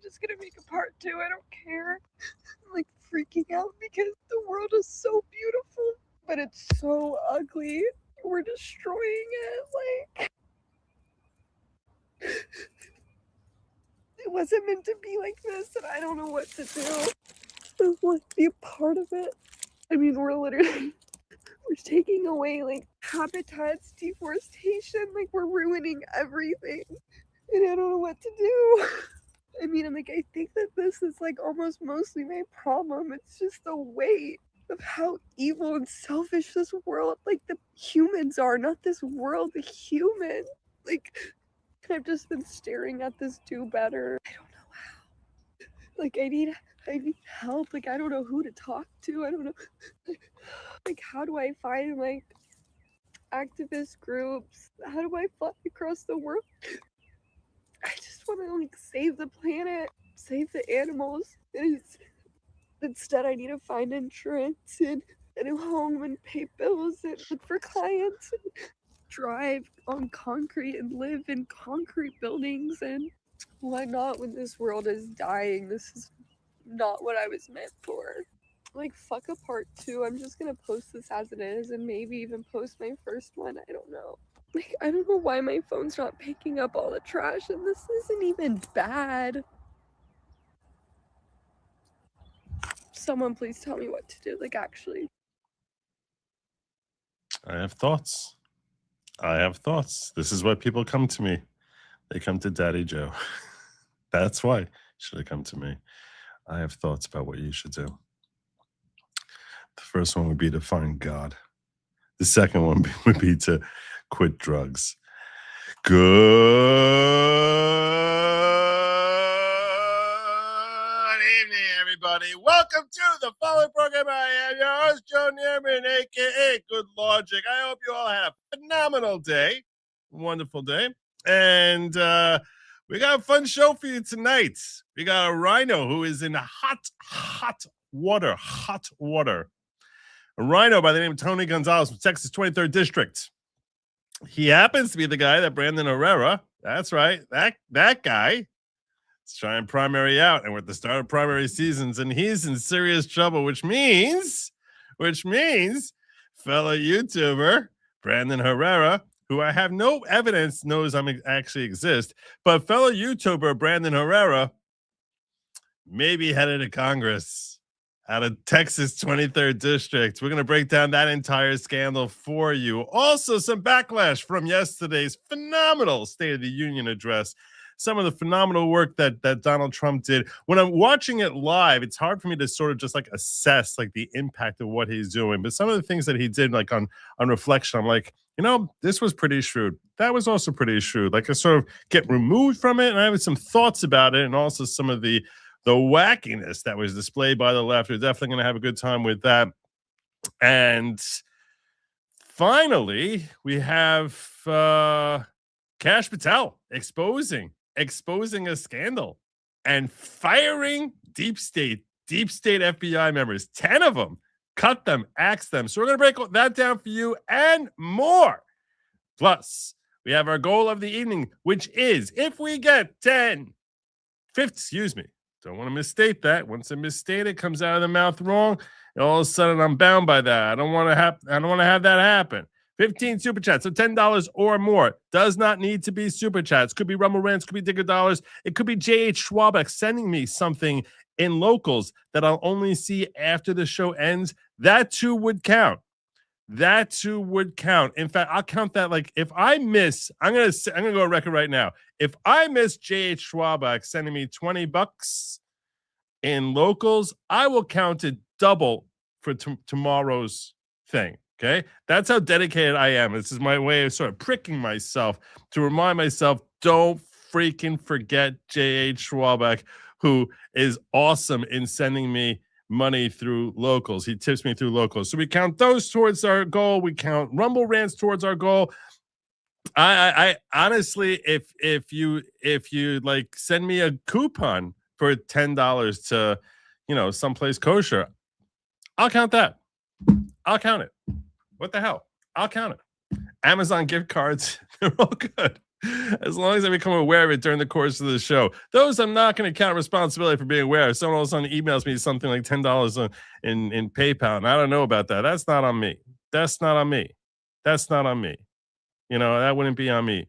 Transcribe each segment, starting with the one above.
just gonna make a part 2. I don't care. I'm like freaking out because the world is so beautiful, but it's so ugly. We're destroying it. Like, it wasn't meant to be like this, and I don't know what to do. I want to be a part of it. I mean, we're literally, we're taking away like habitats, deforestation, like we're ruining everything. And I don't know what to do. I mean, I'm like, I think that this is like almost mostly my problem. It's just the weight of how evil and selfish this world, like the humans are, not this world, the human. Like, I've just been staring at this do better. I don't know how. Like, I need help. Like, I don't know who to talk to. I don't know. Like, how do I find like activist groups? How do I fly across the world? I just want to like save the planet, save the animals. Instead, I need to find insurance and a home and pay bills and look for clients and drive on concrete and live in concrete buildings. And why not when this world is dying? This is not what I was meant for. Like, fuck a part 2. I'm just gonna post this as it is and maybe even post my first one. I don't know. Like, I don't know why my phone's not picking up all the trash, and this isn't even bad. Someone please tell me what to do, like, actually. I have thoughts. I have thoughts. This is why people come to me. They come to Daddy Joe. That's why. Should have come to me. I have thoughts about what you should do. The first one would be to find God. The second one would be to quit drugs. Good evening, everybody. Welcome to the following program. I am your host, Joe Neerman, a.k.a. Good Logic. I hope you all had a phenomenal day. Wonderful day. And we got a fun show for you tonight. We got a RINO who is in hot water. A RINO by the name of Tony Gonzales from Texas 23rd District. He happens to be the guy that Brandon Herrera, that's right, that guy, is trying primary out, and we're at the start of primary seasons, and he's in serious trouble, which means fellow YouTuber Brandon Herrera, who I have no evidence knows actually exist, but fellow YouTuber Brandon Herrera may be headed to Congress out of Texas 23rd District. We're going to break down that entire scandal for you. Also, some backlash from yesterday's phenomenal State of the Union address. Some of the phenomenal work that Donald Trump did. When I'm watching it live, it's hard for me to sort of just like assess like the impact of what he's doing. But some of the things that he did, like on reflection, I'm like, you know, this was pretty shrewd. That was also pretty shrewd. Like I sort of get removed from it, and I have some thoughts about it, and also some of the wackiness that was displayed by the left. We're definitely going to have a good time with that. And finally, we have Kash Patel exposing a scandal and firing deep state FBI members, 10 of them, cut them, axed them. So we're going to break that down for you and more. Plus, we have our goal of the evening, which is if we get 10, 50, excuse me, don't want to misstate that. Once I misstate it, comes out of the mouth wrong, and all of a sudden I'm bound by that. I don't want to have that happen. 15 super chats, so $10 or more. Does not need to be super chats. Could be Rumble Rants, could be Digger Dollars. It could be J.H. Schwabeck sending me something in locals that I'll only see after the show ends. That too would count. In fact, I'll count that. Like if I miss, I'm gonna go on record right now. If I miss J.H. Schwabeck sending me $20 in locals, I will count it double for tomorrow's thing. Okay, that's how dedicated I am. This is my way of sort of pricking myself to remind myself, don't freaking forget J.H. Schwabeck, who is awesome in sending me money through locals. He tips me through locals. So we count those towards our goal. We count Rumble Rants towards our goal. I honestly, if you like send me a coupon for $10 to, someplace kosher, I'll count that. I'll count it. What the hell? I'll count it. Amazon gift cards, they're all good. As long as I become aware of it during the course of the show. Those I'm not going to count responsibility for being aware. If someone all of a sudden emails me something like $10 in PayPal, and I don't know about that, that's not on me. That's not on me. That's not on me. You know, that wouldn't be on me.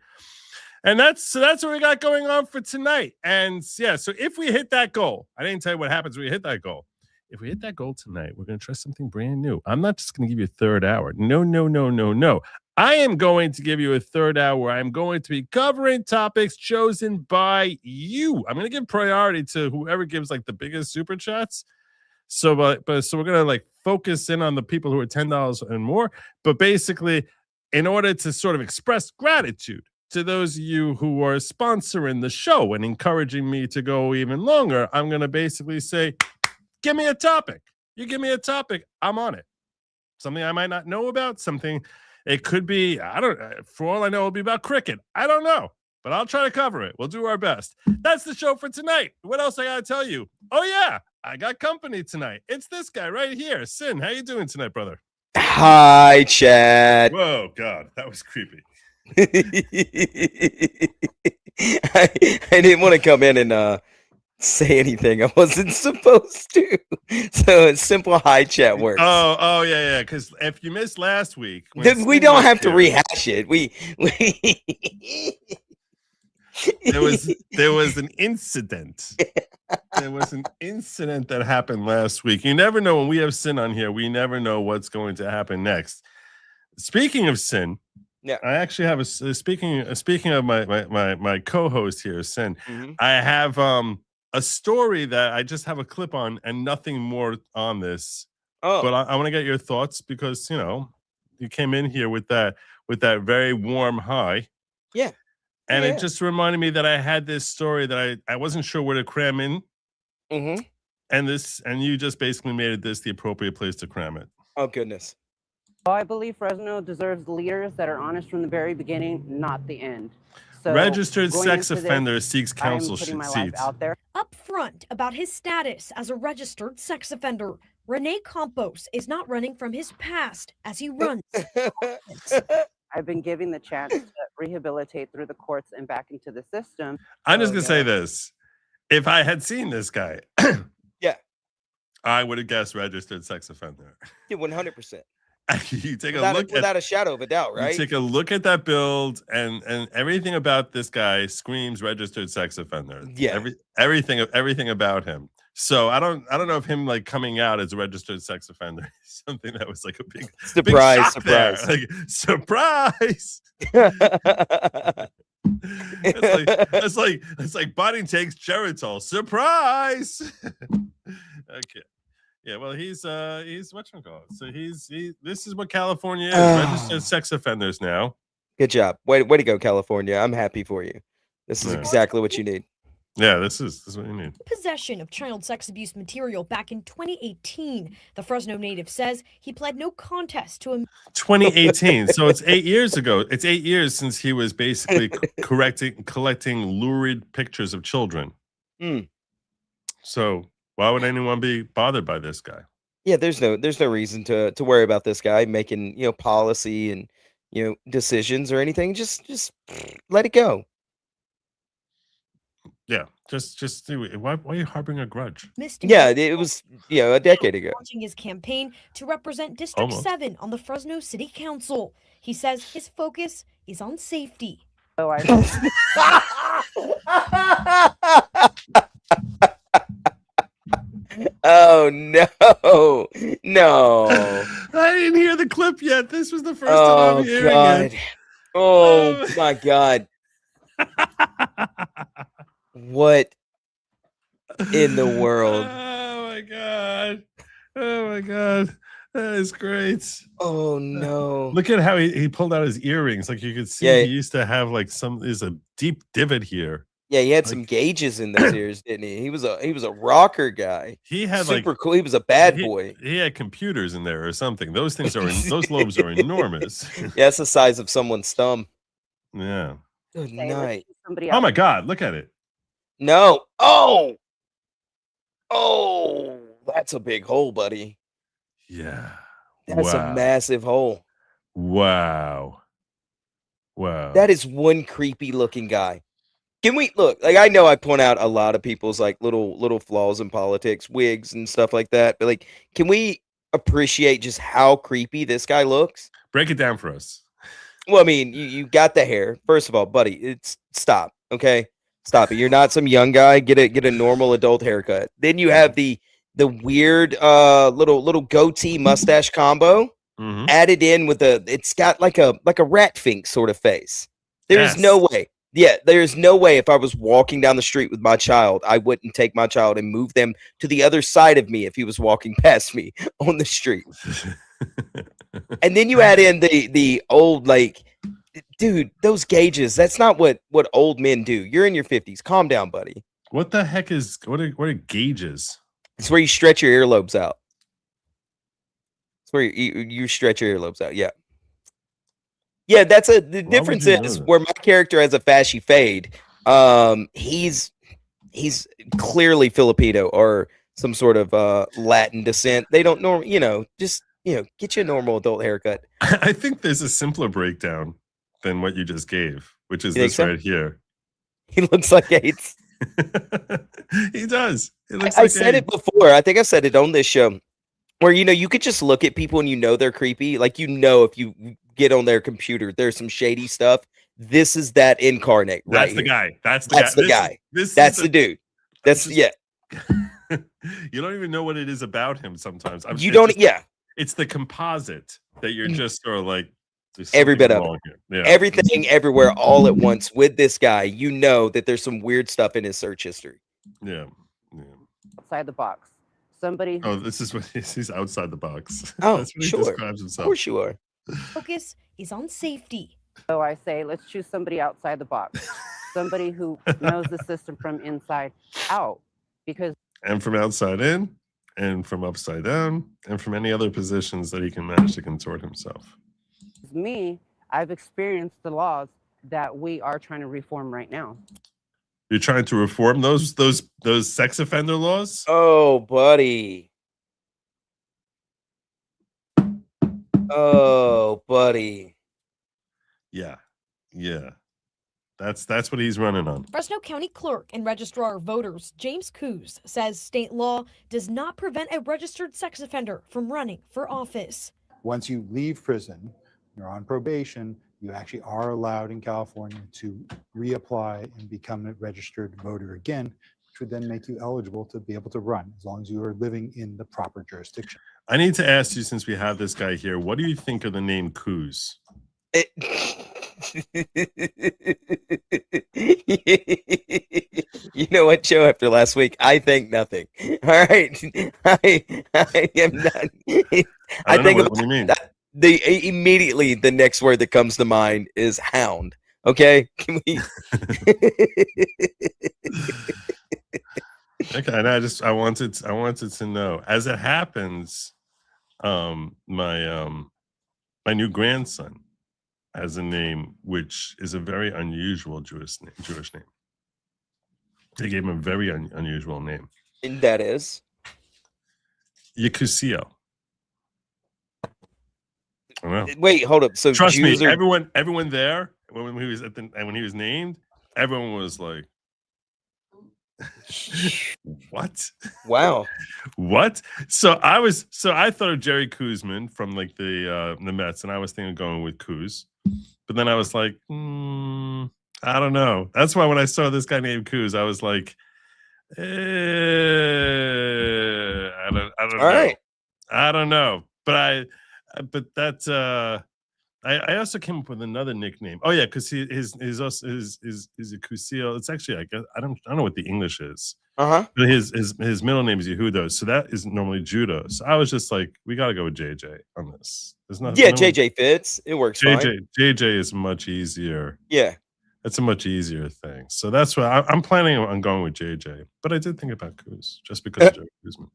And that's what we got going on for tonight. And yeah, so if we hit that goal, I didn't tell you what happens when we hit that goal. If we hit that goal tonight, we're going to try something brand new. I'm not just going to give you a third hour. No, no, no, no, no. I am going to give you a third hour. I'm going to be covering topics chosen by you. I'm going to give priority to whoever gives like the biggest super chats. So, so we're going to like focus in on the people who are $10 and more. But basically, in order to sort of express gratitude to those of you who are sponsoring the show and encouraging me to go even longer, I'm going to basically say, give me a topic. You give me a topic, I'm on it. Something I might not know about, something it could be, I don't, for all I know, it'll be about cricket. I don't know, but I'll try to cover it. We'll do our best. That's the show for tonight. What else I got to tell you? Oh, yeah, I got company tonight. It's this guy right here. Sin, how you doing tonight, brother? Hi, Chad. Whoa, God, that was creepy. I didn't want to come in and say anything I wasn't supposed to. So it's simple hi chat works. Oh, yeah. Because if you missed last week, we don't have to rehash it. There was an incident. There was an incident that happened last week. You never know when we have Sin on here. We never know what's going to happen next. Speaking of Sin, yeah, I actually have speaking of my co-host here, Sin. Mm-hmm. I have a story that I just have a clip on and nothing more on this. Oh, but I want to get your thoughts because you came in here with that very warm hi. Yeah. And it just reminded me that I had this story that I wasn't sure where to cram in. Mm-hmm. And you just basically made this the appropriate place to cram it. Oh, goodness. Well, I believe Fresno deserves leaders that are honest from the very beginning, not the end. So registered sex offender seeks counsel seats. Out there. Up front about his status as a registered sex offender, Rene Campos is not running from his past as he runs. I've been given the chance to rehabilitate through the courts and back into the system. I'm just going to say this. If I had seen this guy, yeah, I would have guessed registered sex offender. Yeah, 100%. You take without a shadow of a doubt, right? You take a look at that build, and everything about this guy screams registered sex offender. Yeah, everything about him. So I don't know if him like coming out as a registered sex offender is something that was like a big surprise. Like, surprise. It's like body takes Geritol. Surprise. Okay. Yeah, well, he's whatchamacallit. So this is what California is, registered sex offenders now. Good job. Way to go, California. I'm happy for you. This is exactly what you need. Yeah, this is what you need. Possession of child sex abuse material back in 2018. The Fresno native says he pled no contest to a 2018. So it's 8 years ago. It's 8 years since he was basically collecting lurid pictures of children. So why would anyone be bothered by this guy? Yeah, there's no reason to worry about this guy making policy and decisions or anything. Just let it go. Yeah, just why are you harboring a grudge? Yeah, it was a decade ago. Launching his campaign to represent District 7 on the Fresno City Council. He says his focus is on safety. So Oh no! I didn't hear the clip yet. This was the first time I'm hearing it. Oh my God! What in the world? Oh my God! Oh my God! That is great. Oh no! Look at how he pulled out his earrings. Like you could see, he used to have like there's a deep divot here. Yeah, he had some gauges in those ears, didn't he? He was a rocker guy. He had super cool. He was a bad boy. He had computers in there or something. Those things those lobes are enormous. Yeah, it's the size of someone's thumb. Yeah. Good night. Oh my God! Look at it. No. Oh, that's a big hole, buddy. Yeah. That's a massive hole. Wow. Wow. That is one creepy looking guy. Can we look? Like, I know I point out a lot of people's like little flaws in politics, wigs and stuff like that, but like, can we appreciate just how creepy this guy looks? Break it down for us. Well, I mean, you got the hair. First of all, buddy, it's stop. Okay, stop it. You're not some young guy. Get a normal adult haircut. Then you have the weird little goatee mustache combo Mhm. added in with it's got like a rat fink sort of face. There's Yes. no way. Yeah, there's no way if I was walking down the street with my child, I wouldn't take my child and move them to the other side of me if he was walking past me on the street. And then you add in the old, like, dude, those gauges, that's not what old men do. You're in your 50s. Calm down, buddy. What the heck is what are gauges? It's where you stretch your earlobes out. It's where you stretch your earlobes out. Yeah. Yeah, the difference you know is that? where my character has a fashy fade. He's clearly Filipino or some sort of Latin descent. They don't get you a normal adult haircut. I think there's a simpler breakdown than what you just gave, which is You think this so? right here. He looks like AIDS. He does. It looks I like said it AIDS. before. I think I said it on this show, where you could just look at people and they're creepy. Like, if you get on their computer, there's some shady stuff. This is that incarnate. That's right the here. guy. That's That's the guy. That's the dude. That's just- yeah. You don't even know what it is about him sometimes. You don't. Yeah. It's the composite that you're just sort of like there's Every something bit of it. wrong here. Yeah. Everything, everywhere, all at once with this guy. You know that there's some weird stuff in his search history. Yeah. Yeah. Outside the box. Somebody who Oh, this is what he's outside the box. Oh, That's what he sure. describes Of himself. course you are. Focus is on safety. So I say, let's choose somebody outside the box, somebody who knows the system from inside out. Because And from outside in, and from upside down, and from any other positions that he can manage to contort himself. me, I've experienced the laws that we are trying to reform right now. You're trying to reform those sex offender laws? Oh, buddy. Oh, buddy. Yeah. Yeah. That's what he's running on. Fresno County Clerk and Registrar of Voters James Coos says state law does not prevent a registered sex offender from running for office. Once you leave prison, you're on probation, you actually are allowed in California to reapply and become a registered voter again, which would then make you eligible to be able to run as long as you are living in the proper jurisdiction. I need to ask you, since we have this guy here, what do you think of the name Coos? You know what, Joe? After last week, I think nothing. All right, I am not. I don't know, think what do you mean? immediately the next word that comes to mind is hound. Okay, can we? Okay, and I wanted to know. As it happens, my new grandson has a name which is a very unusual Jewish name. They gave him a very unusual name. And that is Yakusio. I know. wait, hold up. So Trust Jews me, are, everyone there when he was when he was named, everyone was like, "What? wow. What?" So I thought of Jerry Kuzman from like the Mets, and I was thinking of going with Kuz, but then I was like, I don't know. That's why when I saw this guy named Kuz, I was like, I don't All know. right. I don't know. But I also came up with another nickname. Oh yeah, because his Yakusio. It's actually, I guess I don't know what the English is. Uh-huh. But his middle name is Yehudo, so that is normally Judo. So I was just like, we got to go with JJ on this. There's not. Yeah, JJ fits. It works fine. JJ is much easier. Yeah. It's a much easier thing. So that's why I'm planning on going with JJ. But I did think about Kuz just because of Jerry Kuzman.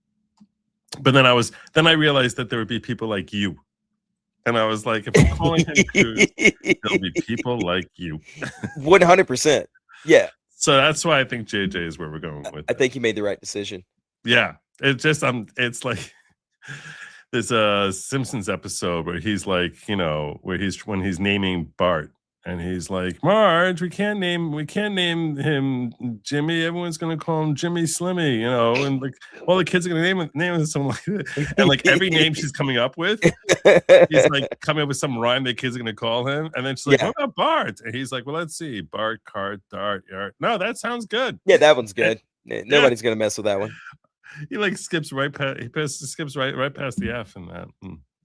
But then I realized that there would be people like you. And I was like, if I'm calling him Kuz, there'll be people like you. 100%. Yeah. So that's why I think JJ is where we're going with. I think you made the right decision. Yeah. It's just it's like there's a Simpsons episode where he's like, when he's naming Bart, And he's like, Marge, we can't name him Jimmy. Everyone's gonna call him Jimmy Slimmy, you know, and like all the kids are gonna name him something like that. And like every name she's coming up with, he's like coming up with some rhyme the kids are gonna call him. And then she's like, what about Bart? And he's like, well, let's see. Bart, Cart, Dart, Yart. No, that sounds good. Yeah, that one's good. Nobody's gonna mess with that one. He like skips right past skips right past the F in that.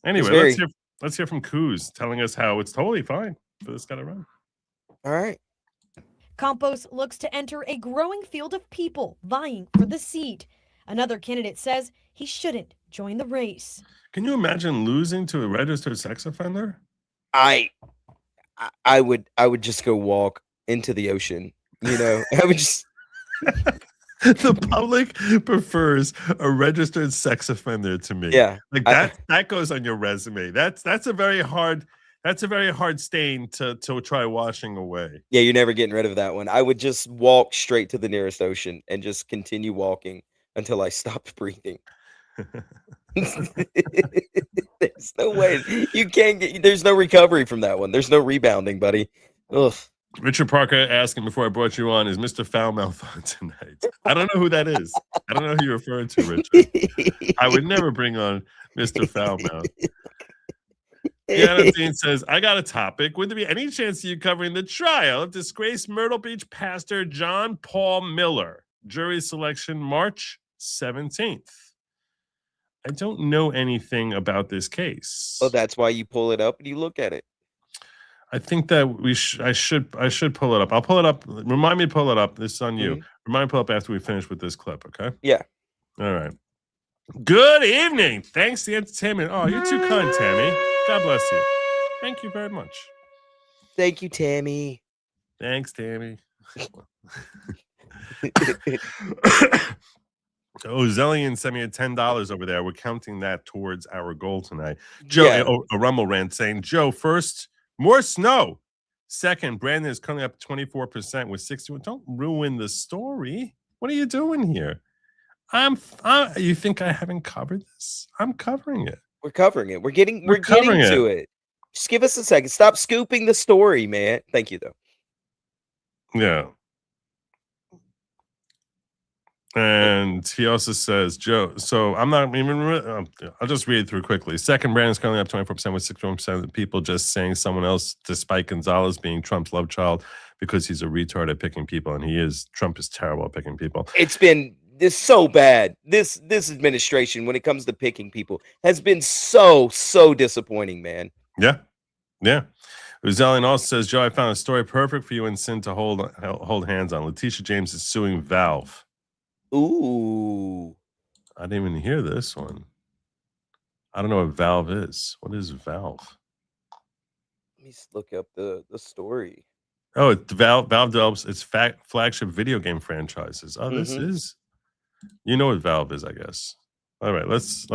Anyway, let's hear from Coos telling us how it's totally fine for this guy to run. All right. Campos looks to enter a growing field of people vying for the seat. Another candidate says he shouldn't join the race. Can you imagine losing to a registered sex offender? I would just go walk into the ocean. You know, I would just. The public prefers a registered sex offender to me. Yeah, like that goes on your resume. That's a very hard stain to try washing away. Yeah, you're never getting rid of that one. I would just walk straight to the nearest ocean and just continue walking until I stopped breathing. There's no way you can't get. There's no recovery from that one. There's no rebounding, buddy. Ugh. Richard Parker asking before I brought you on, is Mr. Foulmouth on tonight? I don't know who that is. I don't know who you're referring to, Richard. I would never bring on Mr. Foulmouth. Deanna Dean says, I got a topic. Would there be any chance of you covering the trial of disgraced Myrtle Beach pastor John Paul Miller? Jury selection March 17th. I don't know anything about this case. Oh, that's why you pull it up and you look at it. I think that I should pull it up. I'll pull it up. Remind me to pull it up. This is on you. Remind me to pull up after we finish with this clip, okay? Yeah. All right. Good evening. Thanks to the entertainment. Oh, you're too kind, Tammy. God bless you. Thank you very much. Thank you, Tammy. Thanks, Tammy. Oh, Zellian sent me $10 over there. We're counting that towards our goal tonight. Joe, a Rumble rant saying, Joe, first, more snow. Second, Brandon is currently up 24% with 61. Don't ruin the story. What are you doing here? You think I haven't covered this? I'm covering it. We're covering it. We're getting to it. Just give us a second. Stop scooping the story, man. Thank you, though. Yeah. And he also says, Joe, so I'm not even, I'll just read it through quickly. Second, Brandon's currently up 24% with 61% of the people just saying someone else, despite Gonzales being Trump's love child, because he's a retard at picking people. And Trump is terrible at picking people. It's been so bad. This administration, when it comes to picking people, has been so disappointing, man. Yeah. Yeah. Uzelian also says, Joe, I found a story perfect for you and Sin to hold hands on. Letitia James is suing Valve. Ooh. I didn't even hear this one. I don't know what Valve is. What is Valve? Let me look up the story. Oh, Valve develops its flagship video game franchises. Oh, this is, you know what Valve is, I guess. All right, let's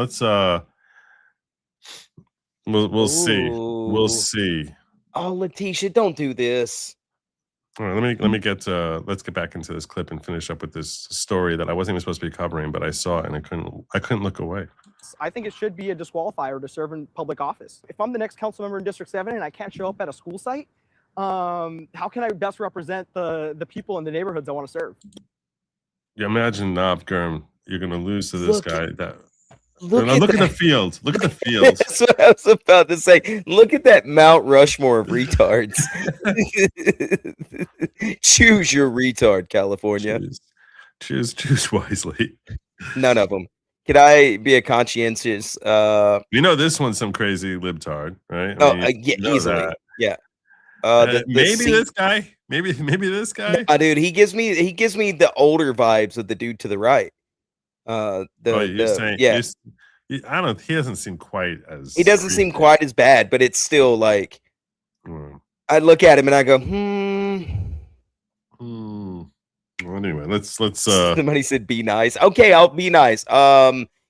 we'll see. We'll see. Oh, Letitia, don't do this. All right, let me get let's get back into this clip and finish up with this story that I wasn't even supposed to be covering, but I saw it and I couldn't look away. I think it should be a disqualifier to serve in public office. If I'm the next council member in District 7 and I can't show up at a school site, how can I best represent the people in the neighborhoods I want to serve? Yeah, imagine Gurm, you're gonna lose to this guy. Look at the field. Look at the field. That's what I was about to say. Look at that Mount Rushmore of retards. Choose your retard, California. Choose wisely. None of them. Could I be a conscientious? This one's some crazy libtard, right? Easily. That. Yeah. Maybe this guy. Maybe this guy. Dude, he gives me the older vibes of the dude to the right. He doesn't seem quite as. He doesn't seem quite as bad, but it's still like. I look at him and I go, Well, anyway, let's. Somebody said, "Be nice." Okay, I'll be nice.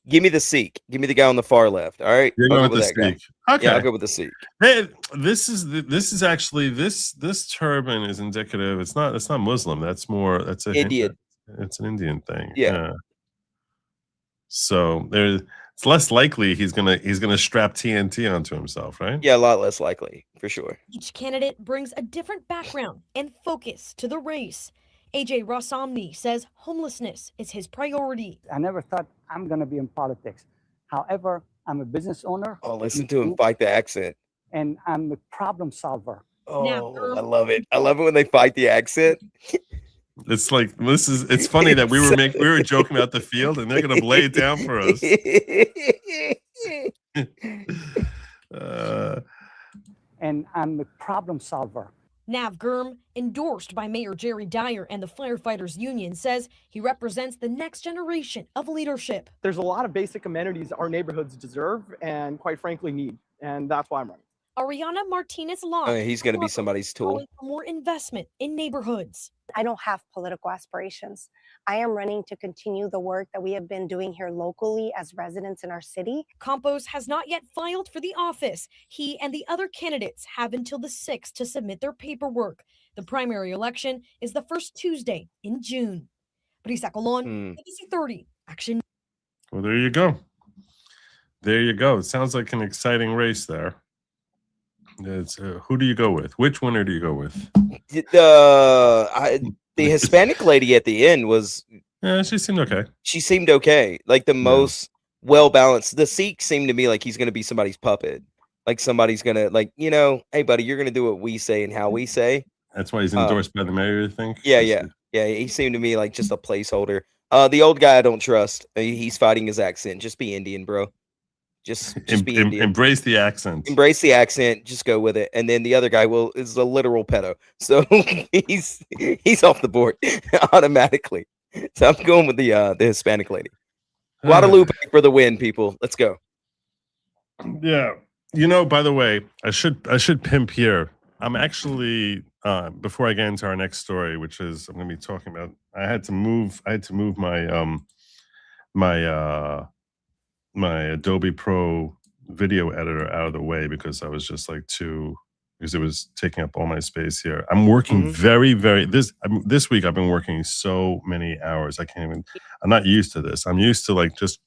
Give me the Sikh. Give me the guy on the far left. All right, you're going with the Sikh. Okay, yeah, I'll go with the Sikh. Hey, this is actually this turban is indicative. It's not Muslim. That's an Indian thing. Yeah. So It's less likely he's gonna strap TNT onto himself, right? Yeah, a lot less likely, for sure. Each candidate brings a different background and focus to the race. AJ Rasamni says homelessness is his priority. I never thought I'm going to be in politics. However, I'm a business owner. Oh, listen to him fight the accent. And I'm a problem solver. Oh, I love it. I love it when they fight the accent. It's like it's funny that we were joking about the field and they're gonna lay it down for us. And I'm a problem solver. Nav Gurm, endorsed by Mayor Jerry Dyer and the Firefighters Union, says he represents the next generation of leadership. There's a lot of basic amenities our neighborhoods deserve and quite frankly need. And that's why I'm running. Ariana Martinez-Locke. He's going to be somebody's tool. calling for more investment in neighborhoods. I don't have political aspirations. I am running to continue the work that we have been doing here locally as residents in our city. Campos has not yet filed for the office. He and the other candidates have until the 6th to submit their paperwork. The primary election is the first Tuesday in June. Brisa Colon, ABC 30, Action. Well, there you go. There you go. It sounds like an exciting race there. It's who do you go with? Which winner do you go with? The Hispanic lady at the end was. Yeah, she seemed okay. She seemed okay. Like the most well balanced. The Sikh seemed to me like he's going to be somebody's puppet. Like somebody's going to hey buddy, you're going to do what we say and how we say. That's why he's endorsed by the mayor, I think. Yeah. He seemed to me like just a placeholder. The old guy I don't trust. He's fighting his accent. Just be Indian, bro. Just be Indian. Embrace the accent. Embrace the accent. Just go with it. And then the other guy is a literal pedo, so he's off the board automatically. So I'm going with the Hispanic lady. Guadalupe for the win, people. Let's go. Yeah. By the way, I should pimp here. I'm actually before I get into our next story, which is I'm going to be talking about. I had to move my Adobe Pro video editor out of the way because I was just because it was taking up all my space here. I'm working this week I've been working so many hours. I'm not used to this. I'm used to just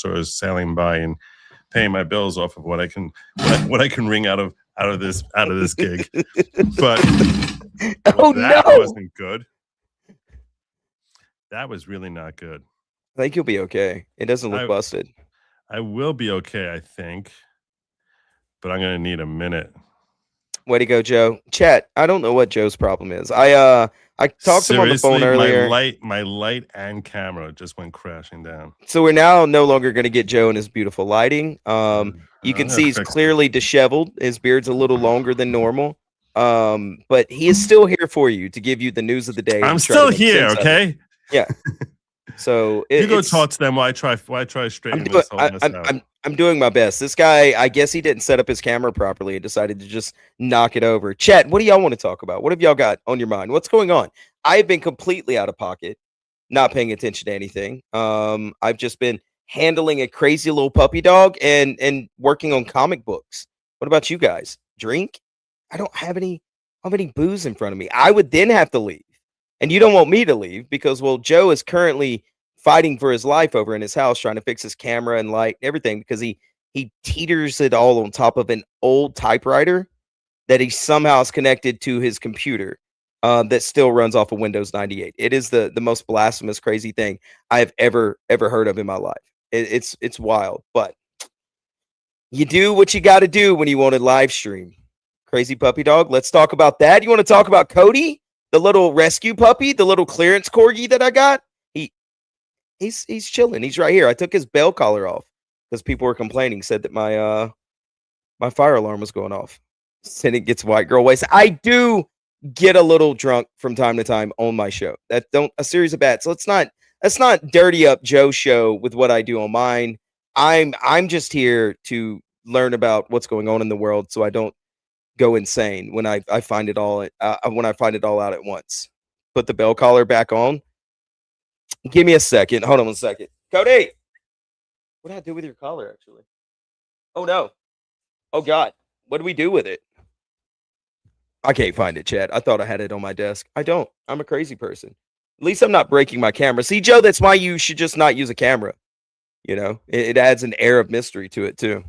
sort of sailing by and paying my bills off of what I can wring out of this gig. But that wasn't good. That was really not good. I think you'll be okay. It doesn't look busted. I will be okay, I think, but I'm gonna need a minute. Way to go, Joe. Chat. I don't know what Joe's problem is. I talked to him on the phone earlier. My light and camera just went crashing down. So we're now no longer going to get Joe in his beautiful lighting. You can see he's clearly disheveled. His beard's a little longer than normal. But he is still here for you to give you the news of the day. I'm still here, okay? Yeah. So you go talk to them while I try straighten this whole mess out. I'm doing my best. This guy, I guess he didn't set up his camera properly and decided to just knock it over. Chat, what do y'all want to talk about? What have y'all got on your mind? What's going on? I've been completely out of pocket, not paying attention to anything. I've just been handling a crazy little puppy dog and working on comic books. What about you guys? Drink? I don't have any booze in front of me. I would then have to leave. And you don't want me to leave because, well, Joe is currently fighting for his life over in his house, trying to fix his camera and light and everything because he teeters it all on top of an old typewriter that he somehow is connected to his computer that still runs off of Windows 98. It is the most blasphemous, crazy thing I have ever heard of in my life. It's wild, but you do what you got to do when you want to live stream. Crazy puppy dog. Let's talk about that. You want to talk about Cody? The little rescue puppy, the little clearance corgi that I got, he's chilling. He's right here. I took his bell collar off because people were complaining, said that my fire alarm was going off. Said it gets white girl waste. I do get a little drunk from time to time on my show. A series of bats. Let's not dirty up Joe's show with what I do on mine. I'm just here to learn about what's going on in the world so I don't go insane when I find it all out at once. Put the bell collar back on. Give me a second. Hold on 1 second. Cody, what did I do with your collar actually? Oh no. Oh God. What do we do with it? I can't find it, Chad. I thought I had it on my desk. I don't. I'm a crazy person. At least I'm not breaking my camera. See, Joe, that's why you should just not use a camera. You know, it adds an air of mystery to it too.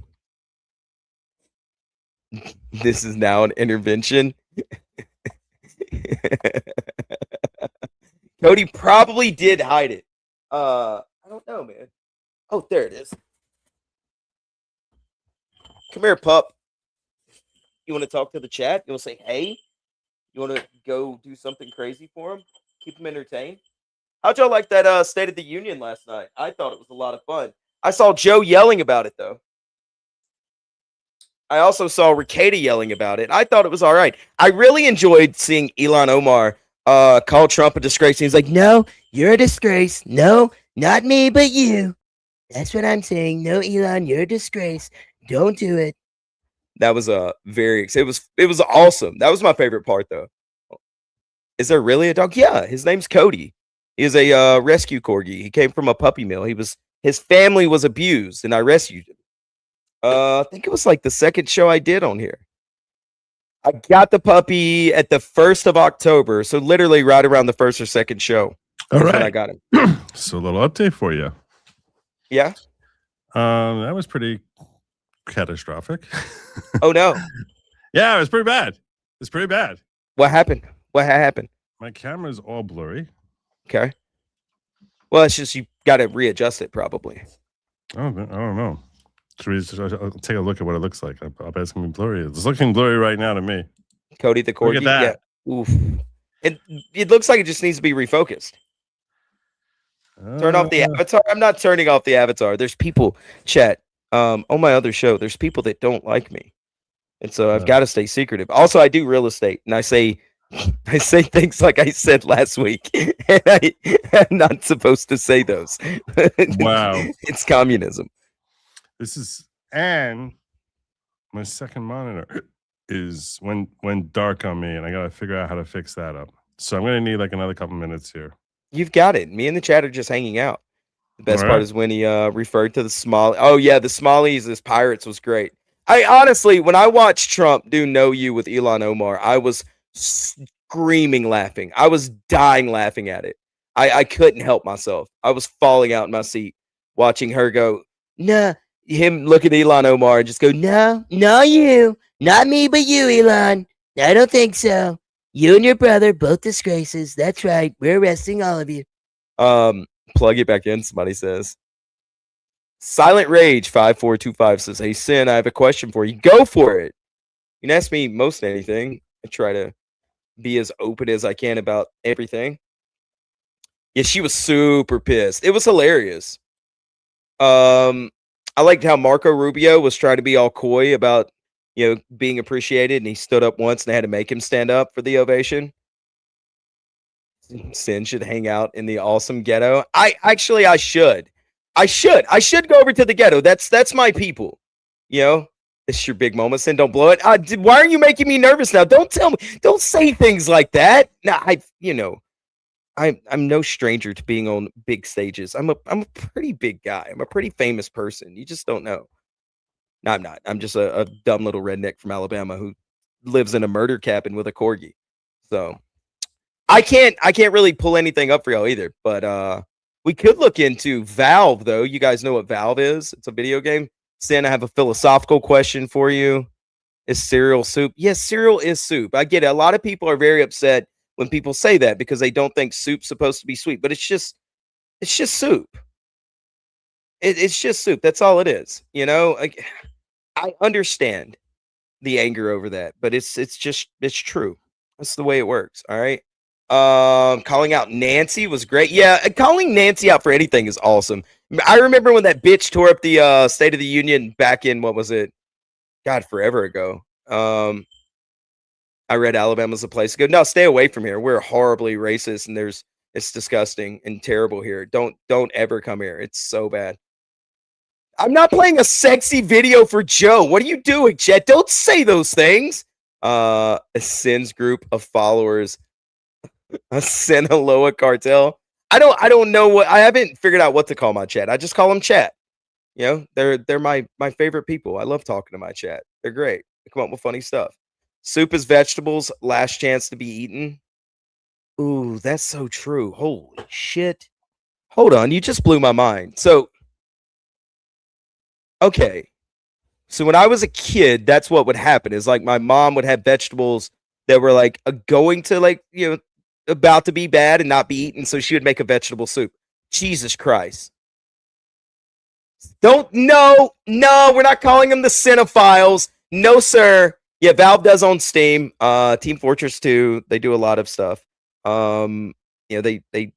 This is now an intervention. Cody probably did hide it. I don't know, man. Oh, there it is. Come here, pup. You want to talk to the chat? You want to say hey? You want to go do something crazy for them? Keep them entertained? How'd y'all like that State of the Union last night? I thought it was a lot of fun. I saw Joe yelling about it, though. I also saw Rashida yelling about it. I thought it was all right. I really enjoyed seeing Ilhan Omar call Trump a disgrace. He's like, no, you're a disgrace. No, not me, but you. That's what I'm saying. No, Elon, you're a disgrace. Don't do it. That was it was awesome. That was my favorite part, though. Is there really a dog? Yeah, his name's Cody. He is a rescue corgi. He came from a puppy mill. His family was abused, and I rescued him. I think it was like the second show I did on here. I got the puppy at the 1st of October, so literally right around the first or second show. All right, when I got him. So a little update for you. Yeah. That was pretty catastrophic. Oh no. Yeah, it was pretty bad. It's pretty bad. What happened? What happened? My camera's all blurry. Okay. Well, it's just you got to readjust it probably. I don't know. I'll take a look at what it looks like. I bet it's gonna be blurry. It's looking blurry right now to me. Cody the corgi. Look at that. Yeah. Oof. It looks like it just needs to be refocused. Turn off the avatar. I'm not turning off the avatar. There's people, chat, on my other show. There's people that don't like me, and so I've got to stay secretive. Also, I do real estate, and I say things like I said last week, and I'm not supposed to say those. Wow, it's communism. This is, and my second monitor is went dark on me, and I gotta figure out how to fix that up. So I'm gonna need like another couple minutes here. You've got it. Me and the chat are just hanging out. The best All part right. is when he referred to the Somali. Oh yeah, the Somalis as pirates was great. I honestly, when I watched Trump do "No You" with Ilhan Omar, I was screaming laughing. I was dying laughing at it. I couldn't help myself. I was falling out in my seat watching her go, nah. Him look at Ilhan Omar and just go, no, you, not me, but you, Elon. I don't think so. You and your brother, both disgraces. That's right. We're arresting all of you. Plug it back in, somebody says. Silent Rage 5425 says, hey, Sin, I have a question for you. Go for it. You can ask me most anything. I try to be as open as I can about everything. Yeah, she was super pissed. It was hilarious. I liked how Marco Rubio was trying to be all coy about, being appreciated, and he stood up once and they had to make him stand up for the ovation. Sin should hang out in the awesome ghetto. I should go over to the ghetto. That's my people. It's your big moment. Sin, don't blow it. Why are you making me nervous now? Don't tell me. Don't say things like that. Now, I'm no stranger to being on big stages. I'm a pretty big guy. I'm a pretty famous person. You just don't know. No, I'm not. I'm just a dumb little redneck from Alabama who lives in a murder cabin with a corgi. So I can't really pull anything up for y'all either. But we could look into Valve, though. You guys know what Valve is? It's a video game. Sin, I have a philosophical question for you. Is cereal soup? Yes, cereal is soup. I get it. A lot of people are very upset when people say that because they don't think soup's supposed to be sweet, but it's just soup. It's just soup. That's all it is. I understand the anger over that, but it's true. That's the way it works. All right. Calling out Nancy was great. Yeah, calling Nancy out for anything is awesome. I remember when that bitch tore up the State of the Union back in, what was it? God, forever ago. I read Alabama's a place to go. No, stay away from here. We're horribly racist, and it's disgusting and terrible here. Don't ever come here. It's so bad. I'm not playing a sexy video for Joe. What are you doing, Chet? Don't say those things. A Sin's group of followers. A Sinaloa cartel. I don't know what. I haven't figured out what to call my chat. I just call them chat. They're my favorite people. I love talking to my chat. They're great. They come up with funny stuff. Soup is vegetables, last chance to be eaten. Ooh, that's so true. Holy shit. Hold on, you just blew my mind. So Okay. So when I was a kid, that's what would happen. Is like my mom would have vegetables that were like going to like, you know, about to be bad and not be eaten. So she would make a vegetable soup. Jesus Christ. No, we're not calling them the cinephiles. No, sir. Yeah, Valve does own Steam. Team Fortress 2, they do a lot of stuff. You know, they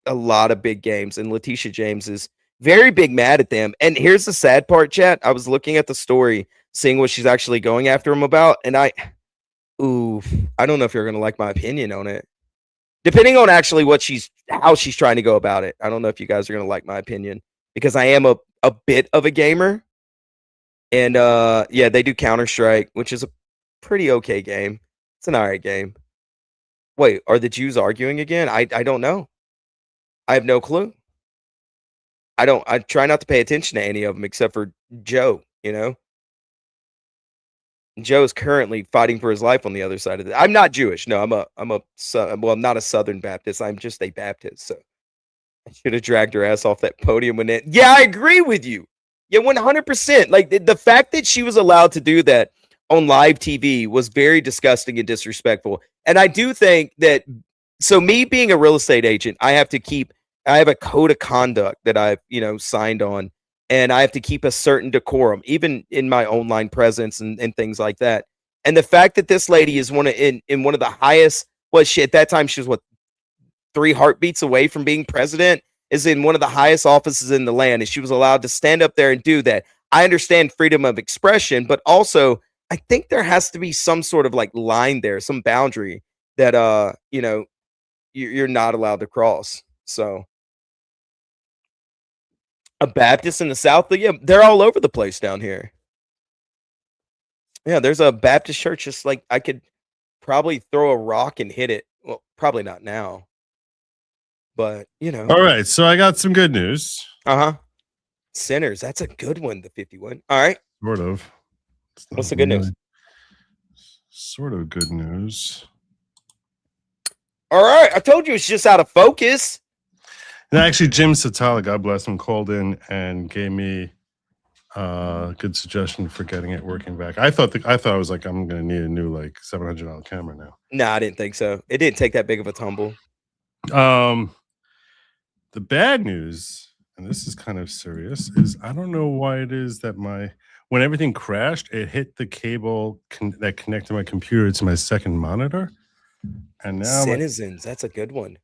a lot of big games, and Letitia James is very big mad at them. And here's the sad part, chat. I was looking at the story, seeing what she's actually going after him about, and I don't know if you're gonna like my opinion on it. Depending on actually how she's trying to go about it. I don't know if you guys are gonna like my opinion, because I am a bit of a gamer. And yeah, they do Counter-Strike, which is a pretty okay game. It's an alright game. Wait, are the Jews arguing again? I don't know. I have no clue. I try not to pay attention to any of them except for Joe, you know? Joe is currently fighting for his life on the other side of it. I'm not Jewish. No, I'm not a Southern Baptist. I'm just a Baptist. So I should have dragged her ass off that podium when it. Yeah, I agree with you. Yeah, 100%. Like the fact that she was allowed to do that on live TV was very disgusting and disrespectful. And I do think that, so me being a real estate agent, I have a code of conduct that I've, you know, signed on, and I have to keep a certain decorum, even in my online presence and things like that. And the fact that this lady is in one of the highest, at that time she was 3 heartbeats away from being president, is in one of the highest offices in the land, and she was allowed to stand up there and do that. I understand freedom of expression, but also I think there has to be some sort of like line there, some boundary that you know, you're not allowed to cross. So a Baptist in the South, yeah, they're all over the place down here. Yeah, there's a Baptist church just like I could probably throw a rock and hit it. Well, probably not now, but you know. All right, so I got some good news. Sinners, that's a good one. The 51. All right. Sort of. What's the good news? Sort of good news. All right, I told you it's just out of focus. And actually, Jim Satala, God bless him, called in and gave me a good suggestion for getting it working back. I thought I was like, I'm gonna need a new like $700 camera now. No, I didn't think so. It didn't take that big of a tumble. The bad news, and this is kind of serious, is I don't know why it is that when everything crashed, it hit the cable that connected my computer to my second monitor, and now Citizens, that's a good one.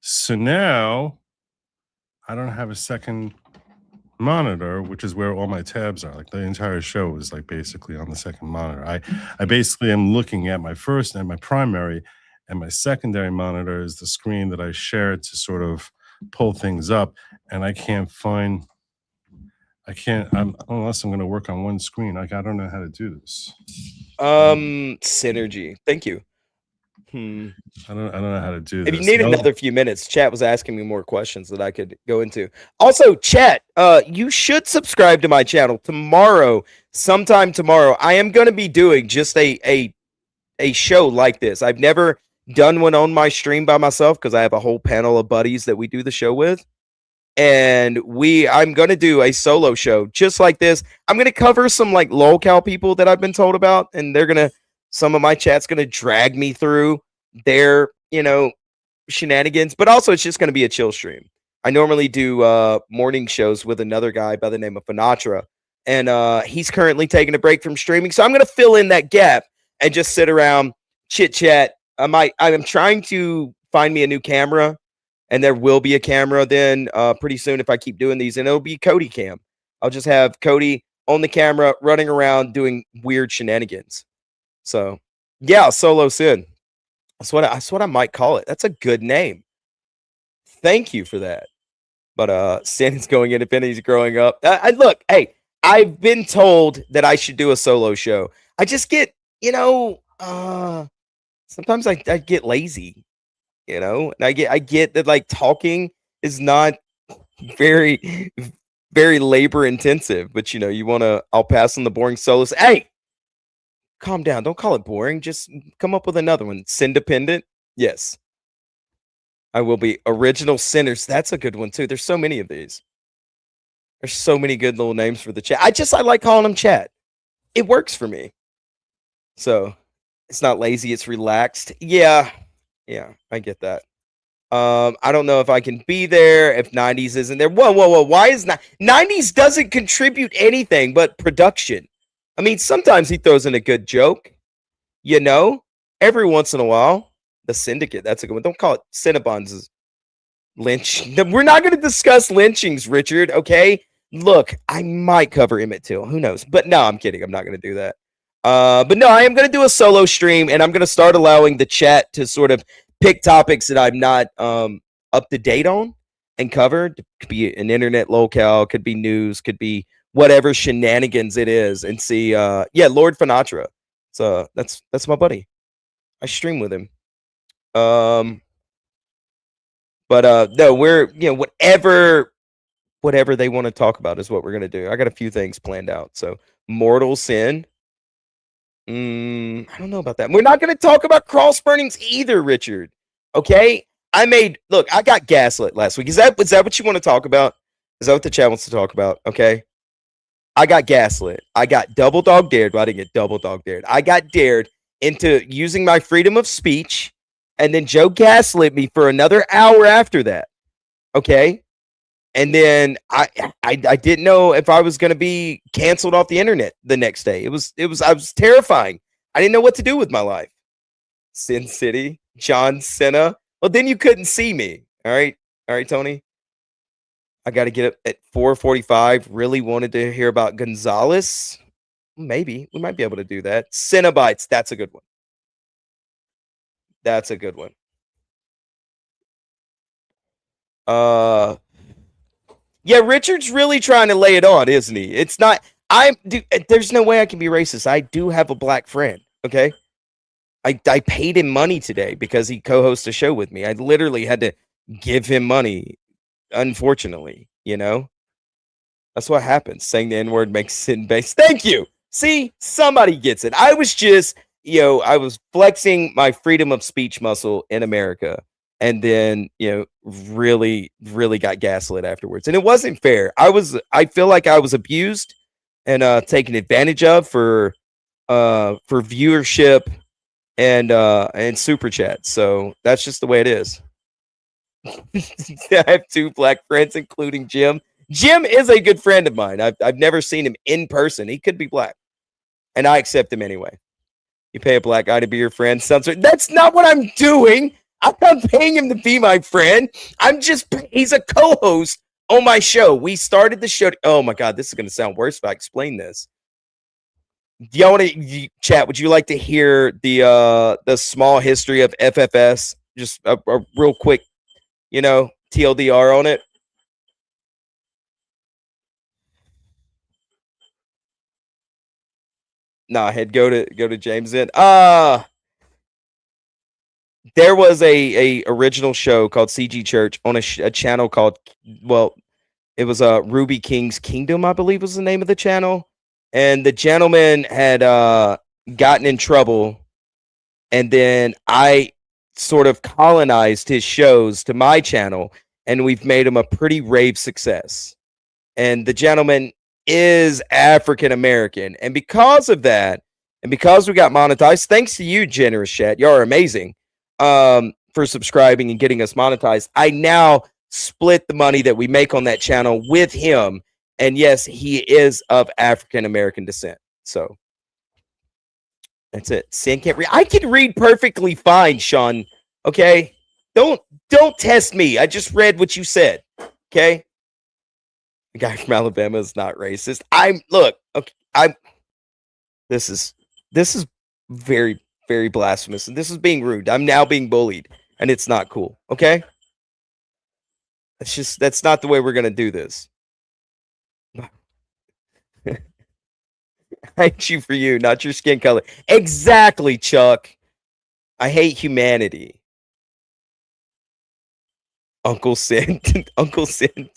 So now I don't have a second monitor, which is where all my tabs are. Like the entire show is like basically on the second monitor. I basically am looking at my first and my primary, and my secondary monitor is the screen that I shared to sort of pull things up, and unless I'm going to work on one screen. Like I don't know how to do this. Synergy. Thank you. I don't know how to do this. If you need No. another few minutes, chat was asking me more questions that I could go into. Also, chat, you should subscribe to my channel tomorrow. Sometime tomorrow, I am going to be doing just a show like this. I've never done one on my stream by myself because I have a whole panel of buddies that we do the show with. And I'm going to do a solo show just like this. I'm going to cover some like locale people that I've been told about, and some of my chat's going to drag me through their, you know, shenanigans, but also it's just going to be a chill stream. I normally do morning shows with another guy by the name of Finatra, and he's currently taking a break from streaming. So I'm going to fill in that gap and just sit around, chit chat. I'm trying to find me a new camera, and there will be a camera then pretty soon if I keep doing these, and it'll be Cody cam. I'll just have Cody on the camera running around doing weird shenanigans. So yeah, Solo Sin. That's what I might call it. That's a good name. Thank you for that. But Sin is going independent. He's growing up. Look, hey, I've been told that I should do a solo show. I just get, you know, sometimes I get lazy, you know, and I get that like talking is not very, very labor intensive, but you know, I'll pass on the boring solos. Hey, calm down. Don't call it boring. Just come up with another one. Sindependent. Yes. I will be. Original Sinners. That's a good one too. There's so many of these. There's so many good little names for the chat. I like calling them chat. It works for me. So it's not lazy, it's relaxed. Yeah, I get that. I don't know if I can be there if 90s isn't there. Whoa. Why is not 90s doesn't contribute anything but production? I mean, sometimes he throws in a good joke, you know, every once in a while. The Syndicate, that's a good one. Don't call it Cinnabons. Lynch. We're not going to discuss lynchings, Richard. Okay. Look, I might cover Emmett Till. Who knows? But no, I'm kidding. I'm not going to do that. But no, I am going to do a solo stream, and I'm going to start allowing the chat to sort of pick topics that I'm not up to date on and covered. It could be an internet locale, could be news, could be whatever shenanigans it is, and see. Lord Finatra. So that's my buddy. I stream with him. But no, we're whatever they want to talk about is what we're gonna do. I got a few things planned out. So mortal sin. I don't know about that. We're not gonna talk about cross burnings either, Richard. Okay. I got gaslit last week. Is that what you want to talk about? Is that what the chat wants to talk about? Okay. I got gaslit. I got double dog dared. Well, I didn't get double dog dared. I got dared into using my freedom of speech, and then Joe gaslit me for another hour after that. Okay. And then I didn't know if I was going to be canceled off the internet the next day. I was terrifying. I didn't know what to do with my life. Sin City, John Cena. Well, then you couldn't see me. All right, Tony. I got to get up at 4:45. Really wanted to hear about Gonzales. Maybe we might be able to do that. Cenobites. That's a good one. That's a good one. Yeah, Richard's really trying to lay it on, isn't he? It's not. There's no way I can be racist. I do have a black friend. Okay. I paid him money today because he co-hosts a show with me. I literally had to give him money. Unfortunately, that's what happens. Saying the N-word makes sin based. Thank you. See, somebody gets it. I was just, I was flexing my freedom of speech muscle in America, and then, really, really got gaslit afterwards. And it wasn't fair. I feel like I was abused and taken advantage of for viewership and super chat. So that's just the way it is. I have two black friends, including Jim. Jim is a good friend of mine. I've never seen him in person. He could be black, and I accept him anyway. You pay a black guy to be your friend. That's not what I'm doing. I'm not paying him to be my friend. He's a co-host on my show. We started the show. Oh my God, this is going to sound worse if I explain this. Do y'all want to chat? Would you like to hear the small history of FFS? Just a real quick, TLDR on it. Nah, go to James in. There was a original show called CG Church on a channel called, it was Ruby King's Kingdom, I believe was the name of the channel. And the gentleman had gotten in trouble, and then I sort of colonized his shows to my channel, and we've made him a pretty rave success. And the gentleman is African American, and because of that, and because we got monetized, thanks to you, generous chat, y'all are amazing for subscribing and getting us monetized. I now split the money that we make on that channel with him, and yes, he is of African American descent. So that's it. Sin can't read. I can read perfectly fine, Sean. Okay, don't test me. I just read what you said. Okay. The guy from Alabama is not racist. This is very, very blasphemous, and this is being rude. I'm now being bullied, and it's not cool. Okay. That's not the way we're gonna do this. I hate you for you, not your skin color. Exactly, Chuck. I hate humanity. Uncle Sin. Uncle Sin.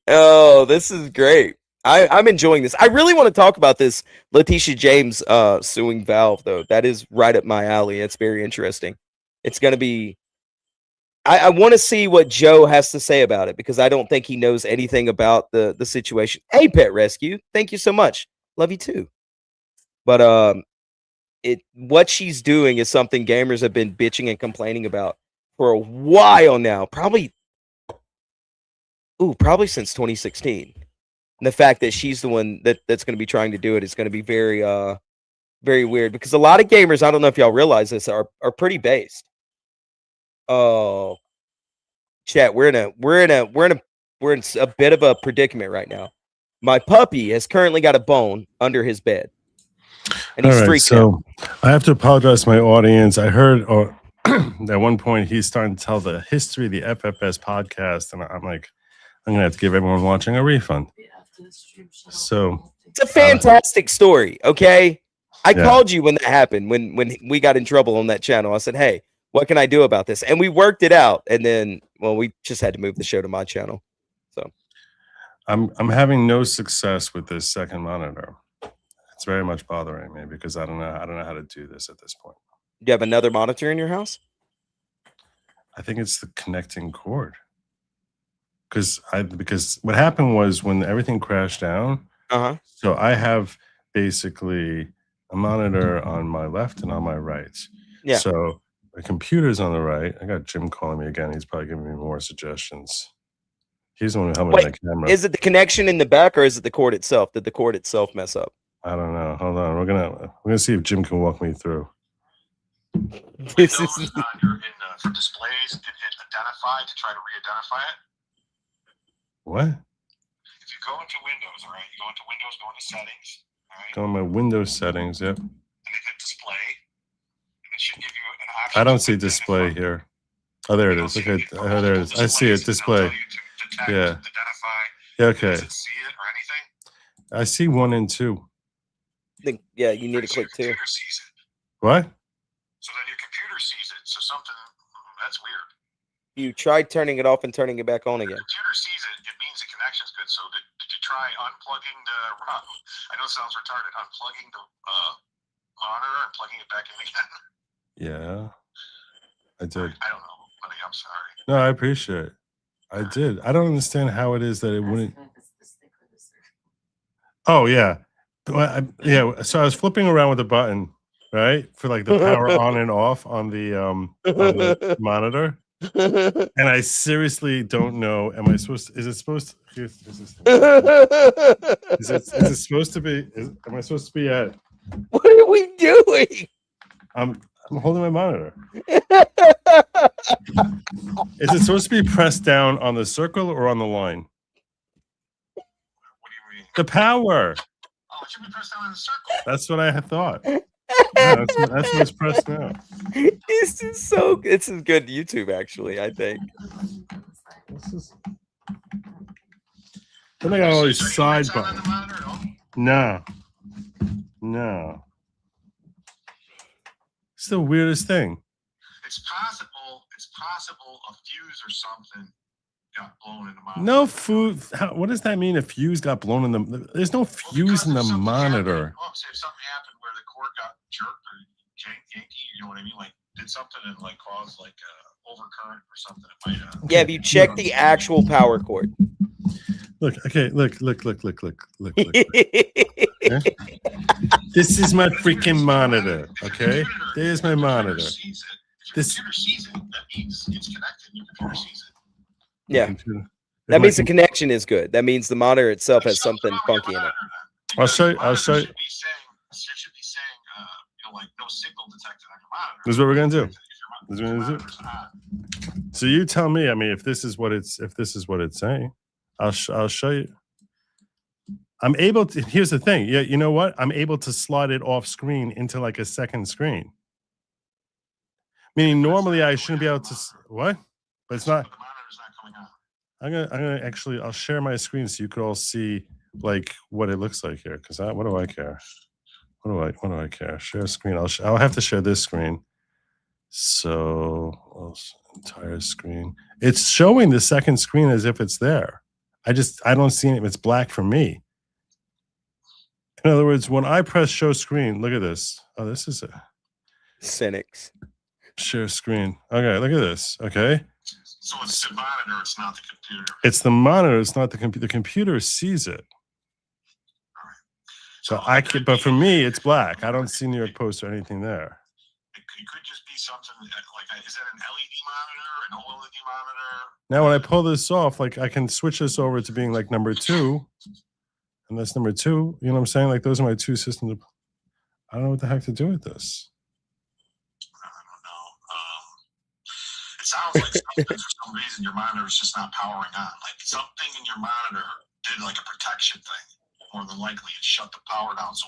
Oh, this is great. I'm enjoying this. I really want to talk about this Letitia James suing Valve, though. That is right up my alley. It's very interesting. It's going to be... I want to see what Joe has to say about it, because I don't think he knows anything about the situation. Hey, Pet Rescue, thank you so much. Love you too. But what she's doing is something gamers have been bitching and complaining about for a while now. Probably since 2016. And the fact that she's the one that's going to be trying to do it is going to be very very weird, because a lot of gamers, I don't know if y'all realize this, are pretty based. Oh, chat, we're in a bit of a predicament right now. My puppy has currently got a bone under his bed, and he's freaking out. I have to apologize to my audience. I heard at one point he's starting to tell the history of the FFS podcast, and I'm like, I'm gonna have to give everyone watching a refund. So it's a fantastic story. Okay, I called you when that happened, when we got in trouble on that channel. I said, hey, what can I do about this? And we worked it out. And then, well, we just had to move the show to my channel. So I'm having no success with this second monitor. It's very much bothering me, because I don't know how to do this at this point. Do you have another monitor in your house? I think it's the connecting cord. Because what happened was, when everything crashed down, so I have basically a monitor on my left and on my right. Yeah. So the computer's on the right. I got Jim calling me again. He's probably giving me more suggestions. He's the one who helped me with the camera. Is it the connection in the back, or is it the cord itself? Did the cord itself mess up? I don't know. Hold on. We're gonna see if Jim can walk me through. This is for displays, hit identify to try to re-identify it. What? If you go into Windows, all right, you go into Windows, go into settings, all right, Go on my Windows settings. Yep. and then hit display, and it should give you an option. I don't see display here. Oh, there it is. Okay. Oh, there it is. I see it. Display. Yeah. Yeah. Okay. Does it see it or anything? I see 1 and 2. Yeah, you need to click 2. Computer sees it. What? So then your computer sees it. So something that's weird. You tried turning it off and turning it back on again. The computer sees it. It means the connection's good. So did you try unplugging the? I know it sounds retarded. Unplugging the monitor and plugging it back in again. Yeah. I did. I don't know, buddy. I'm sorry. No, I appreciate it. I did. I don't understand how it is that it wouldn't. Oh yeah. Well, yeah. So I was flipping around with the button, right, for like the power on and off on the monitor. And I seriously don't know. Am I supposed to, is it supposed to, is it supposed to be, am I supposed to be at? What are we doing? I'm holding my monitor. Is it supposed to be pressed down on the circle or on the line? What do you mean? The power. Oh, it should be pressed down in the circle. That's what I had thought. Yeah, that's what's pressed now. This is good YouTube, actually, I think. Then I got all these So side lights on the buttons. monitor at all? No. It's the weirdest thing. It's possible a fuse or something got blown in the monitor. No food. What does that mean? A fuse got blown in the? There's no fuse in the monitor. Oh, say if something happened where the cord got jerked or yankee, you know what I mean? Like did something and like caused like overcurrent or something. It might. Yeah, if you check the actual power cord. Look. Okay. Look. Okay? This is my freaking monitor. Okay. There's my monitor. This computer sees it. That means it's connected. Your computer sees it. Yeah. That means the connection is good. That means the monitor itself has something funky in it. I'll show you. It should be saying, like no signal detected on your monitor. This is what we're gonna do. This is what we're gonna do. So you tell me. I mean, if this is what it's saying, I'll show you. I'm able to. Here's the thing. Yeah, you know what? I'm able to slide it off screen into like a second screen. Meaning normally I shouldn't be able to. What? But it's not. The monitor's not coming on. I'm gonna actually. I'll share my screen so you could all see like what it looks like here. Because what do I care? What do I care? Share screen. I'll have to share this screen. So entire screen. It's showing the second screen as if it's there. I don't see it. It's black for me. In other words, when I press show screen, look at this. Oh, this is a Cynics. share screen. Okay, look at this. Okay. So it's the monitor, it's not the computer. It's the monitor, it's not the computer. The computer sees it. So I can, but for me, it's black. I don't see New York Post or anything there. It could just be something like, is that an LED monitor, an OLED monitor? Now, when I pull this off, like I can switch this over to being like number 2. And that's number 2. You know what I'm saying? Like those are my 2 systems. I don't know what the heck to do with this. I don't know. It sounds like something for some reason your monitor is just not powering on. Like something in your monitor did like a protection thing. More than likely, it shut the power down. So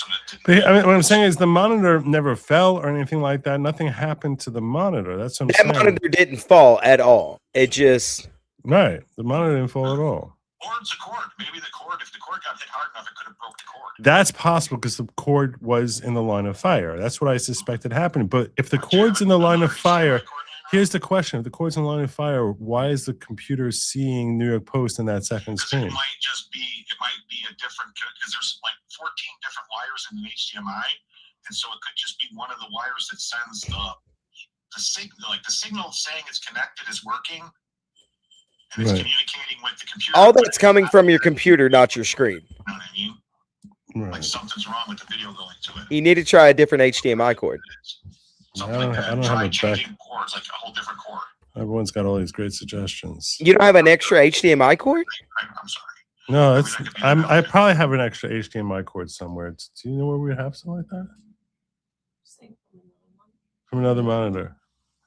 that didn't. I mean, what I'm saying is the monitor never fell or anything like that. Nothing happened to the monitor. That's what I'm saying. That monitor didn't fall at all. It just right. The monitor didn't fall at all. Or it's a cord. Maybe the cord. If the cord got hit hard enough, it could have broke the cord. That's possible because the cord was in the line of fire. That's what I suspected happened. But if the cord's in the line of fire, here's the question: if the cord's in the line of fire, why is the computer seeing New York Post in that second screen? It might just be. It might be a different because there's like 14 different wires in the HDMI, and so it could just be one of the wires that sends the signal. Like the signal saying it's connected is working. And it's communicating with the computer. all that's coming from your computer, not your screen. You know what I mean? Right. Like something's wrong with the video going to it. You need to try a different HDMI cord. Something like that. I don't Try have a changing cords, like a whole different cord. Everyone's got all these great suggestions. You don't have an extra HDMI cord? I'm sorry. No, Maybe it's that could be I probably have an extra HDMI cord somewhere. Do you know where we have something like that? From another monitor.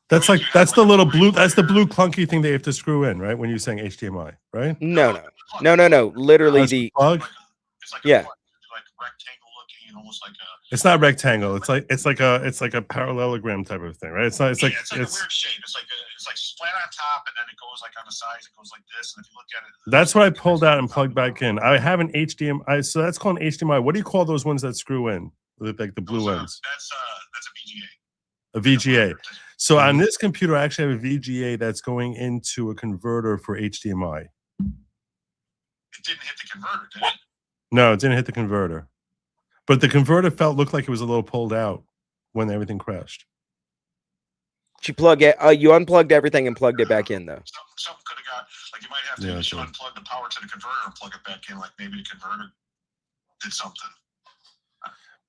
That's like that's the little blue blue clunky thing they have to screw in, right? When you're saying HDMI, right? No. Literally That's the plug. It's like Yeah. like rectangle looking, almost like a. It's not rectangle. It's like a parallelogram type of thing, right? It's not. It's like a weird shape. It's like flat on top, and then it goes like on the sides. It goes like this, and if you look at it, that's what I pulled out and plugged back in. I have an HDMI, so that's called an HDMI. What do you call those ones that screw in, with like the blue ends? That's a VGA. A VGA. So on this computer, I actually have a VGA that's going into a converter for HDMI. It didn't hit the converter, did it? No, it didn't hit the converter. But the converter looked like it was a little pulled out when everything crashed. you plug it. You unplugged everything and plugged it back in though. Something could have got like you might have to just unplug the power to the converter and plug it back in. Like maybe the converter did something.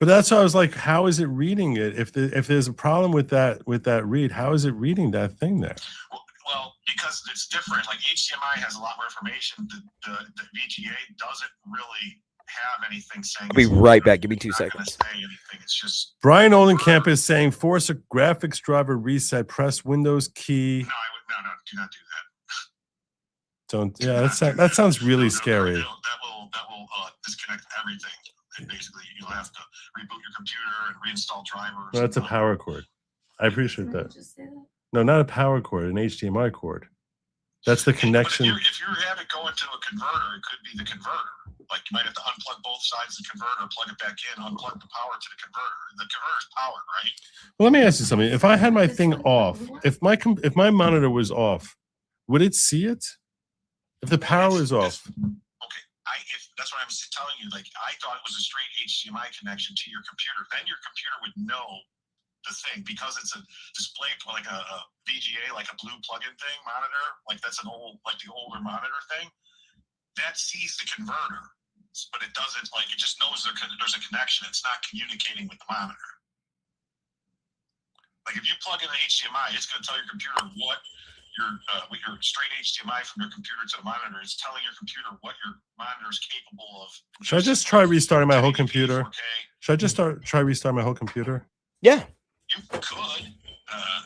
But that's why I was like, how is it reading it? If there's a problem with that read, how is it reading that thing there? Well, because it's different. Like HDMI has a lot more information. The VGA doesn't really have anything saying. I'll be right back. Give me 2 seconds. Say anything. It's just Brian Olencamp is saying, force a graphics driver reset. Press Windows key. No, do not do that. Don't. Yeah, that sounds really scary. That will disconnect everything. And basically, you'll have to reboot your computer and reinstall drivers. No, that's a power cord. I appreciate that. No, not a power cord, an HDMI cord. That's the connection. But if you have it go into a converter, it could be the converter. Like you might have to unplug both sides of the converter, plug it back in, unplug the power to the converter. The converter's powered, right? Well, let me ask you something. If I had my thing off, if my monitor was off, would it see it? If the power was off. That's what I was telling you. Like I thought it was a straight HDMI connection to your computer. Then your computer would know the thing because it's a display like a VGA, like a blue plug-in thing monitor. Like that's the older monitor thing. That sees the converter, but it doesn't. Like it just knows there's a connection. It's not communicating with the monitor. Like if you plug in an HDMI, it's going to tell your computer what your straight HDMI from your computer to the monitor is telling your computer what your monitor is capable of. Should I just try restarting my whole computer? Should I just try restarting my whole computer? Yeah. You could.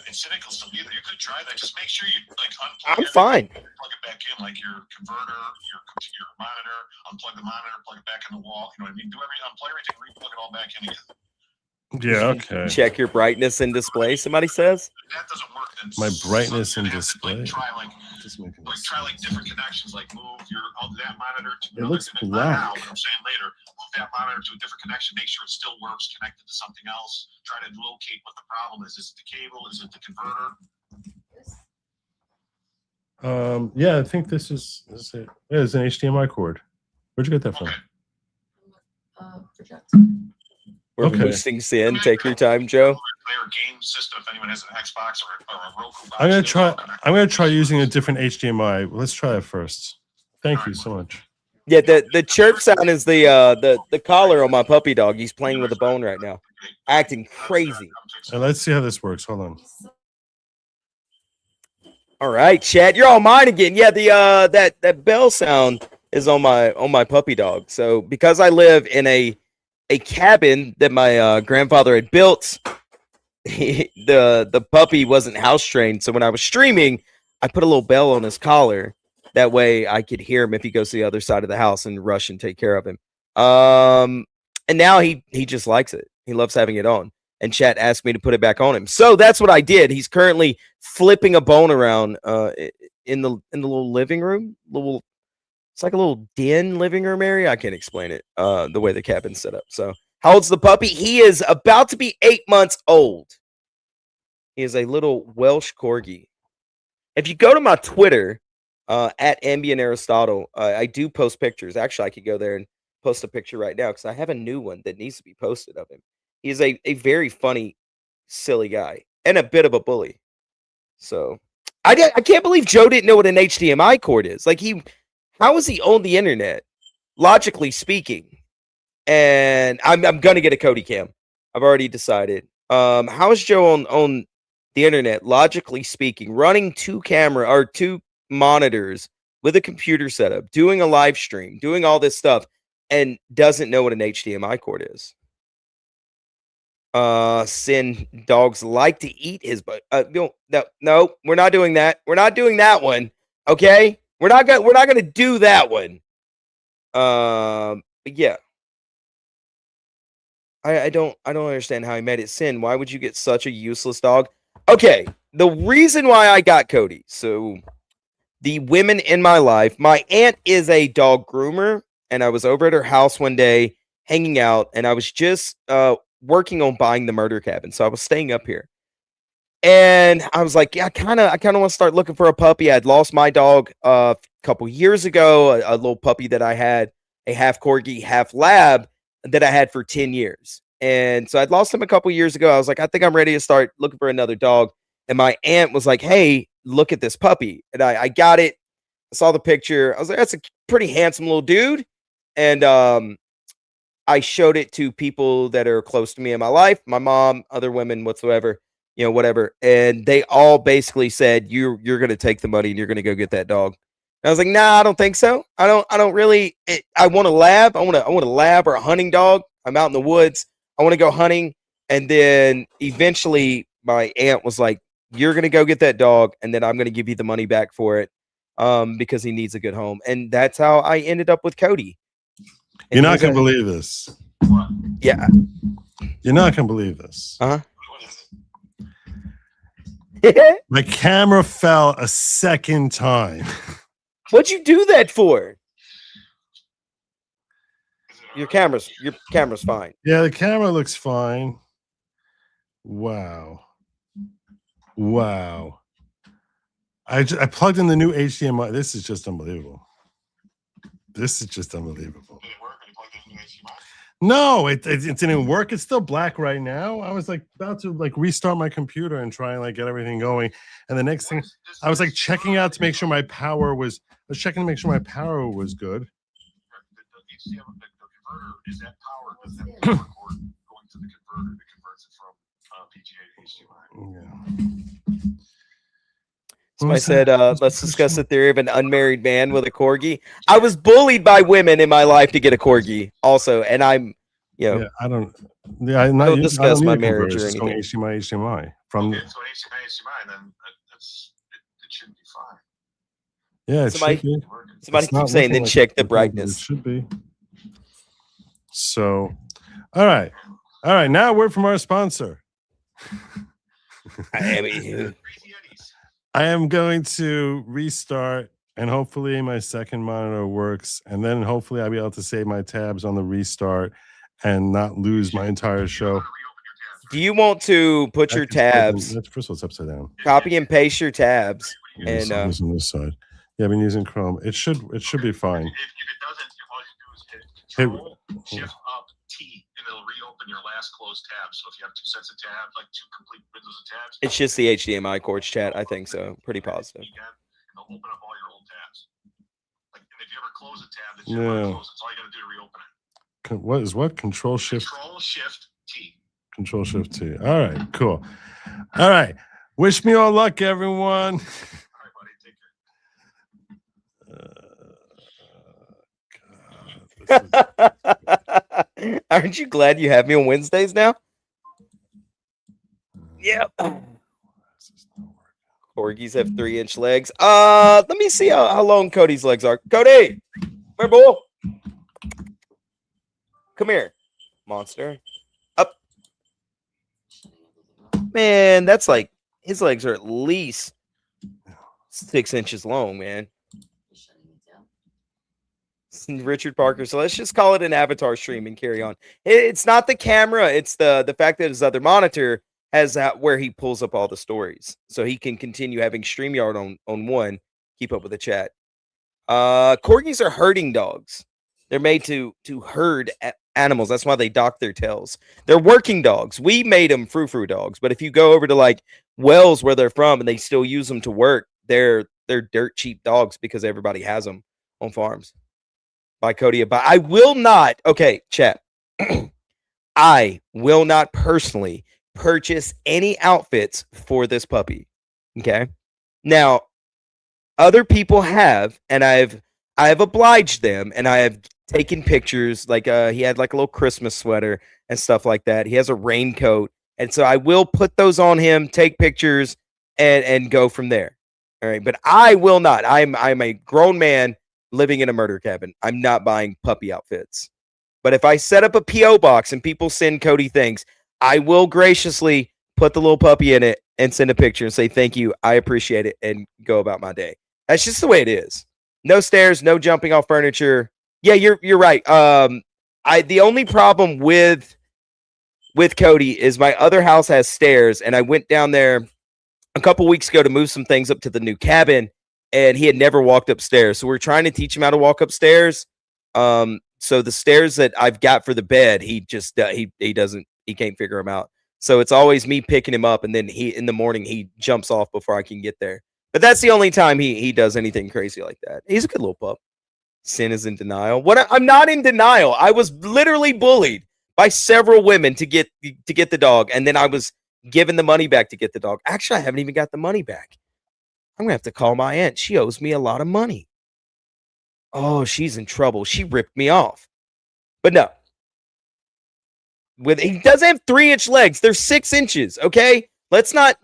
It's cynical still be there. You could try that. Just make sure you like unplug. I'm fine. Plug it back in, like your converter, your monitor. Unplug the monitor, plug it back in the wall. You know what I mean? Unplug everything, replug it all back in again. Yeah, okay. Check your brightness and display, somebody says. That doesn't work. My brightness and display. Try different connections, like move that monitor to it looks black. now, but I'm saying later, move that monitor to a different connection, make sure it still works, connected to something else. Try to locate what the problem is. Is it the cable? Is it the converter? Yeah, I think this is it. Yeah, it's an HDMI cord. Where'd you get that from? We're Okay. hosting Sin. Take your time, Joe. Player game system. If anyone has an Xbox or a Roku box, I'm gonna they try. all connect. I'm gonna try using a different HDMI. Let's try it first. Thank you so much. Yeah, the chirp sound is the collar on my puppy dog. He's playing with a bone right now, acting crazy. And let's see how this works. Hold on. All right, Chad, you're on mine again. Yeah, the that bell sound is on my puppy dog. So because I live in a cabin that my grandfather had built, the puppy wasn't house trained. So when I was streaming, I put a little bell on his collar. That way I could hear him if he goes to the other side of the house and rush and take care of him. And now he just likes it. He loves having it on. And chat asked me to put it back on him. So that's what I did. He's currently flipping a bone around in the little living room. It's like a little den living room area. I can't explain it the way the cabin's set up. So how old's the puppy? He is about to be 8 months old. He is a little Welsh corgi. If you go to my Twitter, at Ambient Aristotle, I do post pictures. Actually, I could go there and post a picture right now because I have a new one that needs to be posted of him. He's a very funny, silly guy and a bit of a bully. So I can't believe Joe didn't know what an HDMI cord is. Like how is he on the internet? Logically speaking, and I'm gonna get a Cody cam. I've already decided. How is Joe on the internet? Logically speaking, running two monitors with a computer setup, doing a live stream, doing all this stuff, and doesn't know what an HDMI cord is. Sin dogs like to eat his butt. No, we're not doing that. We're not doing that one. Okay, we're not gonna do that one. But yeah, I don't understand how he made it. Sin, why would you get such a useless dog? Okay, the reason why I got Cody. So the women in my life, my aunt is a dog groomer, and I was over at her house one day hanging out, and I was just working on buying the murder cabin. So I was staying up here. And I was like, yeah, I kind of want to start looking for a puppy. I'd lost my dog a couple years ago, a little puppy that I had, a half corgi, half lab that I had for 10 years. And so I'd lost him a couple years ago. I was like, I think I'm ready to start looking for another dog. And my aunt was like, hey, look at this puppy. And I got it. I saw the picture. I was like, that's a pretty handsome little dude. And I showed it to people that are close to me in my life, my mom, other women, whatsoever, whatever. And they all basically said, you're going to take the money and you're going to go get that dog. And I was like, nah, I don't think so. I don't really, I want a lab. I want a lab or a hunting dog. I'm out in the woods. I want to go hunting. And then eventually my aunt was like, you're going to go get that dog. And then I'm going to give you the money back for it because he needs a good home. And that's how I ended up with Cody. You're not going to believe this. Yeah. You're not going to believe this. Uh-huh. My camera fell a second time. What'd you do that for? Your camera's fine. Yeah, the camera looks fine. Wow. I plugged in the new HDMI. This is just unbelievable. No, it didn't work. It's still black right now. I was like about to restart my computer and try and get everything going. And the next thing, I was checking out to make sure my power was. I was checking to make sure my power was good. The converter is that power. Does that power cord going to the converter that converts it from PGA to HDMI? Yeah. Somebody said, let's discuss the theory of an unmarried man with a corgi. I was bullied by women in my life to get a corgi also. And I'm, Yeah, I don't. Yeah, I'm not. Don't discuss my need a marriage converter. or It's going anything. HDMI from. Okay, so HDMI, then it should be fine. Yeah, it Somebody- should be. Somebody It's not keeps saying, looking then like check the it brightness. should be. So, all right. Now a word from our sponsor. I mean, I am going to restart, and hopefully my second monitor works, and then hopefully I'll be able to save my tabs on the restart and not lose my entire show. do you want to put your tabs, First of all, it's upside down. copy and paste your tabs? Yeah, And it's on this side. Yeah, I've been using Chrome. It should be fine. If it doesn't, all you do is hit Control, Shift up, T, and it'll reopen your last closed tab. So if you have two sets of tabs, like two complete windows of tabs, It's just the HDMI cords, chat. I think so. Pretty positive. again, and it'll open up all your old tabs. Like, and if you ever close a tab that you never close, that's all you got to do to reopen it. What is what? Control Shift. Control Shift T. Control Shift T. All right, cool. All right. Wish me all luck, everyone. All right, buddy. Take care. Aren't you glad you have me on Wednesdays now? Yep. Corgis have 3-inch legs. Let me see how long Cody's legs are. Cody, where, boy? Come here, monster. Up. Man, that's like his legs are at least 6 inches long, man. Richard Parker. So let's just call it an avatar stream and carry on. It's not the camera. It's the fact that his other monitor has that where he pulls up all the stories. So he can continue having StreamYard on one, keep up with the chat. Corgis are herding dogs. They're made to herd animals. That's why they dock their tails. They're working dogs. We made them frou-frou dogs. But if you go over to like Wells where they're from and they still use them to work, they're dirt cheap dogs because everybody has them on farms. By Cody. But I will not. Okay, chat. I will not personally purchase any outfits for this puppy. Okay. Now, other people have, and I have obliged them, and I have taken pictures. Like he had like a little Christmas sweater and stuff like that. He has a raincoat, and so I will put those on him, take pictures, and go from there. All right, but I will not. I'm a grown man living in a murder cabin. I'm not buying puppy outfits. But if I set up a PO box and people send Cody things, I will graciously put the little puppy in it and send a picture and say thank you, I appreciate it, and go about my day. That's just the way it is. No stairs, no jumping off furniture. Yeah, you're right. The only problem with Cody is my other house has stairs, and I went down there a couple weeks ago to move some things up to the new cabin, and he had never walked upstairs. So we're trying to teach him how to walk upstairs. So the stairs that I've got for the bed, he just he can't figure them out. So it's always me picking him up, and then in the morning he jumps off before I can get there. But that's the only time he does anything crazy like that. He's a good little pup. Sin is in denial. I'm not in denial. I was literally bullied by several women to get the dog, and then I was given the money back to get the dog. Actually, I haven't even got the money back. I'm gonna have to call my aunt. She owes me a lot of money. Oh, she's in trouble. She ripped me off. But no. He doesn't have 3-inch legs. They're 6 inches. Okay. Let's not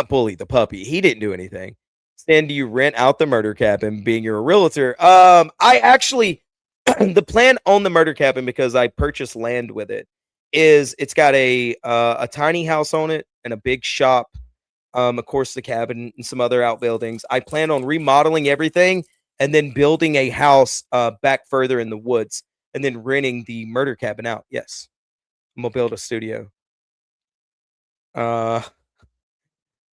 bully the puppy. He didn't do anything. Stan, do you rent out the murder cabin being you're a realtor? I actually the plan on the murder cabin, because I purchased land with it, is it's got a tiny house on it and a big shop. Of course, the cabin and some other outbuildings. I plan on remodeling everything and then building a house back further in the woods and then renting the murder cabin out. Yes. I'm going to build a studio.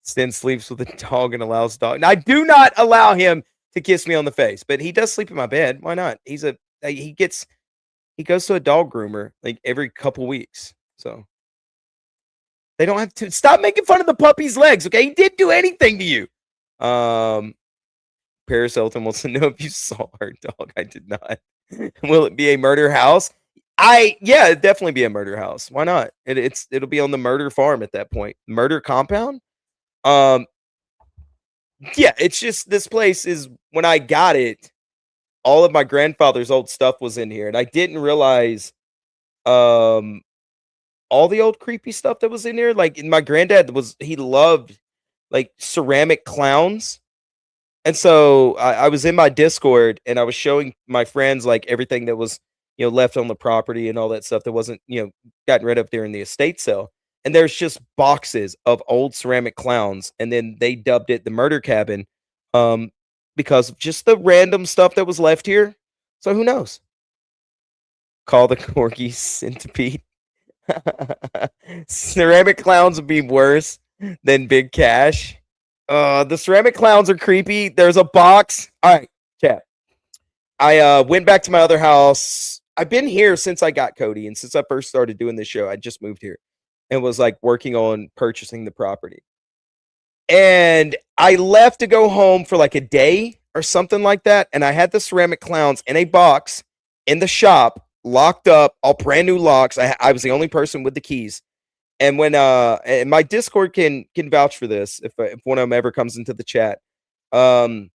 Sten sleeps with a dog and allows dog. And I do not allow him to kiss me on the face, but he does sleep in my bed. Why not? He goes to a dog groomer like every couple weeks. So they don't have to stop making fun of the puppy's legs. Okay. He didn't do anything to you. Paris Hilton wants to know if you saw her dog. I did not. Will it be a murder house? Yeah, it'd definitely be a murder house. Why not? It'll be on the murder farm at that point. Murder compound? Yeah, it's just this place is when I got it, all of my grandfather's old stuff was in here, and I didn't realize all the old creepy stuff that was in here. Like my granddad he loved like ceramic clowns. And so I was in my Discord and I was showing my friends like everything that was, left on the property and all that stuff that wasn't, gotten rid of during the estate sale. And there's just boxes of old ceramic clowns. And then they dubbed it the murder cabin because of just the random stuff that was left here. So who knows? Call the corgi centipede. Ceramic clowns would be worse than Big Cash. The ceramic clowns are creepy. There's a box. All right, chat. I went back to my other house I've been here since I got Cody, and since I first started doing this show, I just moved here and was like working on purchasing the property. And I left to go home for like a day or something like that, and I had the ceramic clowns in a box in the shop, locked up, all brand new locks. I was the only person with the keys. And when and my Discord can vouch for this if one of them ever comes into the chat. I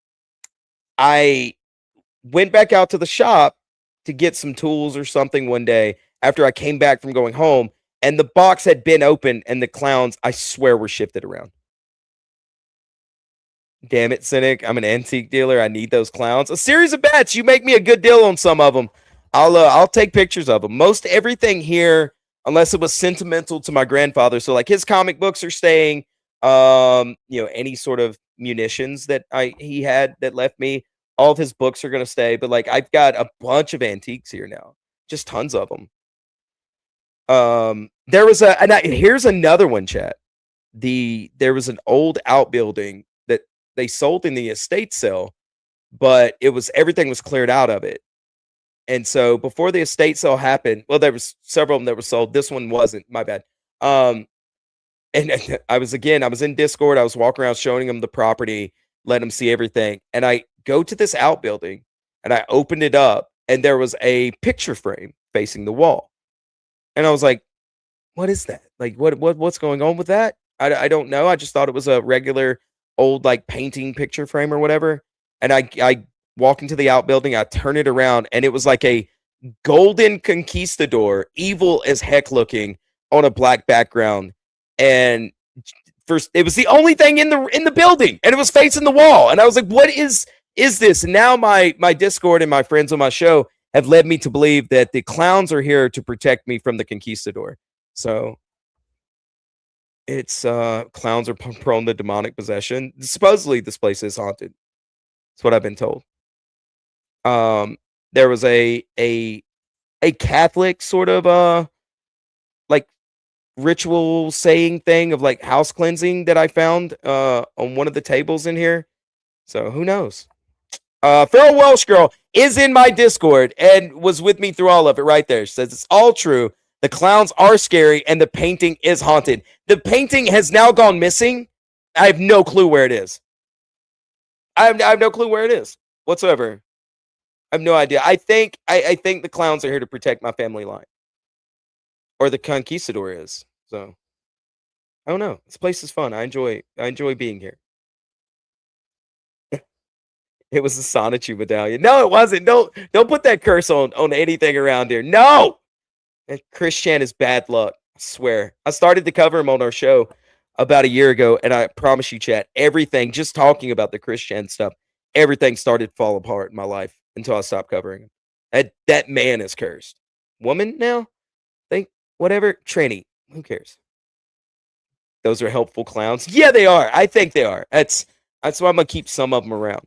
went back out to the shop to get some tools or something one day after I came back from going home, and the box had been open and the clowns, I swear, were shifted around. Damn it, Cynic. I'm an antique dealer. I need those clowns. A series of bets. You make me a good deal on some of them. I'll take pictures of them. Most everything here, unless it was sentimental to my grandfather. So like his comic books are staying. Any sort of munitions that he had that left me, all of his books are gonna stay. But like I've got a bunch of antiques here now. Just tons of them. There was here's another one, chat. There was an old outbuilding that they sold in the estate sale, but everything was cleared out of it. And so before the estate sale happened, well, there was several of them that were sold. This one wasn't, my bad. And I was in Discord. I was walking around showing them the property, letting them see everything. And I go to this outbuilding and I opened it up and there was a picture frame facing the wall. And I was like, what is that? Like, what's going on with that? I don't know. I just thought it was a regular old like painting picture frame or whatever. And I walk into the outbuilding, I turn it around, and it was like a golden conquistador, evil as heck looking, on a black background. And first, it was the only thing in the building, and it was facing the wall. And I was like, what is this? And now my Discord and my friends on my show have led me to believe that the clowns are here to protect me from the conquistador. So it's clowns are prone to demonic possession. Supposedly this place is haunted. That's what I've been told. There was a Catholic sort of like ritual saying thing of like house cleansing that I found on one of the tables in here. So who knows? Feral Welsh Girl is in my Discord and was with me through all of it right there. She says it's all true. The clowns are scary and the painting is haunted. The painting has now gone missing. I have no clue where it is. I have no clue where it is whatsoever. I have no idea. I think the clowns are here to protect my family line. Or the conquistador is. So I don't know. This place is fun. I enjoy being here. It was the Sonichu medallion. No, it wasn't. Don't put that curse on anything around here. No! And Chris Chan is bad luck. I swear. I started to cover him on our show about a year ago, and I promise you, chat, everything, just talking about the Chris Chan stuff, everything started to fall apart in my life until I stopped covering him. That man is cursed. Woman now? Think whatever. Tranny. Who cares? Those are helpful clowns. Yeah, they are. I think they are. That's why I'm gonna keep some of them around.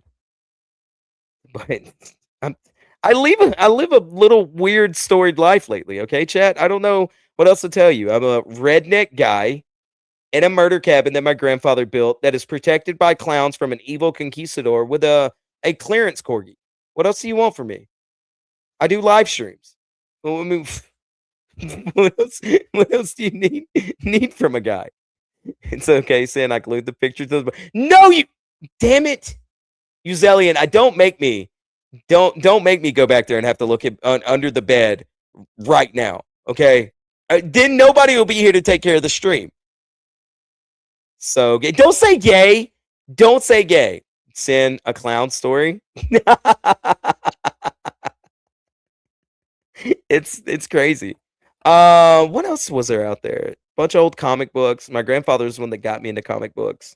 But I live a little weird storied life lately, okay, chat? I don't know what else to tell you. I'm a redneck guy in a murder cabin that my grandfather built that is protected by clowns from an evil conquistador with a clearance corgi. What else do you want from me? I do live streams. Well, I mean, what else do you need from a guy? It's okay saying I glued the picture to the... No, you... Damn it! Uzelian, don't make me go back there and have to look under the bed right now, okay? Then nobody will be here to take care of the stream. So, don't say gay. Don't say gay. Send a clown story. It's crazy. What else was there out there? Bunch of old comic books. My grandfather was the one that got me into comic books.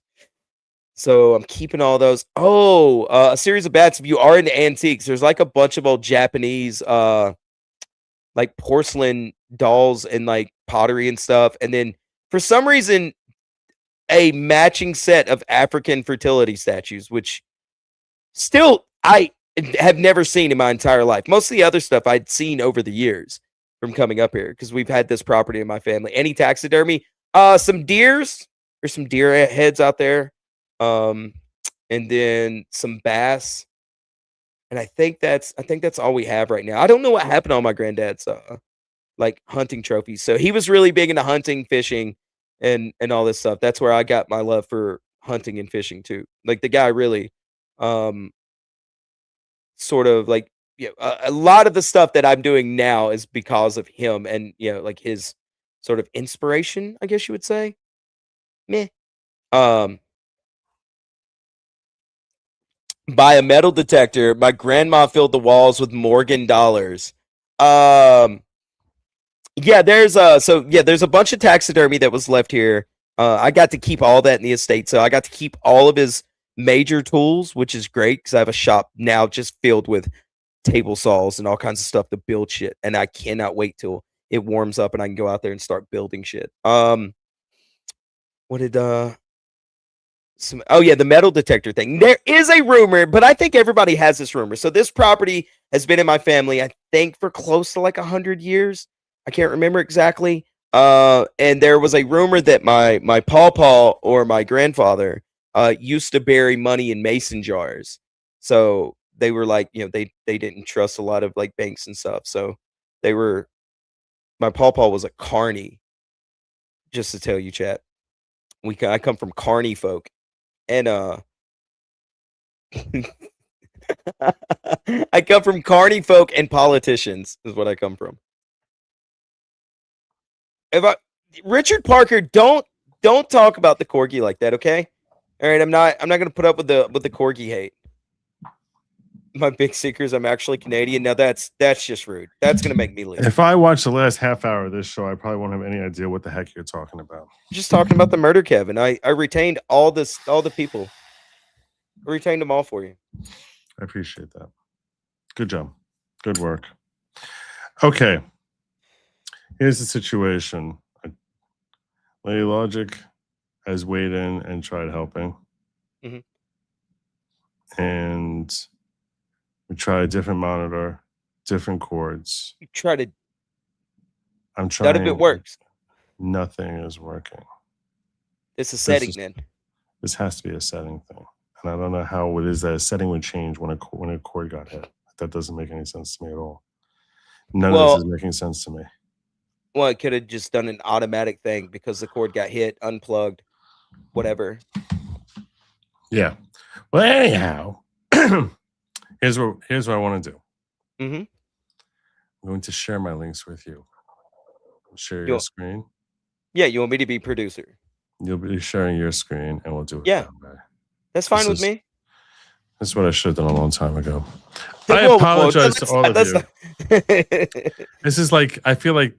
So I'm keeping all those. Oh, a series of bats. If you are into antiques, there's like a bunch of old Japanese like porcelain dolls and like pottery and stuff. And then for some reason, a matching set of African fertility statues, which still I have never seen in my entire life. Most of the other stuff I'd seen over the years from coming up here because we've had this property in my family. Any taxidermy, some deers. There's some deer heads out there. And then some bass. And I think that's all we have right now. I don't know what happened on my granddad's like hunting trophies. So he was really big into hunting, fishing, and all this stuff. That's where I got my love for hunting and fishing too. Like the guy really sort of like a lot of the stuff that I'm doing now is because of him and like his sort of inspiration, I guess you would say. Meh. Buy a metal detector. My grandma filled the walls with Morgan dollars. Yeah, there's a bunch of taxidermy that was left here. I got to keep all that in the estate, so I got to keep all of his major tools, which is great because I have a shop now just filled with table saws and all kinds of stuff to build shit, and I cannot wait till it warms up and I can go out there and start building shit. What did oh yeah, the metal detector thing. There is a rumor, but I think everybody has this rumor. So this property has been in my family, I think, for close to like 100 years. I can't remember exactly. And there was a rumor that my pawpaw or my grandfather used to bury money in mason jars. So they were like, they didn't trust a lot of like banks and stuff. So my pawpaw was a carny. Just to tell you, chat. I come from carny folk. And I come from carny folk and politicians is what I come from. Richard Parker, don't talk about the corgi like that, okay? All right, I'm not gonna put up with the corgi hate. My big secret is I'm actually Canadian. Now that's just rude. That's gonna make me leave. If I watch the last half hour of this show, I probably won't have any idea what the heck you're talking about. Just talking about the murder, Kevin. I retained all the people. I retained them all for you. I appreciate that. Good job. Good work. Okay. Here's the situation. Lady Logic has weighed in and tried helping. And we tried a different monitor, different cords. You try to. I'm trying. None of it works. Nothing is working. It's a setting, then. This has to be a setting thing. And I don't know how it is that a setting would change when a cord got hit. That doesn't make any sense to me at all. None of this is making sense to me. Well, it could have just done an automatic thing because the cord got hit, unplugged, whatever. Yeah. Well, anyhow, here's what I want to do. I'm going to share my links with you. Share your screen. Yeah, you want me to be producer? You'll be sharing your screen, and we'll do it. Yeah, that's fine with me. This is what I should have done a long time ago. I apologize to all of you. This is like I feel like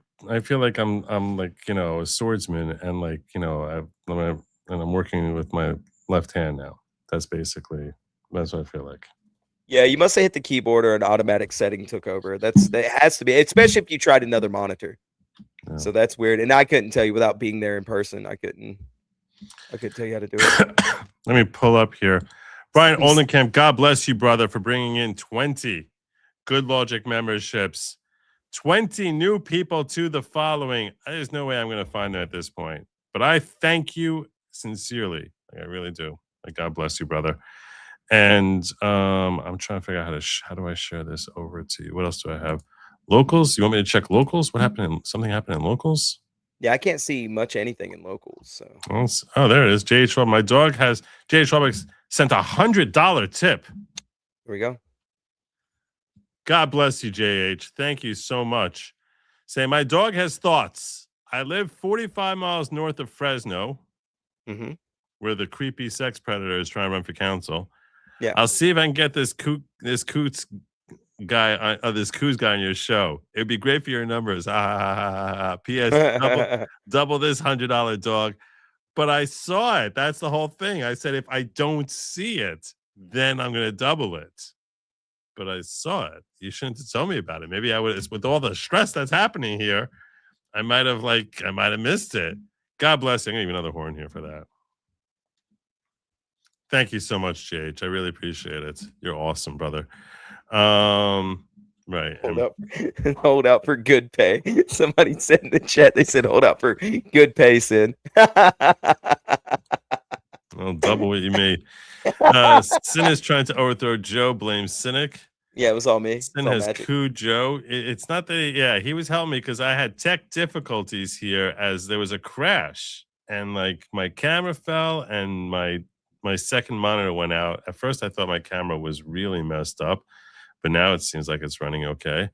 I'm like a swordsman, and like I'm working with my left hand now. That's what I feel like. Yeah, you must have hit the keyboard or an automatic setting took over. That has to be, especially if you tried another monitor. Yeah. So that's weird, and I couldn't tell you without being there in person. I couldn't tell you how to do it. Let me pull up here. Brian Oldenkamp, God bless you, brother, for bringing in 20 Good Logic memberships. 20 new people to the following. There's no way I'm going to find that at this point. But I thank you sincerely. Like, I really do. Like, God bless you, brother. And I'm trying to figure out how do I share this over to you. What else do I have? Locals? You want me to check locals? What happened? Something happened in locals? Yeah, I can't see much anything in locals. So. Oh, there it is. JH Rob. My dog has JH Rob sent $100 tip. Here we go. God bless you, JH. Thank you so much. Say, my dog has thoughts. I live 45 miles north of Fresno, where the creepy sex predator is trying to run for council. Yeah, I'll see if I can get this Coots guy on your show. It'd be great for your numbers. P.S. double this $100 dog. But I saw it. That's the whole thing. I said, if I don't see it, then I'm going to double it. But I saw it. You shouldn't have told me about it. Maybe I would. With all the stress that's happening here, I might have missed it. God bless you. I'm going to give you another horn here for that. Thank you so much, JH. I really appreciate it. You're awesome, brother. Right. Hold out for good pay. Somebody said in the chat, they said, hold out for good pay, Sin. Well, double what you made. Sin is trying to overthrow Joe, blames Cynic. Yeah, it was all me. It's Sin all has magic. Cujo. It's not that. He was helping me because I had tech difficulties here as there was a crash and like my camera fell and my second monitor went out. At first, I thought my camera was really messed up, but now it seems like it's running okay.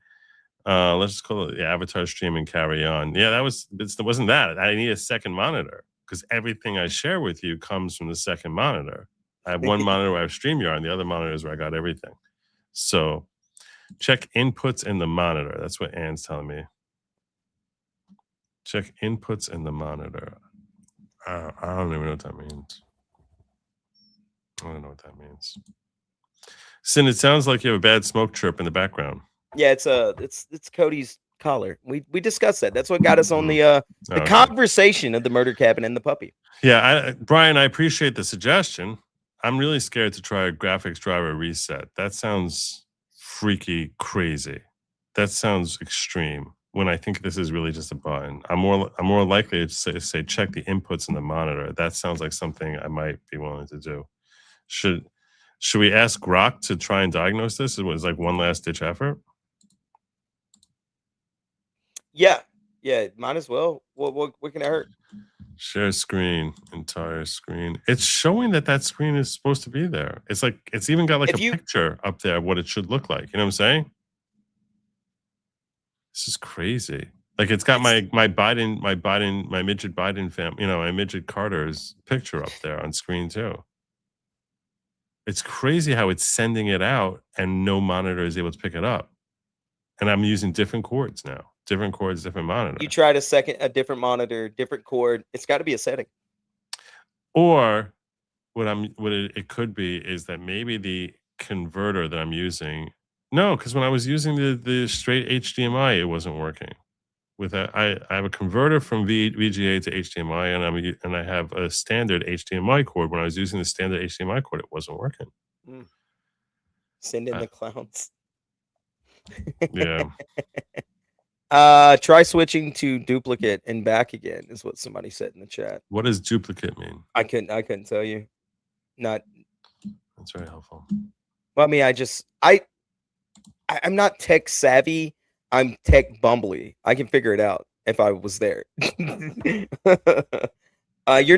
Let's just call it the avatar stream and carry on. Yeah, it wasn't that. I need a second monitor because everything I share with you comes from the second monitor. I have one monitor where I have StreamYard, and the other monitor is where I got everything. So check inputs in the monitor. That's what Anne's telling me. Check inputs in the monitor. I don't even know what that means. I don't know what that means. Sin, it sounds like you have a bad smoke chirp in the background. Yeah, it's Cody's collar. We discussed that. That's what got us on the conversation of the murder cabin and the puppy. Yeah, Brian, I appreciate the suggestion. I'm really scared to try a graphics driver reset. That sounds freaky crazy. That sounds extreme when I think this is really just a button. I'm more likely to say check the inputs in the monitor. That sounds like something I might be willing to do. Should we ask Grok to try and diagnose this? It was like one last ditch effort. Yeah, might as well. What can it hurt? Share screen, entire screen. It's showing that screen is supposed to be there. It's like it's even got like a picture up there of what it should look like. You know what I'm saying? This is crazy. Like it's got my midget Biden family, my midget Carter's picture up there on screen too. It's crazy how it's sending it out and no monitor is able to pick it up. And I'm using different cords now. Different cords, different monitor. You tried a different monitor, different cord. It's got to be a setting. Or what it could be is that maybe the converter that I'm using. No, because when I was using the straight HDMI, it wasn't working. With that, I have a converter from VGA to HDMI, and I have a standard HDMI cord. When I was using the standard HDMI cord, it wasn't working. Send in the clowns. Yeah. Try switching to duplicate and back again is what somebody said in the chat. What does duplicate mean? I couldn't tell you. That's very helpful. Well, I mean, I'm not tech savvy. I'm tech bumbly. I can figure it out if I was there. You're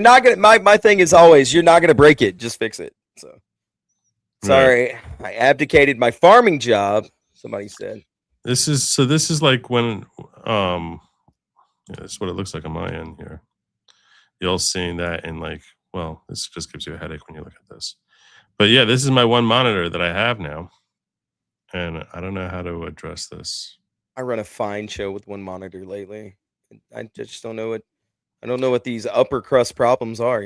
not gonna. My thing is always you're not gonna break it. Just fix it. So sorry, right. I abdicated my farming job. Somebody said. This is like when this is what it looks like on my end here. You'll seeing that in like, well, this just gives you a headache when you look at this. But yeah, this is my one monitor that I have now. And I don't know how to address this. I run a fine show with one monitor lately. I just don't know I don't know what these upper crust problems are,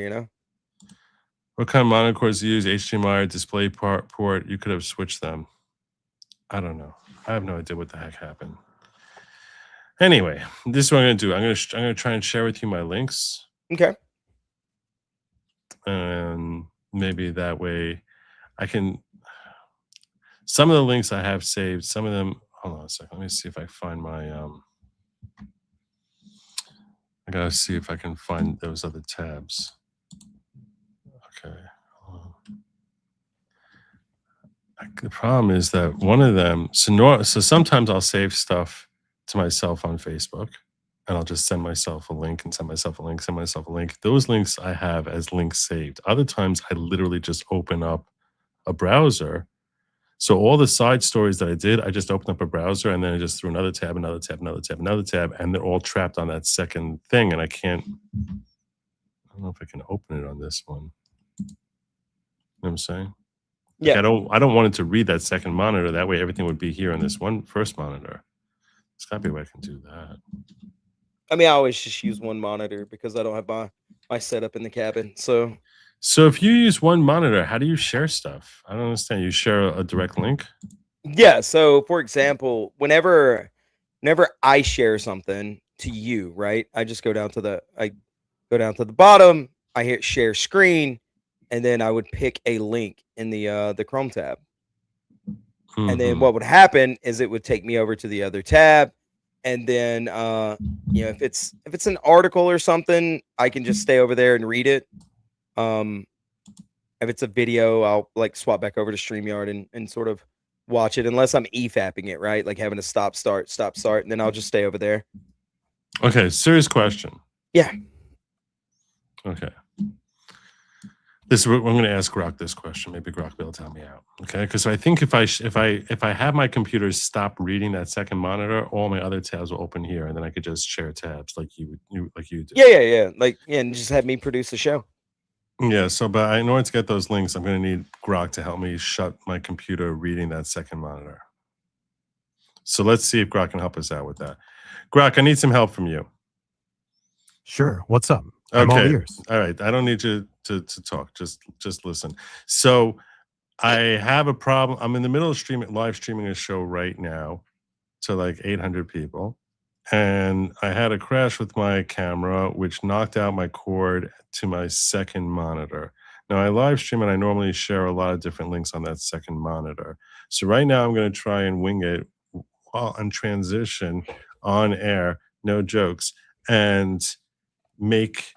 What kind of monitor cords do you use? HDMI or display port? You could have switched them. I don't know. I have no idea what the heck happened. Anyway, this is what I'm going to do. I'm going to try and share with you my links. Okay. And maybe that way I can. Some of the links I have saved. Some of them. Hold on a second. Let me see if I find my. I gotta see if I can find those other tabs. Okay. The problem is that one of them, so sometimes I'll save stuff to myself on Facebook and I'll just send myself a link and send myself a link, send myself a link. Those links I have as links saved. Other times I literally just open up a browser. So all the side stories that I did, I just opened up a browser and then I just threw another tab, another tab, another tab, another tab, and they're all trapped on that second thing. And I don't know if I can open it on this one. You know what I'm saying? Yeah. Like I don't want it to read that second monitor. That way everything would be here on this first monitor. There's gotta be a way I can do that. I mean, I always just use one monitor because I don't have my setup in the cabin. So if you use one monitor, how do you share stuff? I don't understand. You share a direct link? Yeah. So for example, whenever I share something to you, right? I just go down to the bottom, I hit share screen, and then I would pick a link in the Chrome tab. Mm-hmm. And then what would happen is it would take me over to the other tab. And then if it's an article or something, I can just stay over there and read it. If it's a video, I'll like swap back over to StreamYard and sort of watch it unless I'm EFAPing it, right? Like having a stop, start, and then I'll just stay over there. Okay, serious question. Yeah. Okay. This is what I'm going to ask Grok this question. Maybe Grok will tell me out. Okay, because I think if I have my computer stop reading that second monitor, all my other tabs will open here, and then I could just share tabs like you do. Yeah. Like, yeah, and just have me produce the show. Yeah. So, but in order to get those links, I'm going to need Grok to help me shut my computer reading that second monitor. So let's see if Grok can help us out with that. Grok, I need some help from you. Sure. What's up? I'm all ears. All right. I don't need you to talk. Just listen. So I have a problem. I'm in the middle of live streaming a show right now to like 800 people. And I had a crash with my camera, which knocked out my cord to my second monitor. Now I live stream and I normally share a lot of different links on that second monitor. So right now I'm going to try and wing it while on transition on air, no jokes, and make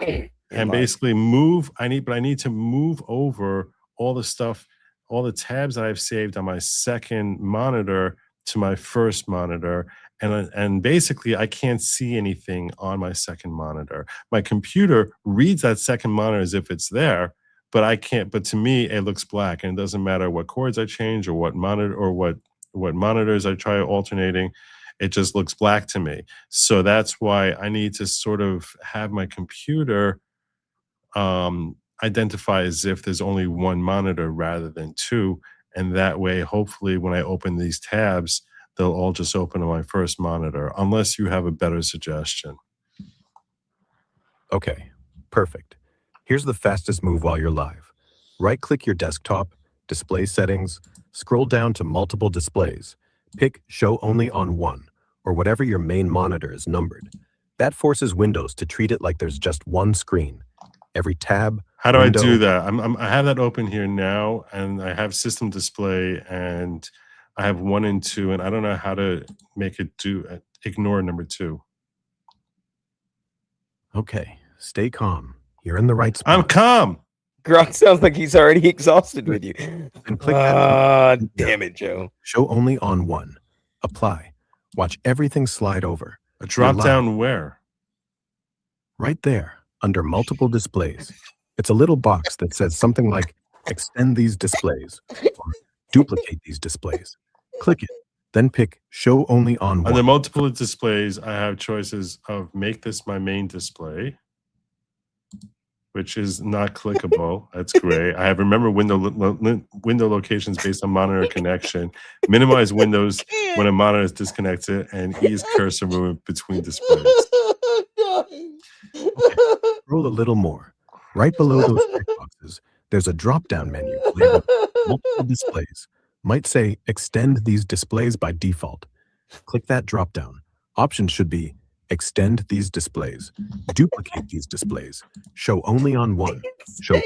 and basically move. I need to move over all the stuff, all the tabs that I've saved on my second monitor to my first monitor. And basically I can't see anything on my second monitor. My computer reads that second monitor as if it's there, but I can't, but to me it looks black, and it doesn't matter what cords I change or what monitor or what monitors I try alternating. It just looks black to me. So that's why I need to sort of have my computer identify as if there's only one monitor rather than two. And that way, hopefully, when I open these tabs, they'll all just open on my first monitor, unless you have a better suggestion. Okay, perfect. Here's the fastest move while you're live. Right-click your desktop, display settings, scroll down to multiple displays. Pick show only on one, or whatever your main monitor is numbered. That forces Windows to treat it like there's just one screen. Every tab. How do I do that? I have that open here now, and I have system display, and I have 1 and 2, and I don't know how to make it ignore number 2. Okay, stay calm. You're in the right spot. I'm calm. Grok sounds like he's already exhausted with you. And click that. Damn it, Joe. Show only on one. Apply. Watch everything slide over. A drop down where? Right there, under multiple displays. It's a little box that says something like extend these displays or duplicate these displays. Click it, then pick show only on one. Under multiple displays, I have choices of make this my main display, which is not clickable. That's great. I have remember window locations based on monitor connection, minimize windows when a monitor is disconnected, and ease cursor movement between displays. Okay. Scroll a little more. Right below those checkboxes, there's a drop-down menu labeled multiple displays. Might say extend these displays by default. Click that drop-down. Options should be extend these displays, duplicate these displays, show only on one, show.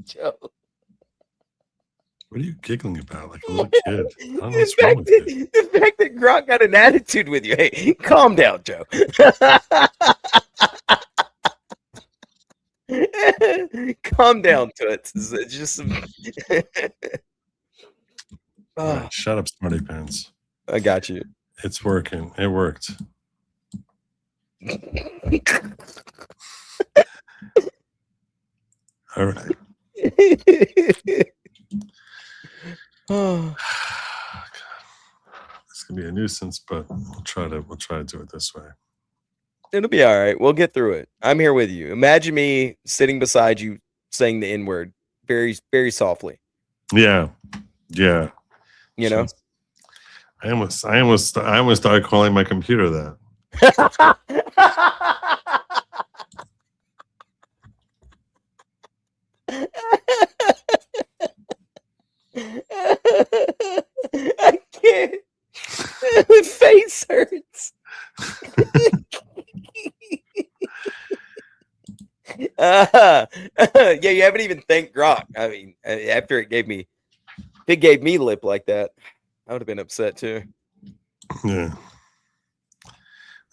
Joe. What are you giggling about like a little kid? I don't know what's wrong with you. The fact that Grok got an attitude with you. Hey, calm down, Joe. Calm down to it. It's just some... Right, shut up, smarty pants. I got you. It's working. It worked. All right. Oh. It's gonna be a nuisance, but we'll try to do it this way. It'll be all right. We'll get through it. I'm here with you. Imagine me sitting beside you saying the N-word very, very softly. Yeah. Yeah. You know? I almost started calling my computer that. I can't. My face hurts. Yeah, you haven't even thanked Grok. I mean, after it gave me lip like that, I would have been upset too. Yeah.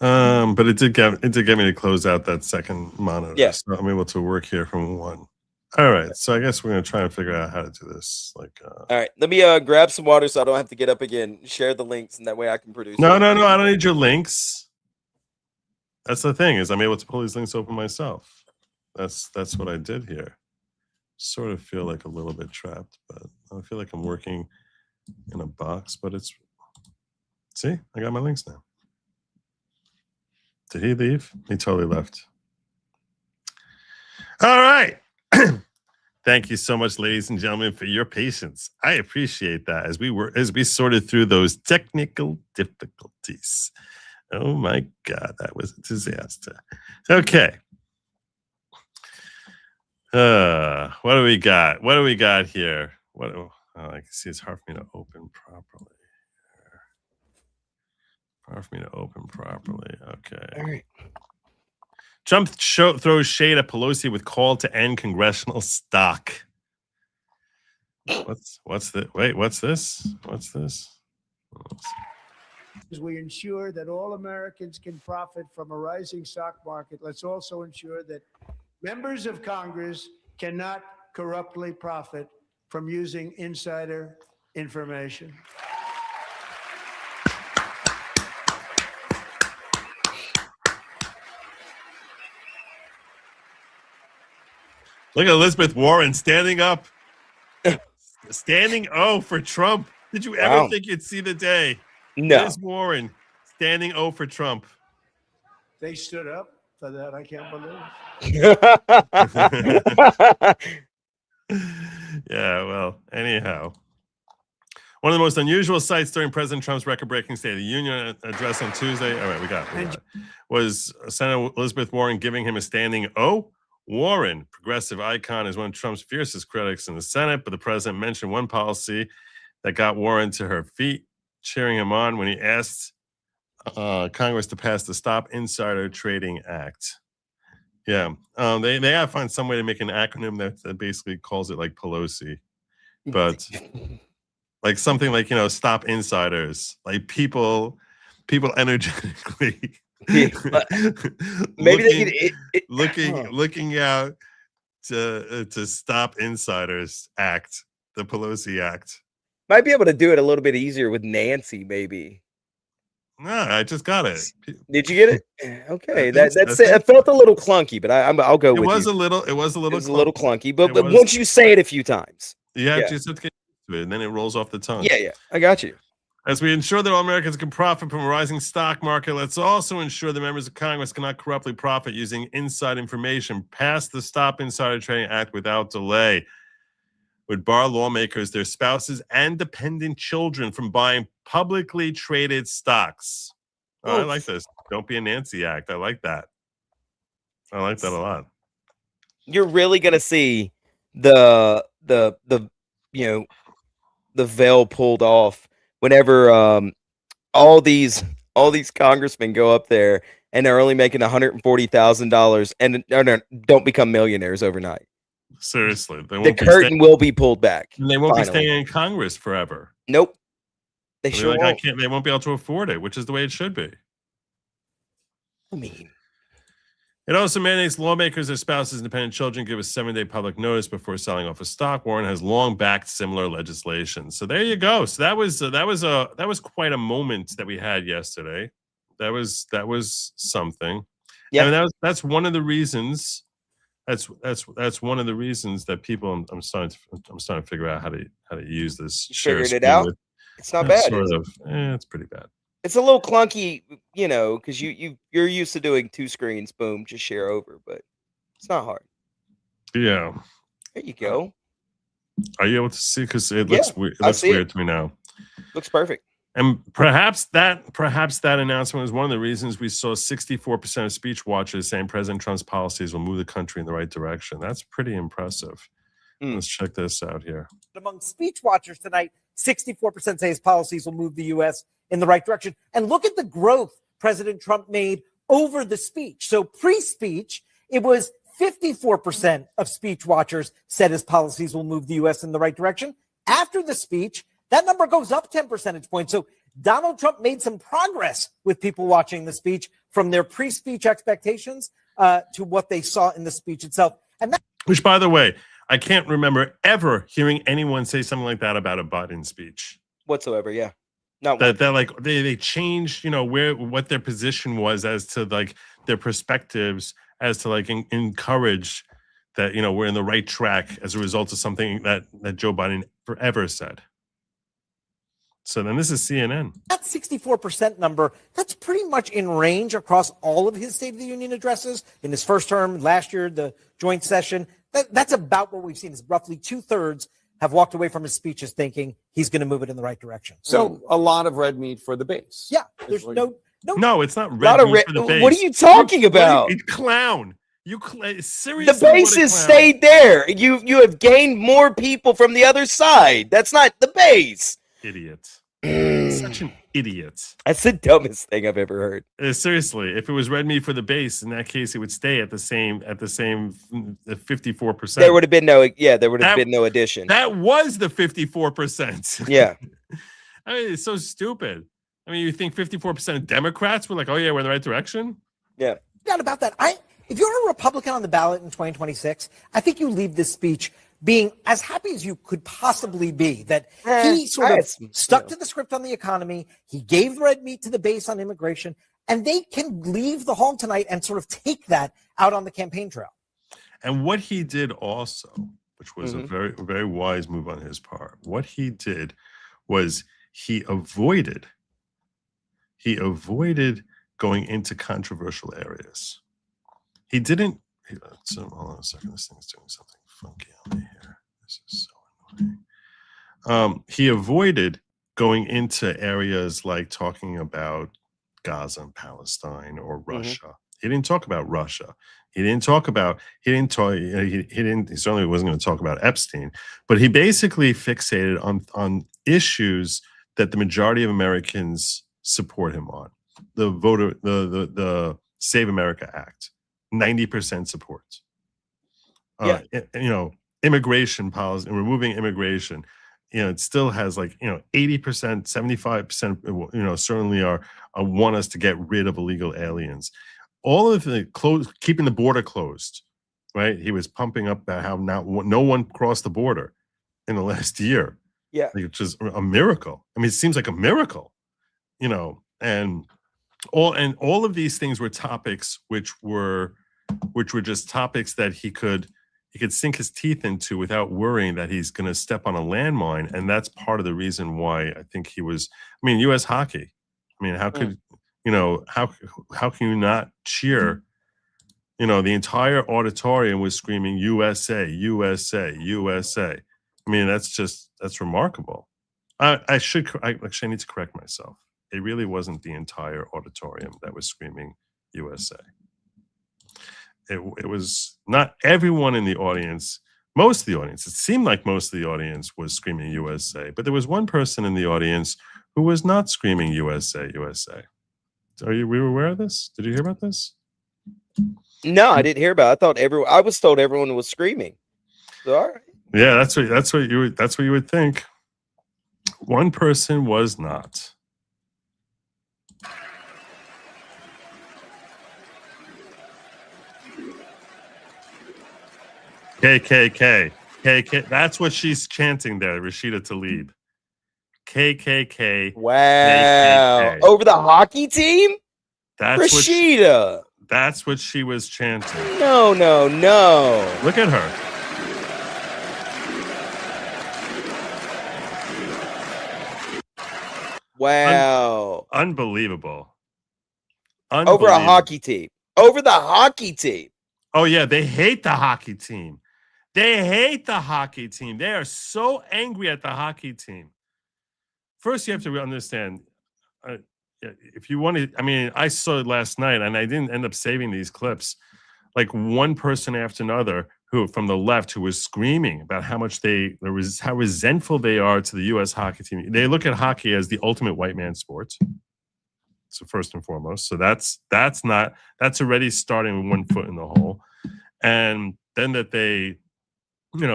But it did get me to close out that second monitor. Yeah. So I'm able to work here from one. All right. So I guess we're gonna try and figure out how to do this. Like all right, let me grab some water so I don't have to get up again. Share the links, and that way I can produce. No, I don't need your links. That's the thing, is I'm able to pull these links open myself. That's what I did here. Sort of feel like a little bit trapped, but I feel like I'm working in a box, but it's, see, I got my links now. Did he leave? He totally left. All right. Thank you so much, ladies and gentlemen, for your patience. I appreciate that as we sorted through those technical difficulties. Oh my God, that was a disaster. Okay. What do we got? What do we got here? I can see it's hard for me to open properly. Hard for me to open properly. Okay. All right. Trump throws shade at Pelosi with call to end congressional stock. What's the wait? What's this? What's this? As we ensure that all Americans can profit from a rising stock market, let's also ensure that members of Congress cannot corruptly profit from using insider information. Look at Elizabeth Warren standing up. Standing O for Trump. Did you ever think you'd see the day? No. Liz Warren standing O for Trump. They stood up for that. I can't believe. Yeah, well, anyhow. One of the most unusual sights during President Trump's record-breaking State of the Union address on Tuesday, all right, we got it, was Senator Elizabeth Warren giving him a standing O. Warren, progressive icon, is one of Trump's fiercest critics in the Senate, but the president mentioned one policy that got Warren to her feet, cheering him on when he asked Congress to pass the Stop Insider Trading Act. Yeah, they gotta find some way to make an acronym that basically calls it like Pelosi, but like something like, Stop Insiders, like people energetically. Maybe looking out to Stop Insiders Act, the Pelosi Act. Might be able to do it a little bit easier with Nancy, maybe. No, I just got it. Did you get it? Okay, it felt a little clunky, but I'll go with you. It was a little clunky, but once you say it a few times, just have to get used to it, and then it rolls off the tongue. Yeah, I got you. As we ensure that all Americans can profit from a rising stock market, let's also ensure that members of Congress cannot corruptly profit using inside information. Pass the Stop Insider Trading Act without delay. Would bar lawmakers, their spouses, and dependent children from buying publicly traded stocks. Oh, I like this. Don't be a Nancy Act. I like that. I like that a lot. You're really gonna see the veil pulled off whenever all these congressmen go up there and they're only making $140,000 and don't become millionaires overnight. Seriously, the curtain will be pulled back. And they won't be staying in Congress forever. Nope. They sure won't. They won't be able to afford it, which is the way it should be. I mean, it also mandates lawmakers, their spouses, and dependent children give a 7-day public notice before selling off a stock. Warren has long backed similar legislation. So there you go. So that was quite a moment that we had yesterday. That was something. Yeah, I mean, that's one of the reasons. That's one of the reasons that people. I'm starting to figure out how to use this. Figured it out. It's not bad. It's pretty bad. It's a little clunky, because you're used to doing 2 screens, boom, just share over, but it's not hard. Yeah. There you go. Are you able to see? Because it looks weird. It looks weird to me now. Looks perfect. And perhaps that announcement was one of the reasons we saw 64% of speech watchers saying President Trump's policies will move the country in the right direction. That's pretty impressive. Let's check this out here. Among speech watchers tonight, 64% say his policies will move the U.S. in the right direction. And look at the growth President Trump made over the speech. So pre-speech, it was 54% of speech watchers said his policies will move the U.S. in the right direction. After the speech, that number goes up 10 percentage points. So Donald Trump made some progress with people watching the speech. from their pre-speech expectations to what they saw in the speech itself. And that, which, by the way, I can't remember ever hearing anyone say something like that about a Biden speech whatsoever. Yeah. Not that like they changed, what their position was as to like their perspectives, as to like encourage that, we're in the right track as a result of something that Joe Biden forever said. So then this is CNN. That 64% number, that's pretty much in range across all of his State of the Union addresses in his first term, last year, the joint session. That's about what we've seen, is roughly 2/3 have walked away from his speeches thinking he's going to move it in the right direction. So a lot of red meat for the base. Yeah, there's no, it's not red meat for the base. What are you talking about? Clown. Seriously, the base has stayed there. You have gained more people from the other side. That's not the base. Idiot. Such an idiot. That's the dumbest thing I've ever heard. Seriously, if it was red meat for the base, in that case, it would stay at the same 54%. There would have been no addition. That was the 54%. Yeah. I mean, it's so stupid. I mean, you think 54% of Democrats were like, oh yeah, we're in the right direction? Yeah. Not about that. If you're a Republican on the ballot in 2026, I think you leave this speech being as happy as you could possibly be that he sort of stuck to the script on the economy. He gave red meat to the base on immigration, and they can leave the hall tonight and sort of take that out on the campaign trail. And what he did also, which was a very, very wise move on his part, what he did was he avoided going into controversial areas. He didn't. So hold on a second. This thing's doing something funky on me here. This is so annoying. He avoided going into areas like talking about Gaza and Palestine or Russia. He didn't talk about Russia. He certainly wasn't going to talk about Epstein, but he basically fixated on issues that the majority of Americans support him on. The Save America Act. 90% support. Immigration policy and removing immigration, it still has 80%, 75%, certainly want us to get rid of illegal aliens. All of the keeping the border closed, right? He was pumping up about how now no one crossed the border in the last year. Yeah. Which is a miracle. I mean, it seems like a miracle, and all of these things were topics which were just topics that he could sink his teeth into without worrying that he's going to step on a landmine. And that's part of the reason why I think he was. I mean, U.S. hockey. I mean, how could how can you not cheer? The entire auditorium was screaming USA, USA, USA. I mean, that's remarkable. I need to correct myself. It really wasn't the entire auditorium that was screaming USA. It was not everyone in the audience. Most of the audience, it seemed like most of the audience was screaming USA, but there was one person in the audience who was not screaming USA, USA. We were aware of this? Did you hear about this? No, I didn't hear about it. I was told everyone was screaming. So, all right. Yeah, that's what you would think. One person was not. KKK. That's what she's chanting there, Rashida Tlaib. KKK. Wow. KKK. Over the hockey team? That's Rashida. That's what she was chanting. No. Look at her. Wow. Unbelievable. Over a hockey team. Over the hockey team. Oh, yeah. They hate the hockey team. They hate the hockey team. They are so angry at the hockey team. First, you have to understand, if you want to, I mean, I saw it last night and I didn't end up saving these clips. Like one person after another who from the left who was screaming about how much how resentful they are to the U.S. hockey team. They look at hockey as the ultimate white man sport. So first and foremost, so that's already starting with one foot in the hole, and then that they,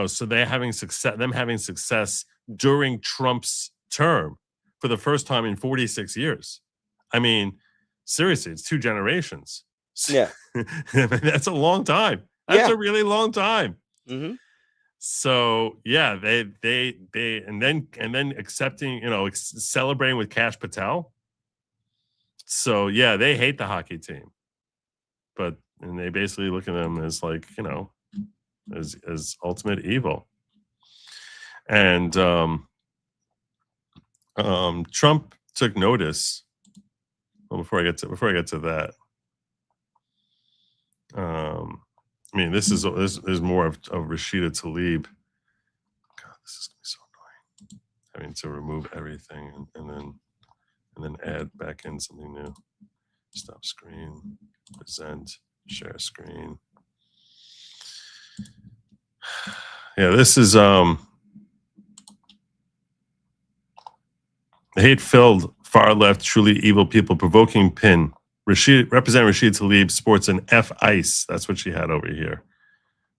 so they're having success during Trump's term for the first time in 46 years. I mean, seriously, it's 2 generations. Yeah. I mean, that's a long time. That's Yeah. a really long time. Mm-hmm. So yeah, they and then accepting, celebrating with Kash Patel. So yeah, they hate the hockey team, and they basically look at them as like, as ultimate evil. And Trump took notice. Well, before I get to that, I mean, this is more of Rashida Tlaib. God, this is gonna be so annoying. Having to remove everything and then add back in something new. Stop screen, present, share screen. Yeah, this is the hate-filled, far-left, truly evil people provoking pin. Representative Rashida Tlaib sports an F ice. That's what she had over here.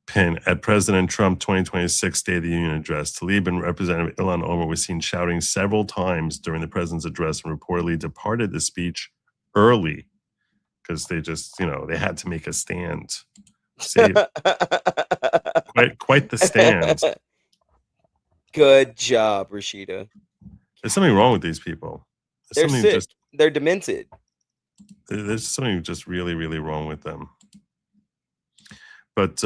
Pin at President Trump 2026 State of the Union address. Tlaib and Representative Ilhan Omar were seen shouting several times during the president's address and reportedly departed the speech early because they just, they had to make a stand. Quite the stand. Good job, Rashida. There's something wrong with these people. They're sick. They're demented. There's something just really, really wrong with them. But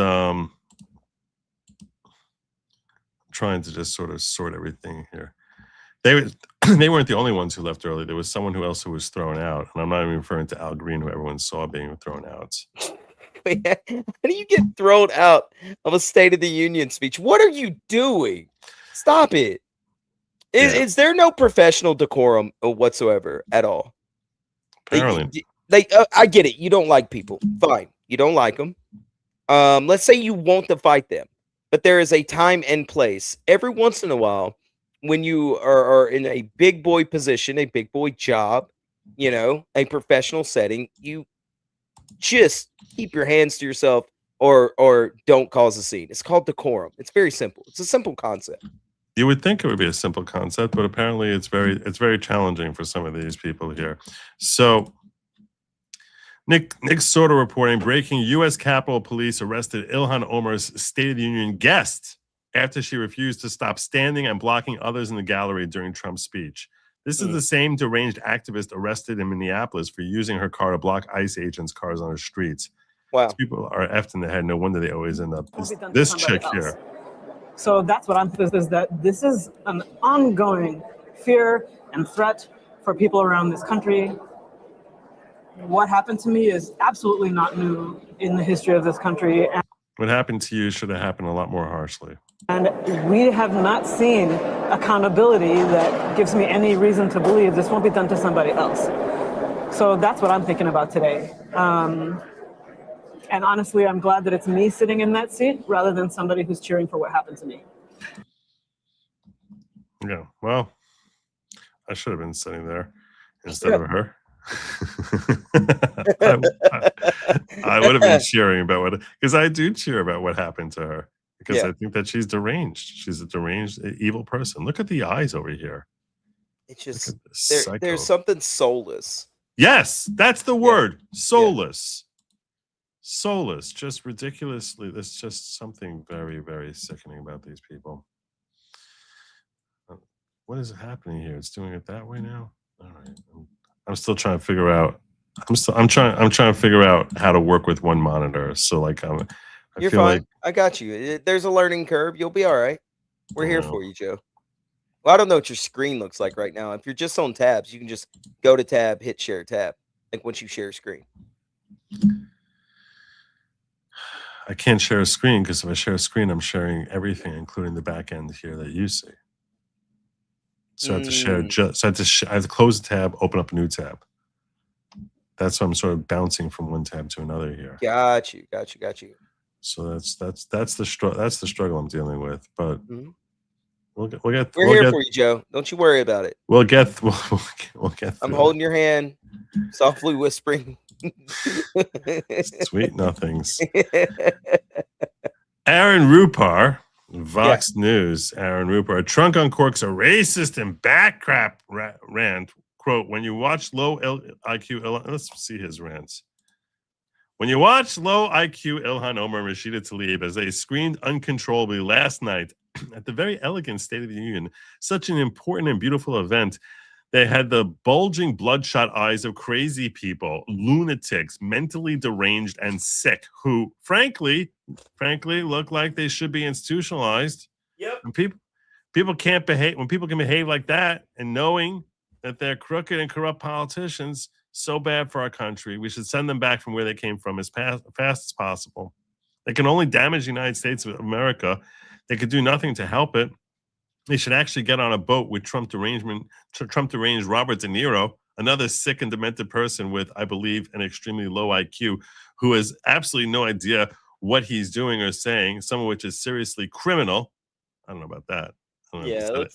trying to just sort of sort everything here. They weren't the only ones who left early. There was someone else who was thrown out, and I'm not even referring to Al Green, who everyone saw being thrown out. Wait, how do you get thrown out of a State of the Union speech? What are you doing? Stop it. Is there no professional decorum whatsoever at all? Apparently. I get it. You don't like people. Fine. You don't like them. Let's say you want to fight them, but there is a time and place. Every once in a while, when you are in a big boy position, a big boy job, a professional setting, you just keep your hands to yourself or don't cause a scene. It's called decorum. It's very simple. It's a simple concept. You would think it would be a simple concept, but apparently it's very challenging for some of these people here. So Nick SOTU reporting, breaking U.S. Capitol Police arrested Ilhan Omar's State of the Union guest after she refused to stop standing and blocking others in the gallery during Trump's speech. This is the same deranged activist arrested in Minneapolis for using her car to block ICE agents' cars on the streets. Wow. These people are effed in the head. No wonder they always end up this chick here. So that's what I'm thinking, is that this is an ongoing fear and threat for people around this country. What happened to me is absolutely not new in the history of this country. What happened to you should have happened a lot more harshly. And we have not seen accountability that gives me any reason to believe this won't be done to somebody else. So that's what I'm thinking about today. And honestly, I'm glad that it's me sitting in that seat rather than somebody who's cheering for what happened to me. Yeah, well, I should have been sitting there instead of her. I would have been cheering about because I do cheer about what happened to her, because I think that she's deranged. She's a deranged, evil person. Look at the eyes over here. It's just, there's something soulless. Yes, that's the word. Soulless. Soulless, just ridiculously. There's just something very, very sickening about these people. What is happening here? It's doing it that way now. All right, I'm still trying to figure out. I'm trying to figure out how to work with one monitor. So like You're fine. I got you. There's a learning curve. You'll be all right. We're here for you, Joe. Well, I don't know what your screen looks like right now. If you're just on tabs, you can just go to tab, hit share tab. Like once you share screen. I can't share a screen because if I share a screen, I'm sharing everything, including the back end here that you see. So I have to share. I have to close the tab, open up a new tab. That's why I'm sort of bouncing from one tab to another here. Got you. So that's the struggle I'm dealing with. But we're here for you, Joe. Don't you worry about it. We'll get through I'm holding your hand, softly whispering. Sweet nothings. Aaron Rupar, Vox News. Aaron Rupar, Trunk uncorks a racist and backcrap rant, quote, when you watch low IQ, let's see his rants. When you watch low IQ Ilhan Omar and Rashida Tlaib as they screamed uncontrollably last night at the very elegant State of the Union, such an important and beautiful event, they had the bulging, bloodshot eyes of crazy people, lunatics, mentally deranged and sick, who, frankly, look like they should be institutionalized. Yep. And people can't behave when people can behave like that, and knowing that they're crooked and corrupt politicians, so bad for our country. We should send them back from where they came from as fast as possible. They can only damage the United States of America. They could do nothing to help it. They should actually get on a boat with Trump deranged Robert De Niro, another sick and demented person with, I believe, an extremely low IQ, who has absolutely no idea what he's doing or saying, some of which is seriously criminal. I don't know about that. Yeah,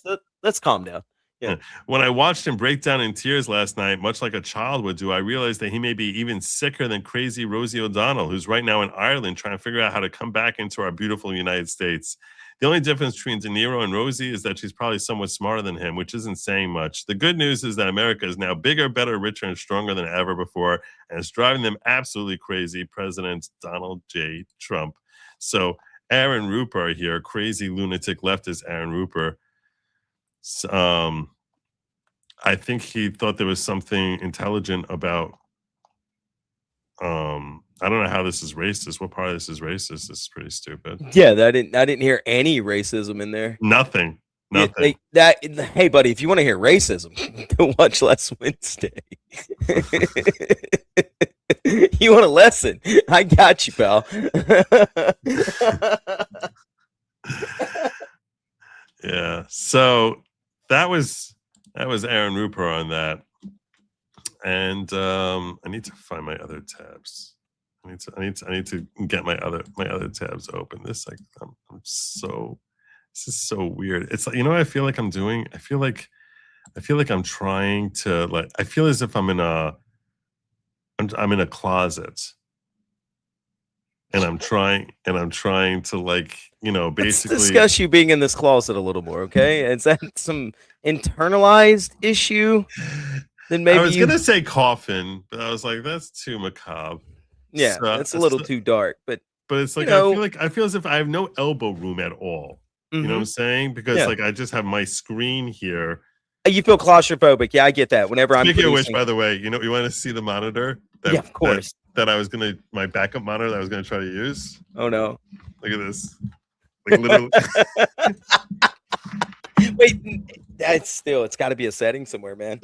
let's calm down. Yeah. When I watched him break down in tears last night, much like a child would do, I realized that he may be even sicker than crazy Rosie O'Donnell, who's right now in Ireland trying to figure out how to come back into our beautiful United States. The only difference between De Niro and Rosie is that she's probably somewhat smarter than him, which isn't saying much. The good news is that America is now bigger, better, richer, and stronger than ever before, and it's driving them absolutely crazy, President Donald J. Trump. So Aaron Rupert here, crazy lunatic leftist Aaron Rupert, I think he thought there was something intelligent about I don't know how this is racist. What part of this is racist? This is pretty stupid. Yeah, I didn't hear any racism in there. Nothing. Hey, buddy, if you want to hear racism, go watch last Wednesday. You want a lesson? I got you, pal. Yeah. So that was Aaron Rupert on that. And I need to find my other tabs. I need to get my other tabs open. This is so weird. It's like, you know what I feel like I'm doing? I feel like I'm trying to I feel as if I'm in a closet. And I'm trying to basically Let's discuss you being in this closet a little more, okay? Is that some internalized issue? Then maybe I was gonna say coffin, but I was like, that's too macabre. Yeah, that's a little too dark. But it's like I feel as if I have no elbow room at all. You know what I'm saying? Because I just have my screen here. You feel claustrophobic. Yeah, I get that. Whenever I'm speaking of which, by the way, you want to see the monitor? Yeah, of course. That I was my backup monitor that I was gonna try to use. Oh no! Look at this. Like literally. Wait, it's got to be a setting somewhere, man.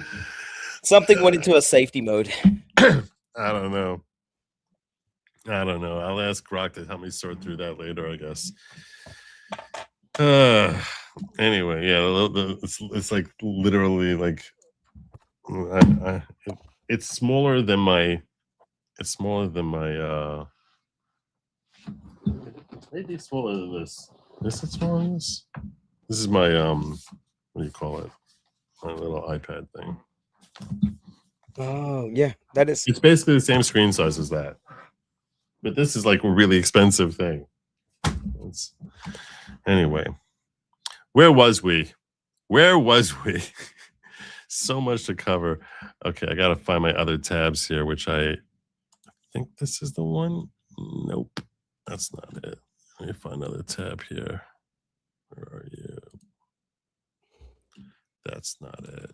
Something went into a safety mode. I don't know. I'll ask Grok to help me sort through that later, I guess. Anyway, yeah, it's like literally like it's smaller than my. It's smaller than my. Maybe smaller than this. Is it smaller than this? This is my what do you call it? My little iPad thing. Oh yeah, that is. It's basically the same screen size as that, but this is like a really expensive thing. Anyway, where was we? So much to cover. Okay, I gotta find my other tabs here, which I think this is the one. Nope, that's not it. Let me find another tab here. Where are you? That's not it.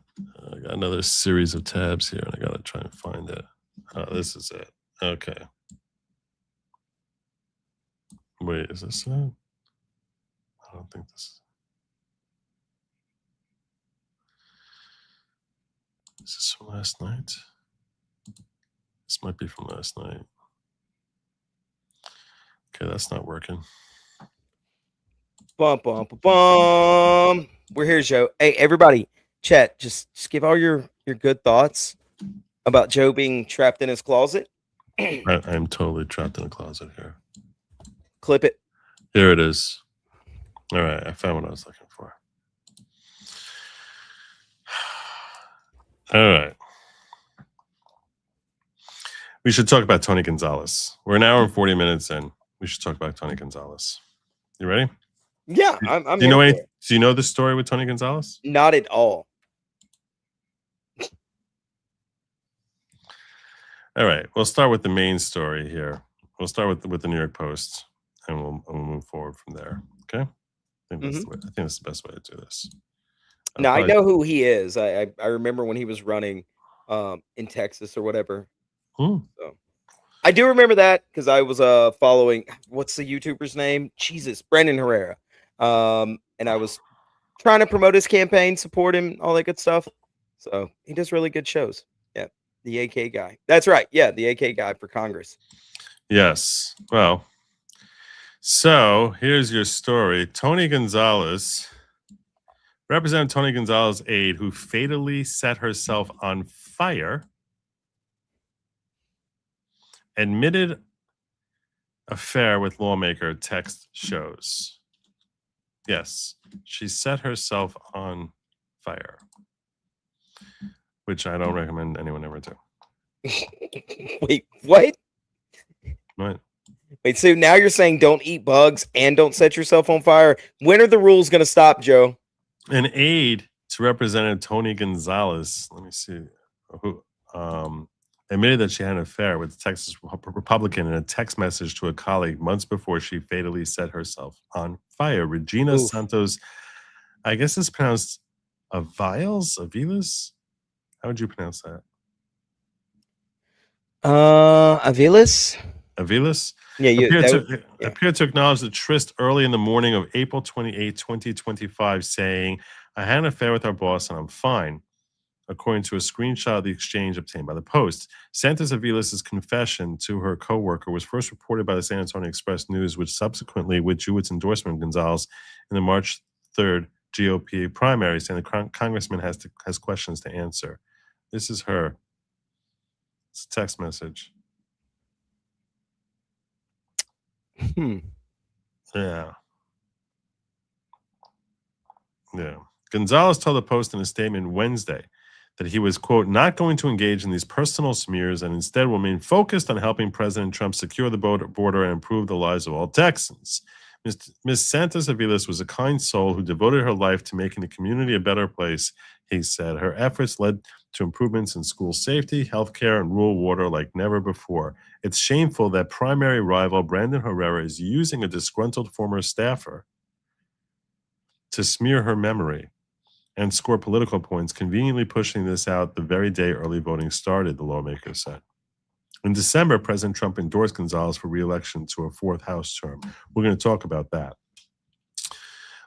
I got another series of tabs here, and I gotta try and find it. Oh, this is it. Okay. Wait, is this it? I don't think this is this from last night? This might be from last night. Okay, that's not working. Bum, bum, bum, bum. We're here, Joe. Hey, everybody, chat, just give all your good thoughts about Joe being trapped in his closet. I'm totally trapped in a closet here. Clip it. Here it is. All right, I found what I was looking for. All right. We should talk about Tony Gonzales. We're an hour and 40 minutes in. We should talk about Tony Gonzales. You ready? Yeah, I'm do you know any? Do you know the story with Tony Gonzales? Not at all. All right, we'll start with the main story here. We'll start with the New York Post, and we'll move forward from there. Okay, I think that's the best way to do this. Now I know who he is. I remember when he was running in Texas or whatever. So I do remember that because I was following what's the YouTuber's name? Jesus, Brendan Herrera. And I was trying to promote his campaign, support him, all that good stuff. So he does really good shows. Yeah, the AK guy. That's right. Yeah, the AK guy for Congress. Yes. Well, so here's your story. Tony Gonzales, Representative Tony Gonzales' aide, who fatally set herself on fire, admitted affair with lawmaker, text shows. Yes, she set herself on fire, which I don't recommend anyone ever do. Wait, what? What? Wait, so now you're saying don't eat bugs and don't set yourself on fire? When are the rules going to stop, Joe? An aide to Representative Tony Gonzales, let me see, who admitted that she had an affair with the Texas Republican in a text message to a colleague months before she fatally set herself on fire. Regina Santos, I guess it's pronounced Aviles? How would you pronounce that? Aviles? Aviles? Yeah, appeared to acknowledge the tryst early in the morning of April 28, 2025, saying, I had an affair with our boss and I'm fine, according to a screenshot of the exchange obtained by the Post. Santos Aviles' confession to her co-worker was first reported by the San Antonio Express News, which subsequently withdrew its endorsement of Gonzales in the March 3rd GOP primary, saying the congressman has questions to answer. This is her. It's a text message. Yeah. Gonzales told the Post in a statement Wednesday that he was, quote, not going to engage in these personal smears and instead will remain focused on helping President Trump secure the border and improve the lives of all Texans. Ms. Santos Aviles was a kind soul who devoted her life to making the community a better place, he said. Her efforts led to improvements in school safety, healthcare, and rural water like never before. It's shameful that primary rival Brandon Herrera is using a disgruntled former staffer to smear her memory and score political points, conveniently pushing this out the very day early voting started, the lawmaker said. In December, President Trump endorsed Gonzales for re-election to a fourth House term. We're going to talk about that.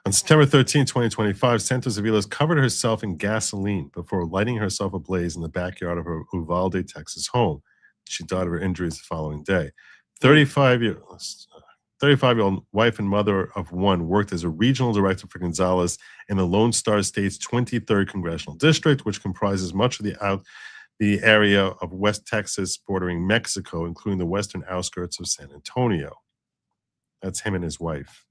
On September 13, 2025, Santos Aviles covered herself in gasoline before lighting herself ablaze in the backyard of her Uvalde, Texas home. She died of her injuries the following day. 35-year-old wife and mother of one, worked as a regional director for Gonzales in the Lone Star State's 23rd Congressional District, which comprises much of the area of West Texas bordering Mexico, including the western outskirts of San Antonio. That's him and his wife.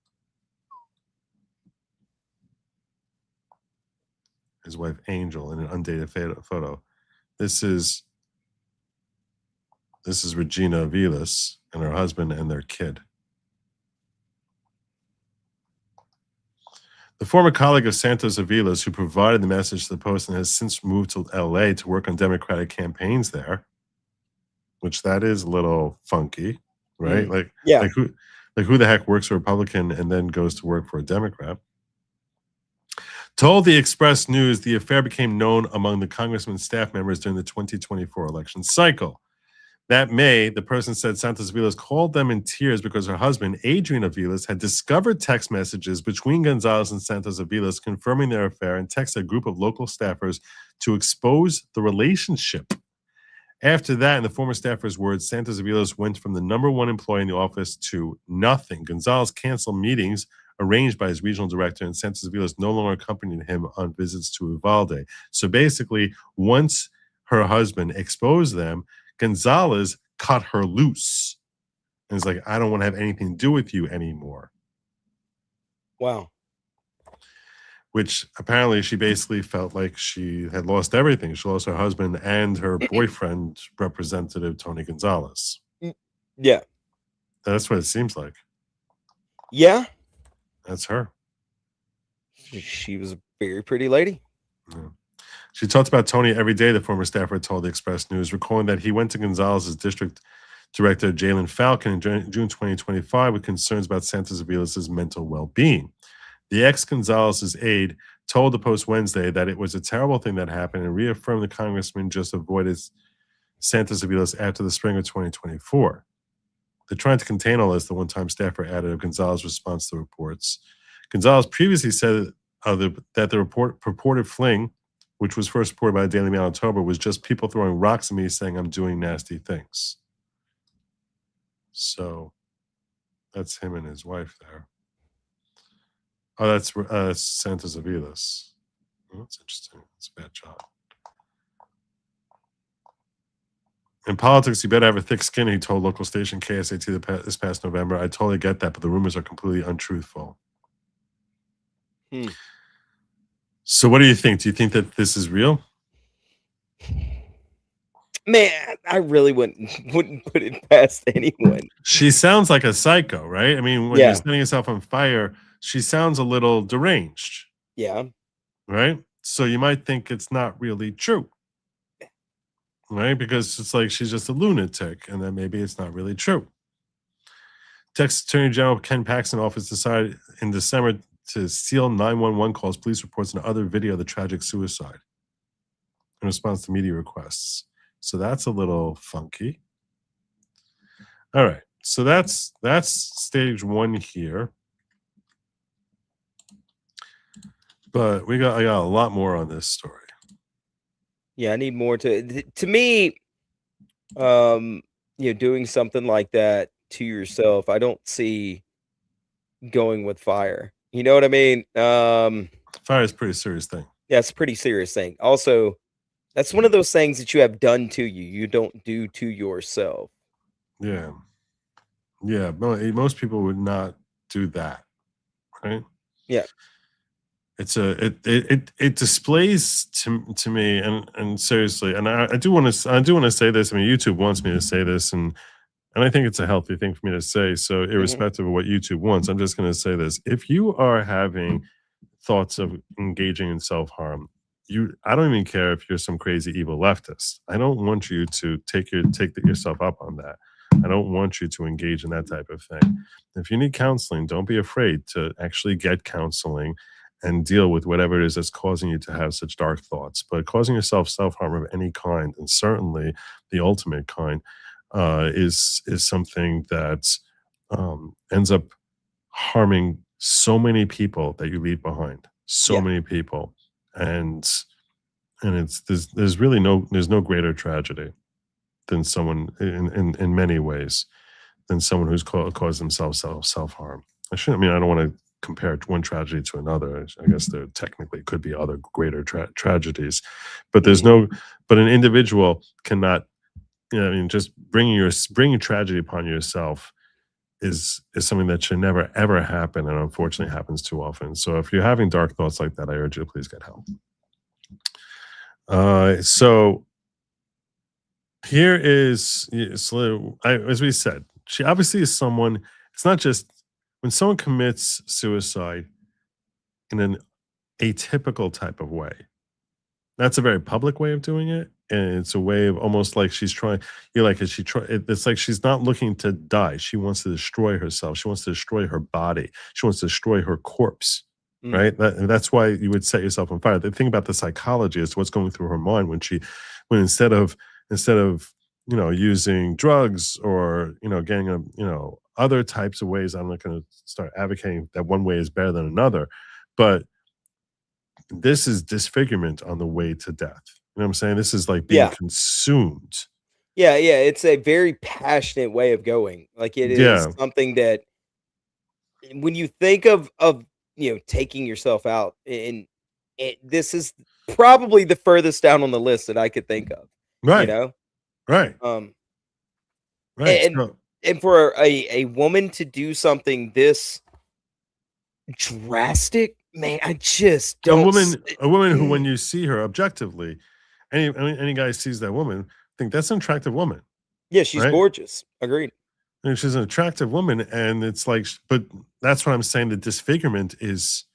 His wife, Angel, in an undated photo. This is Regina Aviles and her husband and their kid. The former colleague of Santos Aviles, who provided the message to the Post and has since moved to LA to work on Democratic campaigns there, which that is a little funky, right? Like who the heck works for a Republican and then goes to work for a Democrat? Told the Express News the affair became known among the congressman's staff members during the 2024 election cycle. That May, the person said Santos Aviles called them in tears because her husband, Adrian Aviles, had discovered text messages between Gonzales and Santos Aviles confirming their affair and texted a group of local staffers to expose the relationship. After that, in the former staffer's words, Santos Aviles went from the #1 employee in the office to nothing. Gonzales canceled meetings arranged by his regional director, and Santos Aviles no longer accompanied him on visits to Uvalde. So basically, once her husband exposed them, Gonzales cut her loose. And it's like, I don't want to have anything to do with you anymore. Wow. Which apparently she basically felt like she had lost everything. She lost her husband and her boyfriend, Representative Tony Gonzales. Yeah. That's what it seems like. Yeah. That's her. She was a very pretty lady. Yeah. She talked about Tony every day, the former staffer told the Express News, recalling that he went to Gonzales' district director, Jalen Falcon, in June 2025 with concerns about Santos Aviles' mental well-being. The ex-Gonzales' aide told the Post Wednesday that it was a terrible thing that happened and reaffirmed the congressman just avoided Santos Aviles after the spring of 2024. They're trying to contain all this, the one-time staffer added of Gonzales' response to reports. Gonzales previously said that the purported fling, which was first reported by the Daily Mail in October, was just people throwing rocks at me saying I'm doing nasty things. So that's him and his wife there. Oh, that's Santos Aviles. Oh, that's interesting. That's a bad job. In politics, you better have a thick skin, he told local station KSAT this past November. I totally get that, but the rumors are completely untruthful. So what do you think? Do you think that this is real? Man, I really wouldn't put it past anyone. She sounds like a psycho, right? I mean, when Yeah. you're setting yourself on fire, she sounds a little deranged. Yeah. Right? So you might think it's not really true. Right? Because it's like she's just a lunatic, and then maybe it's not really true. Texas Attorney General Ken Paxton's office decided in December to seal 911 calls, police reports, and other video of the tragic suicide in response to media requests. So that's a little funky. All right. So that's stage one here. But I got a lot more on this story. Yeah, I need more to me, doing something like that to yourself, I don't see going with fire. You know what I mean? Fire is a pretty serious thing. Yeah, it's a pretty serious thing. Also, that's one of those things that you have done to you, you don't do to yourself. Yeah. Yeah. Most people would not do that. Right? Yeah. It displays to me and seriously, and I do want to say this. I mean, YouTube wants me to say this, and I think it's a healthy thing for me to say. So irrespective of what YouTube wants, I'm just going to say this. If you are having thoughts of engaging in self-harm, I don't even care if you're some crazy evil leftist. I don't want you to take yourself up on that. I don't want you to engage in that type of thing. If you need counseling, don't be afraid to actually get counseling and deal with whatever it is that's causing you to have such dark thoughts. But causing yourself self-harm of any kind, and certainly the ultimate kind, is something that ends up harming so many people that you leave behind. So many people, and there's really no greater tragedy than someone in many ways than someone who's caused themselves self-harm. I don't want to compare one tragedy to another. I guess there technically could be other greater tragedies, but but an individual cannot, just bringing tragedy upon yourself is something that should never ever happen, and unfortunately happens too often. So if you're having dark thoughts like that, I urge you to please get help. So here is, as we said, she obviously is someone. It's not just when someone commits suicide in an atypical type of way. That's a very public way of doing it, and it's a way of almost like she's trying. It's like she's not looking to die. She wants to destroy herself. She wants to destroy her body. She wants to destroy her corpse. Right. That's why you would set yourself on fire. The thing about the psychology is what's going through her mind when instead of using drugs or getting other types of ways. I'm not going to start advocating that one way is better than another, but this is disfigurement on the way to death. You know what I'm saying? This is like being consumed. Yeah, it's a very passionate way of going. Like it is something that when you think of taking yourself out, and this is probably the furthest down on the list that I could think of. Right. Right. Right. And for a woman to do something this drastic, man, I just don't. A woman who, when you see her objectively, any guy sees that woman, think that's an attractive woman. Yeah, she's gorgeous. Agreed. And she's an attractive woman, and it's like, but that's what I'm saying. The disfigurement is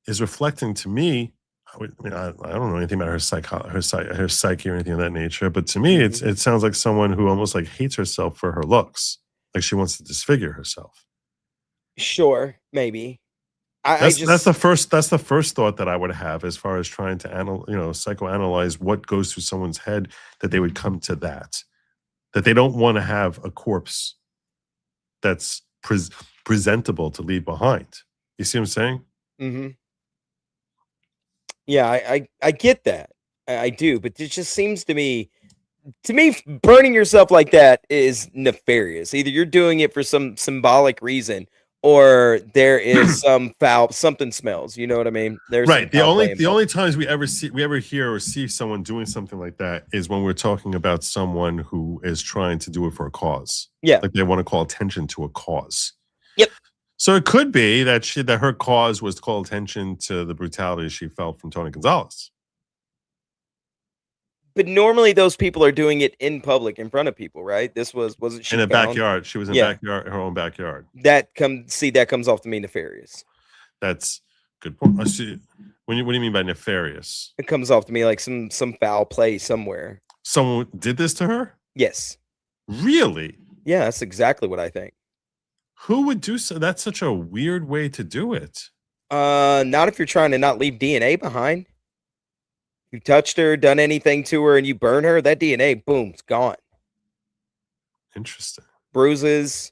reflecting to me I don't know anything about her psyche or anything of that nature, but to me, it sounds like someone who almost like hates herself for her looks, like she wants to disfigure herself. Sure, maybe. That's the first thought that I would have as far as trying to psychoanalyze what goes through someone's head, that they would come to that they don't want to have a corpse that's presentable to leave behind. You see what I'm saying? Mm-hmm. Yeah, I get that. I do, but it just seems to me, burning yourself like that is nefarious. Either you're doing it for some symbolic reason, or there is something smells. You know what I mean? There's right. The only times we ever hear or see someone doing something like that is when we're talking about someone who is trying to do it for a cause. Yeah, like they want to call attention to a cause. Yep. So it could be that her cause was to call attention to the brutality she felt from Tony Gonzales. But normally those people are doing it in public, in front of people, right? This wasn't she in a found? backyard. She was in her own backyard. That comes off to me nefarious. That's good point. I see. What do you mean by nefarious? It comes off to me like some foul play somewhere. Someone did this to her? Yes. Really? Yeah, that's exactly what I think. Who would do so? That's such a weird way to do it. Not if you're trying to not leave DNA behind. You touched her, done anything to her, and you burn her, that DNA, boom, it's gone. Interesting. Bruises.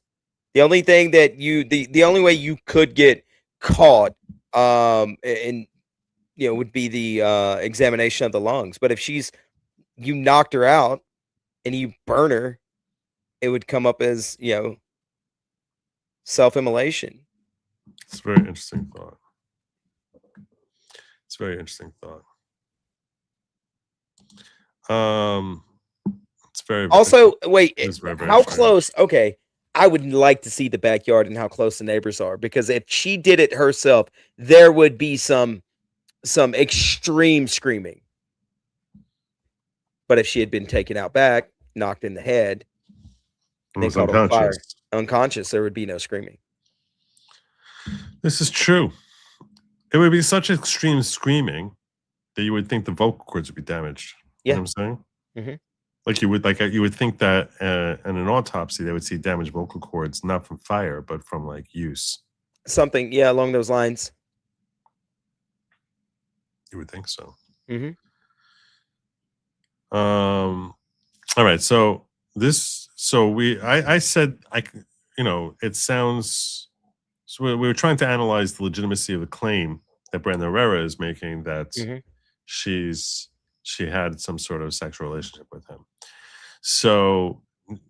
The only thing that the only way you could get caught, would be the examination of the lungs. But if you knocked her out and you burn her, it would come up as, self-immolation. It's a very interesting thought. It's very also wait. Very how strange. Close? Okay, I would like to see the backyard and how close the neighbors are, because if she did it herself, there would be some extreme screaming. But if she had been taken out back, knocked in the head, and then caught on fire, unconscious, there would be no screaming. This is true. It would be such extreme screaming that you would think the vocal cords would be damaged. Yeah. You know what I'm saying? Mm-hmm. You would think that in an autopsy they would see damaged vocal cords, not from fire, but from like use. Something, yeah, along those lines. You would think so. Mm-hmm. All right. So I said it sounds. So we were trying to analyze the legitimacy of the claim that Brandon Herrera is making that she had some sort of sexual relationship with him. So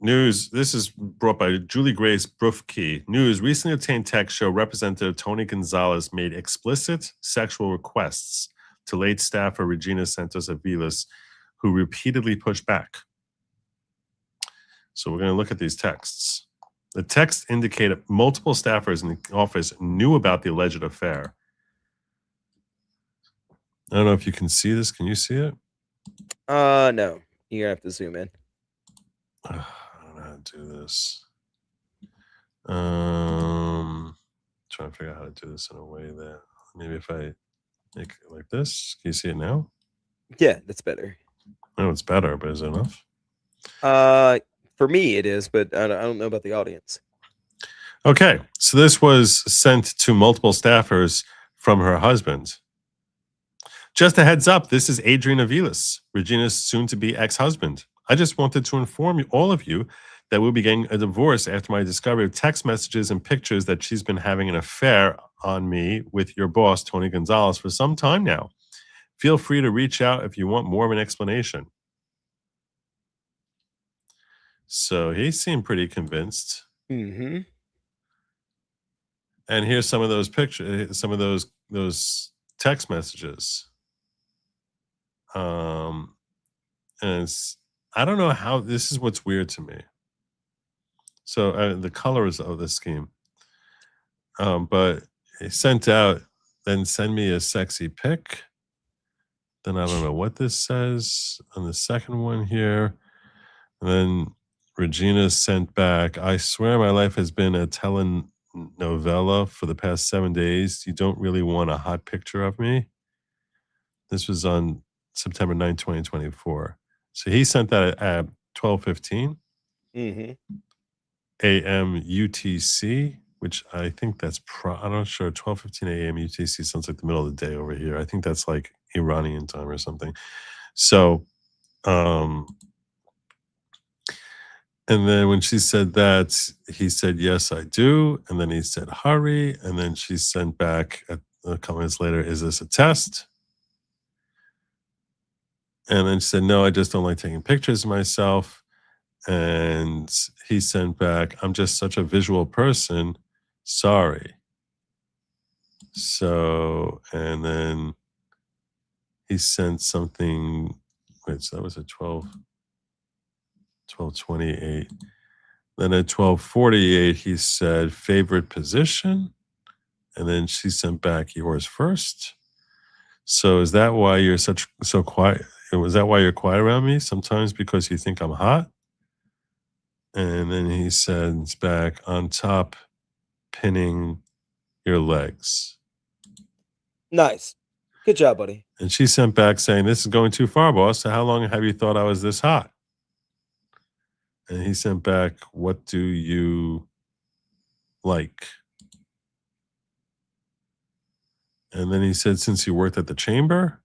news, this is brought by Julie Grace Brufke. News, recently obtained texts show Representative Tony Gonzales made explicit sexual requests to late staffer Regina Santos Aviles, who repeatedly pushed back. So we're going to look at these texts. The text indicated multiple staffers in the office knew about the alleged affair. I don't know if you can see this. Can you see it? No. You're gonna have to zoom in. I don't know how to do this. Trying to figure out how to do this in a way that maybe if I make it like this, can you see it now? Yeah, that's better. No, it's better, but is it enough? For me, it is, but I don't know about the audience. Okay, so this was sent to multiple staffers from her husband. Just a heads up, this is Adrian Aviles, Regina's soon-to-be ex-husband. I just wanted to inform all of you that we'll be getting a divorce after my discovery of text messages and pictures that she's been having an affair on me with your boss, Tony Gonzales, for some time now. Feel free to reach out if you want more of an explanation. So he seemed pretty convinced. Mm-hmm. And here's some of those pictures, some of those text messages. And I don't know how, this is what's weird to me. So the colors of the scheme. But he sent out, then send me a sexy pic. Then I don't know what this says on the second one here. And then Regina sent back, I swear my life has been a telenovela for the past 7 days. You don't really want a hot picture of me? This was on September 9, 2024. So he sent that at 12:15 a.m. UTC, which I think that's I'm not sure. 12:15 a.m. UTC sounds like the middle of the day over here. I think that's like Iranian time or something. So, and then when she said that, he said, yes, I do. And then he said, hurry. And then she sent back a couple minutes later, is this a test? And then she said, no, I just don't like taking pictures of myself. And he sent back, I'm just such a visual person. Sorry. So, and then he sent something, wait, so that was at 12:28. Then at 12:48, he said, favorite position. And then she sent back yours first. So is that why you're so quiet? Was that why you're quiet around me? Sometimes because you think I'm hot? And then he sends back, on top, pinning your legs. Nice. Good job, buddy. And she sent back saying, this is going too far, boss. So how long have you thought I was this hot? And he sent back, what do you like? And then he said, since you worked at the chamber.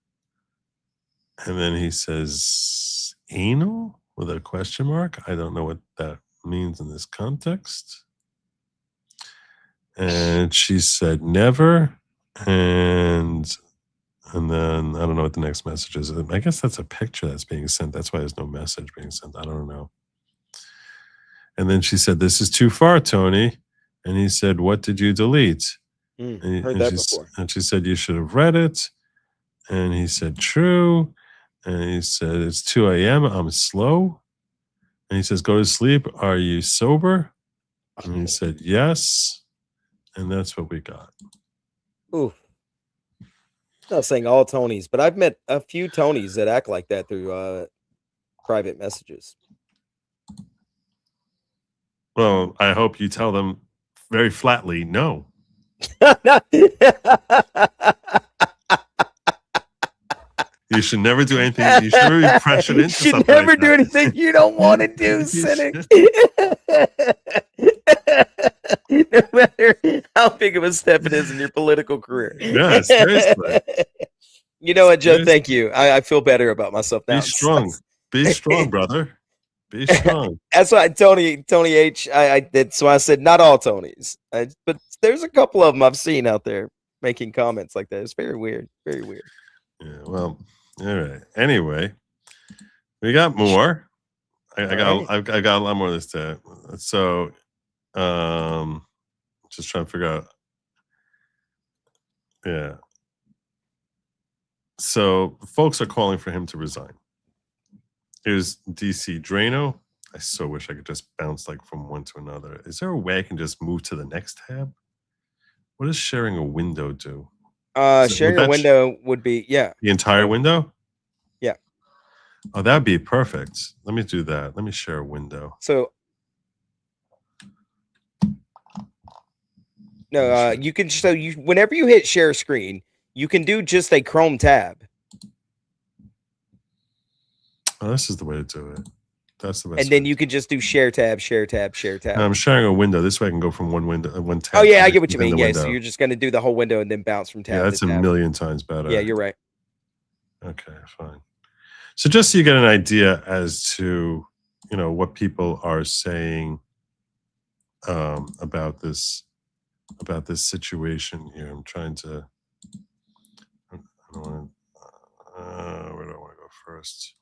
And then he says, anal with a question mark. I don't know what that means in this context. And she said, never. And then I don't know what the next message is. I guess that's a picture that's being sent. That's why there's no message being sent. I don't know. And then she said, this is too far, Tony. And he said, what did you delete? Heard that before. And she said, you should have read it. And he said, true. And he said, it's 2 a.m. I'm slow. And he says, go to sleep. Are you sober? And he said, yes. And that's what we got. Ooh. I'm not saying all Tonys, but I've met a few Tonys that act like that through private messages. Well, I hope you tell them very flatly, no. You should never do anything. You should never be pressured into something. You should never like do that. anything you don't want to do, cynic. No matter how big of a step it is in your political career. Yeah, seriously. You know what, Joe? Thank you. I feel better about myself now. Be strong. Be strong, brother. Be strong. That's why Tony H. That's why I said not all Tonys, but there's a couple of them I've seen out there making comments like that. It's very weird. Very weird. Yeah. Well. All right. Anyway, we got more. I got a lot more of this. So, just trying to figure out. Yeah. So, folks are calling for him to resign. Here's DC Drano. I so wish I could just bounce like from one to another. Is there a way I can just move to the next tab? What does sharing a window do? Sharing a window would be, yeah. The entire window? Yeah. Oh, that would be perfect. Let me do that. Let me share a window. So, no, you can, whenever you hit share screen, you can do just a Chrome tab. Oh, this is the way to do it. That's the best. And then you can just do share tab, share tab, share tab. No, I'm sharing a window. This way I can go from one window, one tab. Oh yeah, I get what you mean. Yeah, window. so you're just going to do the whole window and then bounce from tab. Yeah, that's to tab. a million times better. Yeah, you're right. Okay, fine. So just so you get an idea as to, you know, what people are saying about this situation here. I'm trying to. I don't want to. Where do I want to go first?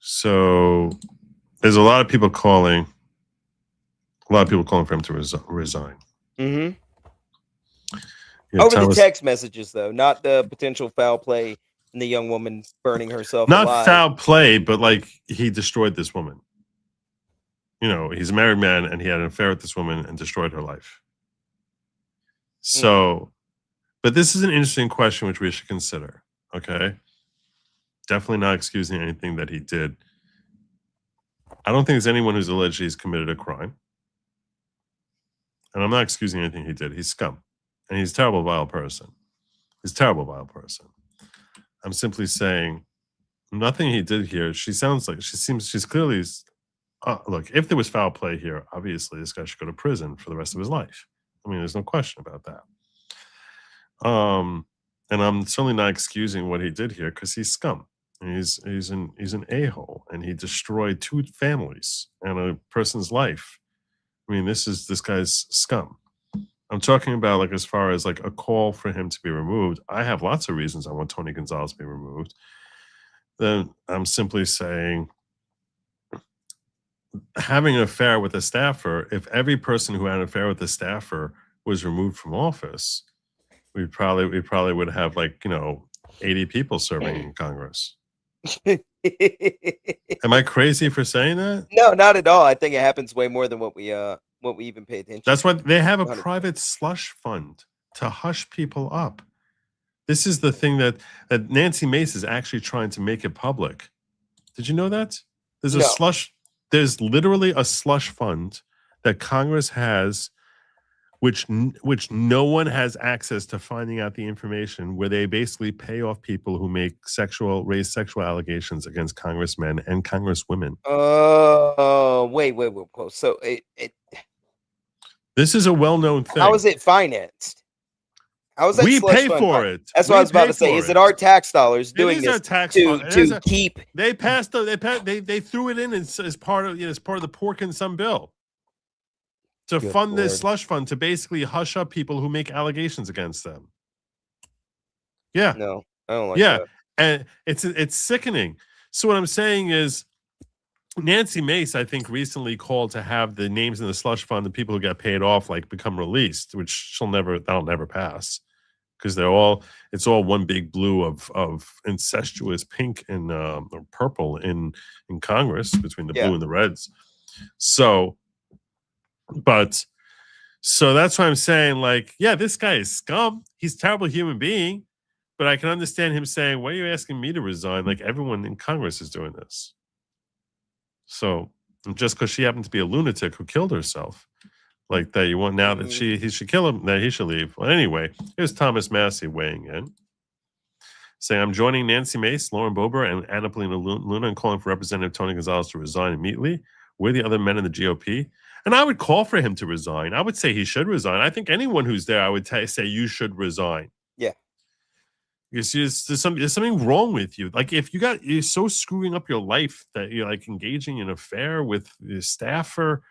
So there's a lot of people calling. A lot of people calling for him to resign. Mm-hmm. Yeah, Over the text messages, though, not the potential foul play and the young woman burning herself Not alive. foul play, but like he destroyed this woman. You know, he's a married man and he had an affair with this woman and destroyed her life. So, but this is an interesting question which we should consider. Okay. Definitely not excusing anything that he did. I don't think there's anyone who's alleged he's committed a crime. And I'm not excusing anything he did. He's scum. And he's a terrible, vile person. He's a terrible, vile person. I'm simply saying nothing he did here. She's clearly, look, if there was foul play here, obviously this guy should go to prison for the rest of his life. I mean, there's no question about that. And I'm certainly not excusing what he did here because he's scum. He's an a-hole, and he destroyed 2 families and a person's life. I mean, this guy's scum. I'm talking about, like, as far as like a call for him to be removed. I have lots of reasons I want Tony Gonzales to be removed. Then I'm simply saying, having an affair with a staffer, if every person who had an affair with a staffer was removed from office, we probably would have, like, 80 people serving in Congress. Am I crazy for saying that? No, not at all. I think it happens way more than what we even pay attention. That's why they have a 100%. private slush fund to hush people up. This is the thing that Nancy Mace is actually trying to make it public. Did you know that? There's No. There's literally a slush fund that Congress has, which no one has access to finding out the information, where they basically pay off people who raise sexual allegations against congressmen and congresswomen. Wait. So this is a well-known thing. how is it financed? How is that We slush pay fund for financed? it. That's what We I was about pay to say. for Is it. it our tax dollars doing It is this our tax to fund. It is keep? They threw it in as part of the pork and some bill to Good fund this Lord. slush fund to basically hush up people who make allegations against them. Yeah. No, I don't like Yeah, that. and it's sickening. So what I'm saying is, Nancy Mace, I think, recently called to have the names in the slush fund, the people who got paid off, like, become released, which that'll never pass, because it's all one big blue of incestuous pink and or purple in Congress between the blue and the reds. So that's why I'm saying, like, yeah, this guy is scum. He's a terrible human being. But I can understand him saying, why are you asking me to resign? Like, everyone in Congress is doing this. So just because she happened to be a lunatic who killed herself, like that, you want now that he should kill him, that he should leave. Well, anyway, here's Thomas Massey weighing in, saying, I'm joining Nancy Mace, Lauren Boebert, and Anna Paulina Luna in calling for Representative Tony Gonzales to resign immediately. We're the other men in the GOP. And I would call for him to resign. I would say he should resign. I think anyone who's there, I would say you should resign. Yeah. Because there's something wrong with you. Like, if you're so screwing up your life that you're, like, engaging in an affair with the staffer.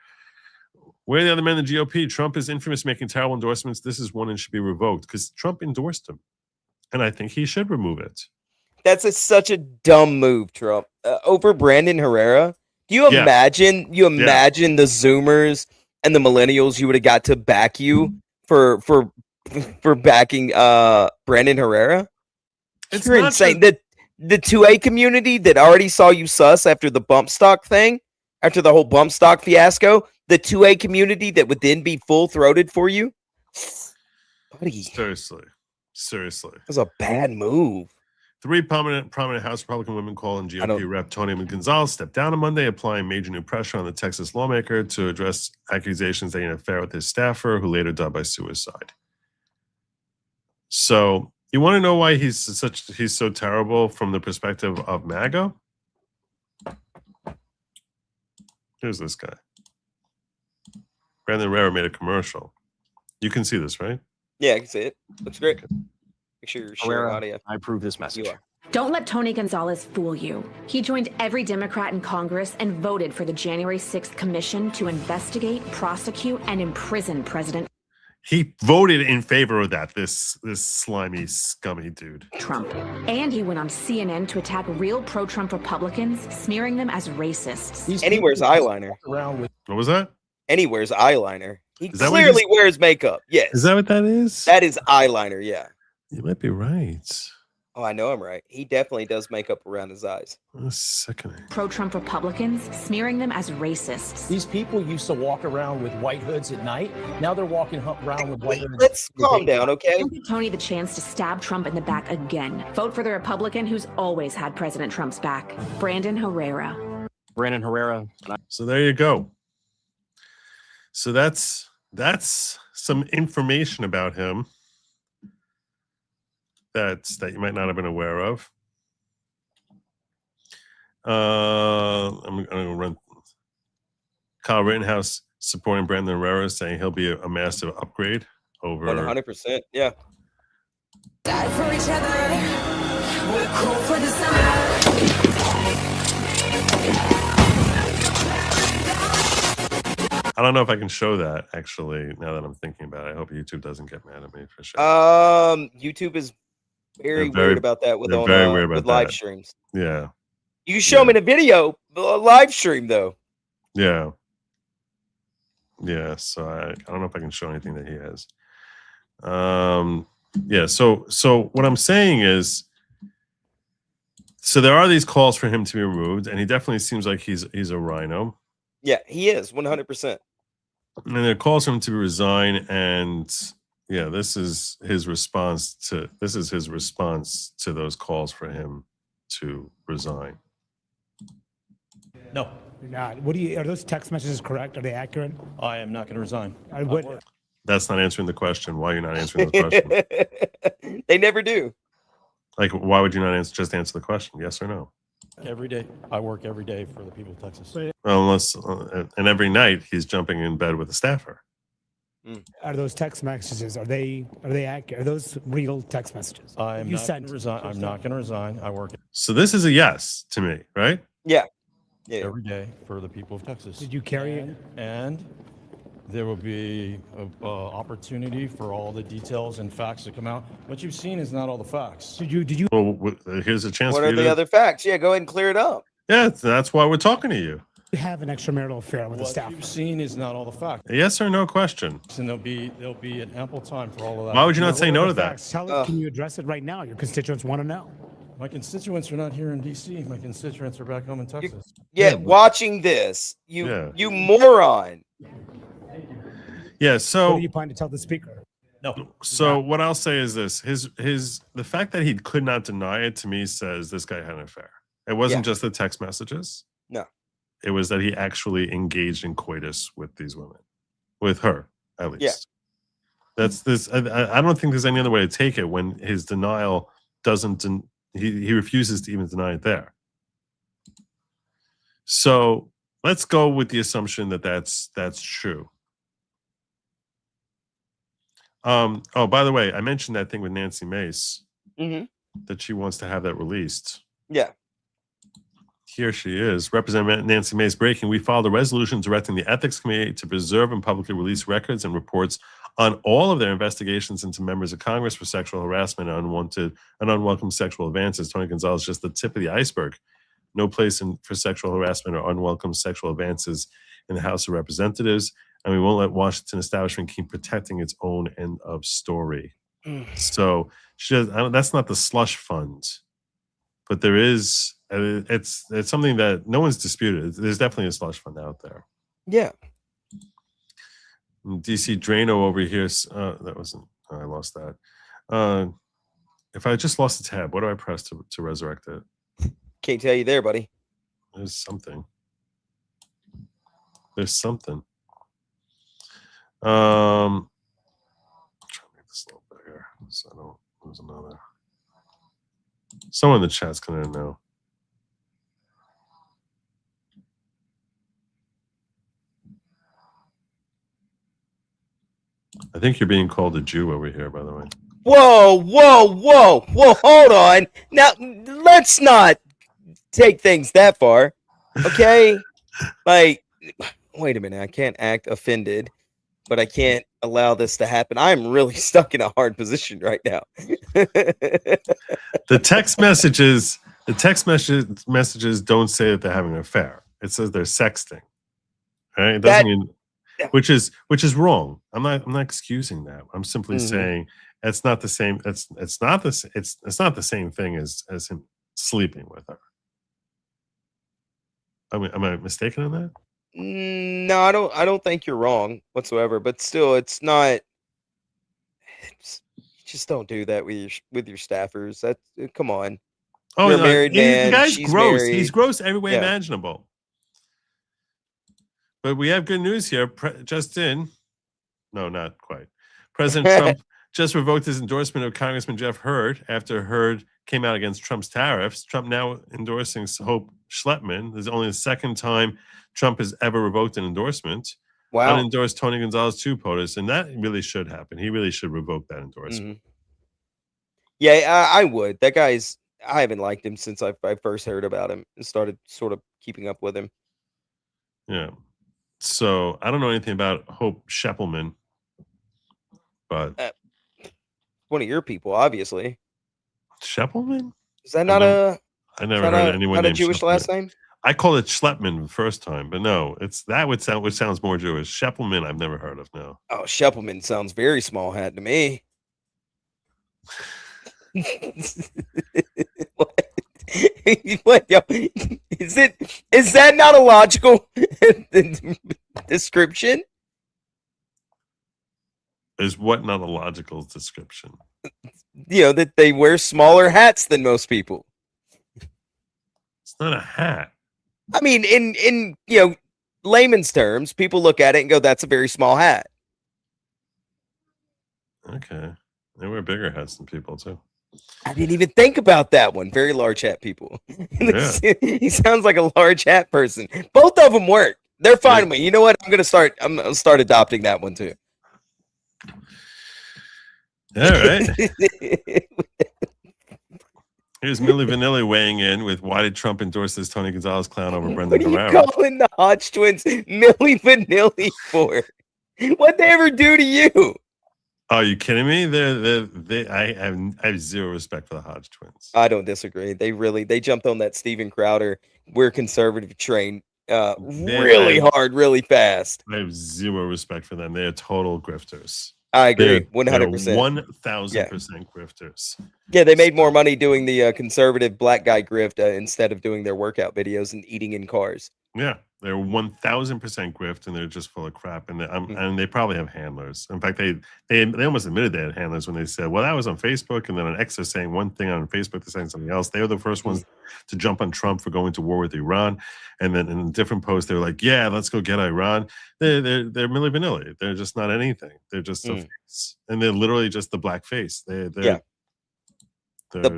Where are the other men in the GOP? Trump is infamous making terrible endorsements. This is one and should be revoked because Trump endorsed him. And I think he should remove it. That's such a dumb move, Trump. Over Brandon Herrera. Do you imagine the Zoomers and the millennials you would have got to back you for backing Brandon Herrera? You're insane. The 2A community that already saw you sus after the bump stock thing, after the whole bump stock fiasco, the 2A community that would then be full-throated for you? Buddy. Seriously. That was a bad move. 3 prominent House Republican women call on GOP Rep. Tony Gonzales stepped down on Monday, applying major new pressure on the Texas lawmaker to address accusations that he had an affair with his staffer, who later died by suicide. So you want to know why he's so terrible from the perspective of MAGA? Here's this guy. Brandon Herrera made a commercial. You can see this, right? Yeah, I can see it. Looks great. Make sure you're sharing audio. I approve this message. You are. Don't let Tony Gonzales fool you. He joined every Democrat in Congress and voted for the January 6th commission to investigate, prosecute, and imprison President He voted in favor of that, this slimy, scummy dude. Trump. And he went on CNN to attack real pro-Trump Republicans, smearing them as racists. And he wears eyeliner. What was that? And he wears eyeliner. He Is that what clearly he's- wears makeup. Yes. Is that what that is? That is eyeliner, yeah. You might be right. Oh, I know I'm right. He definitely does makeup around his eyes. That's sickening. Pro-Trump Republicans, smearing them as racists. These people used to walk around with white hoods at night. Now they're walking around with white hoods. Let's calm down, okay? Don't give Tony the chance to stab Trump in the back again. Vote for the Republican who's always had President Trump's back, Brandon Herrera. Brandon Herrera. So there you go. So that's some information about him. that you might not have been aware of. I'm going to run Kyle Rittenhouse supporting Brandon Herrera, saying he'll be a massive upgrade over 100%. Yeah. Die for each other. We're cool for the summer. I don't know if I can show that, actually, now that I'm thinking about it. I hope YouTube doesn't get mad at me for sure. YouTube is very weird about that with live streams. Yeah. You can show them in a video, a live stream though. Yeah. Yeah. So I don't know if I can show anything that he has. Yeah. So what I'm saying is, so there are these calls for him to be removed, and he definitely seems like he's a RINO. Yeah, he is 100%. And there are calls for him to resign, and yeah, this is his response to those calls for him to resign. No, you're not. What do you? Are those text messages correct? Are they accurate? I am not going to resign. I would. That's not answering the question. Why are you not answering the question? They never do. Like, why would you not just answer the question? Yes or no? Every day. I work every day for the people of Texas. Unless, and every night he's jumping in bed with a staffer. Are those text messages? Are they accurate? Are those real text messages? I'm not going to resign. I'm not going to resign. I work So this is a yes to me, right? Yeah. every day for the people of Texas. Did you carry it? And there will be an opportunity for all the details and facts to come out. What you've seen is not all the facts. Did you? Well, here's a chance. What for are you the to, other facts? Yeah, go ahead and clear it up. Yeah, that's why we're talking to you. You have an extramarital affair with the staff. What you've seen is not all the facts. A yes or no question. And there'll be an ample time for all of that. Why would you not say no to that? Facts? Can you address it right now? Your constituents want to know. My constituents are not here in D.C. My constituents are back home in Texas. Yeah, watching this, you moron. Yeah. So what do you plan to tell the speaker? No. So what I'll say is this: the fact that he could not deny it to me says this guy had an affair. It wasn't just the text messages. No. It was that he actually engaged in coitus with these women, with her at least. Yeah. That's this. I don't think there's any other way to take it when his denial doesn't. He refuses to even deny it there. So let's go with the assumption that that's true. Oh, by the way, I mentioned that thing with Nancy Mace, that she wants to have that released. Yeah. Here she is. Representative Nancy Mace breaking. We filed a resolution directing the Ethics Committee to preserve and publicly release records and reports on all of their investigations into members of Congress for sexual harassment and unwanted and unwelcome sexual advances. Tony Gonzales, just the tip of the iceberg. No place for sexual harassment or unwelcome sexual advances in the House of Representatives. And we won't let Washington establishment keep protecting its own end of story. So she does, that's not the slush fund, but there is. It's something that no one's disputed. There's definitely a slush fund out there. Yeah. DC Drano over here. That wasn't. I lost that. If I just lost a tab, what do I press to resurrect it? Can't tell you there, buddy. There's something. There's something. I'm trying to make this a little bigger so I don't lose another. Someone in the chat's gonna know. I think you're being called a Jew over here, by the way. Whoa, hold on. Now, let's not take things that far, okay? Like, wait a minute. I can't act offended, but I can't allow this to happen. I'm really stuck in a hard position right now. The text messages don't say that they're having an affair. It says they're sexting. Right? It doesn't mean, which is wrong. I'm not excusing that. I'm simply saying it's not the same. It's not the same thing as him sleeping with her. I mean, am I mistaken on that? No, I don't think you're wrong whatsoever. But still, it's not. Just don't do that with your staffers. That's come on. Oh, you're a married man. The guy's she's gross. married. He's gross every way imaginable. But we have good news here. Just in. No, not quite. President Trump just revoked his endorsement of Congressman Jeff Hurd after Hurd came out against Trump's tariffs. Trump now endorsing Hope Schleppman. This is only the second time Trump has ever revoked an endorsement. Wow. Unendorsed Tony Gonzales too, POTUS, and that really should happen. He really should revoke that endorsement. Yeah, I would. That guy's. I haven't liked him since I first heard about him and started sort of keeping up with him. Yeah. So I don't know anything about Hope Scheppelman, but one of your people, obviously. Scheppelman? Is that not a? I never heard anyone not a named Jewish Scheppelman. last name. I call it Schleppman the first time, but no, it's that which sounds more Jewish. Scheppelman, I've never heard of. No. Oh, Scheppelman sounds very small hat to me. What? Yo, is that not a logical description? Is what not a logical description? You know, that they wear smaller hats than most people. It's not a hat. I mean, in layman's terms, people look at it and go, "That's a very small hat." Okay, they wear bigger hats than people too. I didn't even think about that one. Very large hat people. Yeah. He sounds like a large hat person. Both of them work. They're fine with me. You know what? I'm gonna start adopting that one too. All right. Here's Milli Vanilli weighing in with why did Trump endorse this Tony Gonzales clown over Brendan What are you Herrera? calling the Hodge twins Milli Vanilli for? What'd they ever do to you? Oh, are you kidding me? I have zero respect for the Hodge twins. I don't disagree. They jumped on that Steven Crowder, we're conservative train really hard, really fast. I have zero respect for them. They are total grifters. I agree, They're 100%. 1000% grifters. Yeah, they made more money doing the conservative black guy grift instead of doing their workout videos and eating in cars. Yeah, they're 1000% grift, and they're just full of crap. And and they probably have handlers. In fact, they almost admitted they had handlers when they said, "Well, that was on Facebook," and then on X they're saying one thing, on Facebook they're saying something else. They were the first ones to jump on Trump for going to war with Iran, and then in a different post they were like, "Yeah, let's go get Iran." They're Milli Vanilli. They're just not anything. They're just a face, and they're literally just the black face. They're the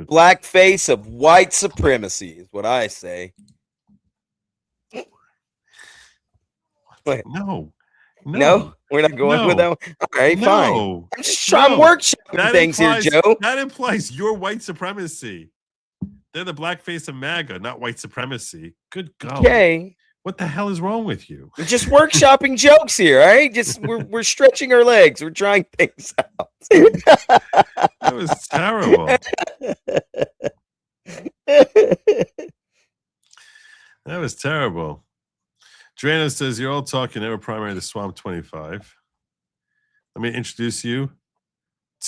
black face of white supremacy is what I say. No, we're not going with that one. All right, fine. I'm just trying workshopping things here, Joe. That implies your white supremacy. They're the black face of MAGA, not white supremacy. Good God. Okay. What the hell is wrong with you? We're just workshopping jokes here, all right? Just we're stretching our legs. We're trying things out. That was terrible. That was terrible. Drano says, "You're all talking, never primary the Swamp 25. Let me introduce you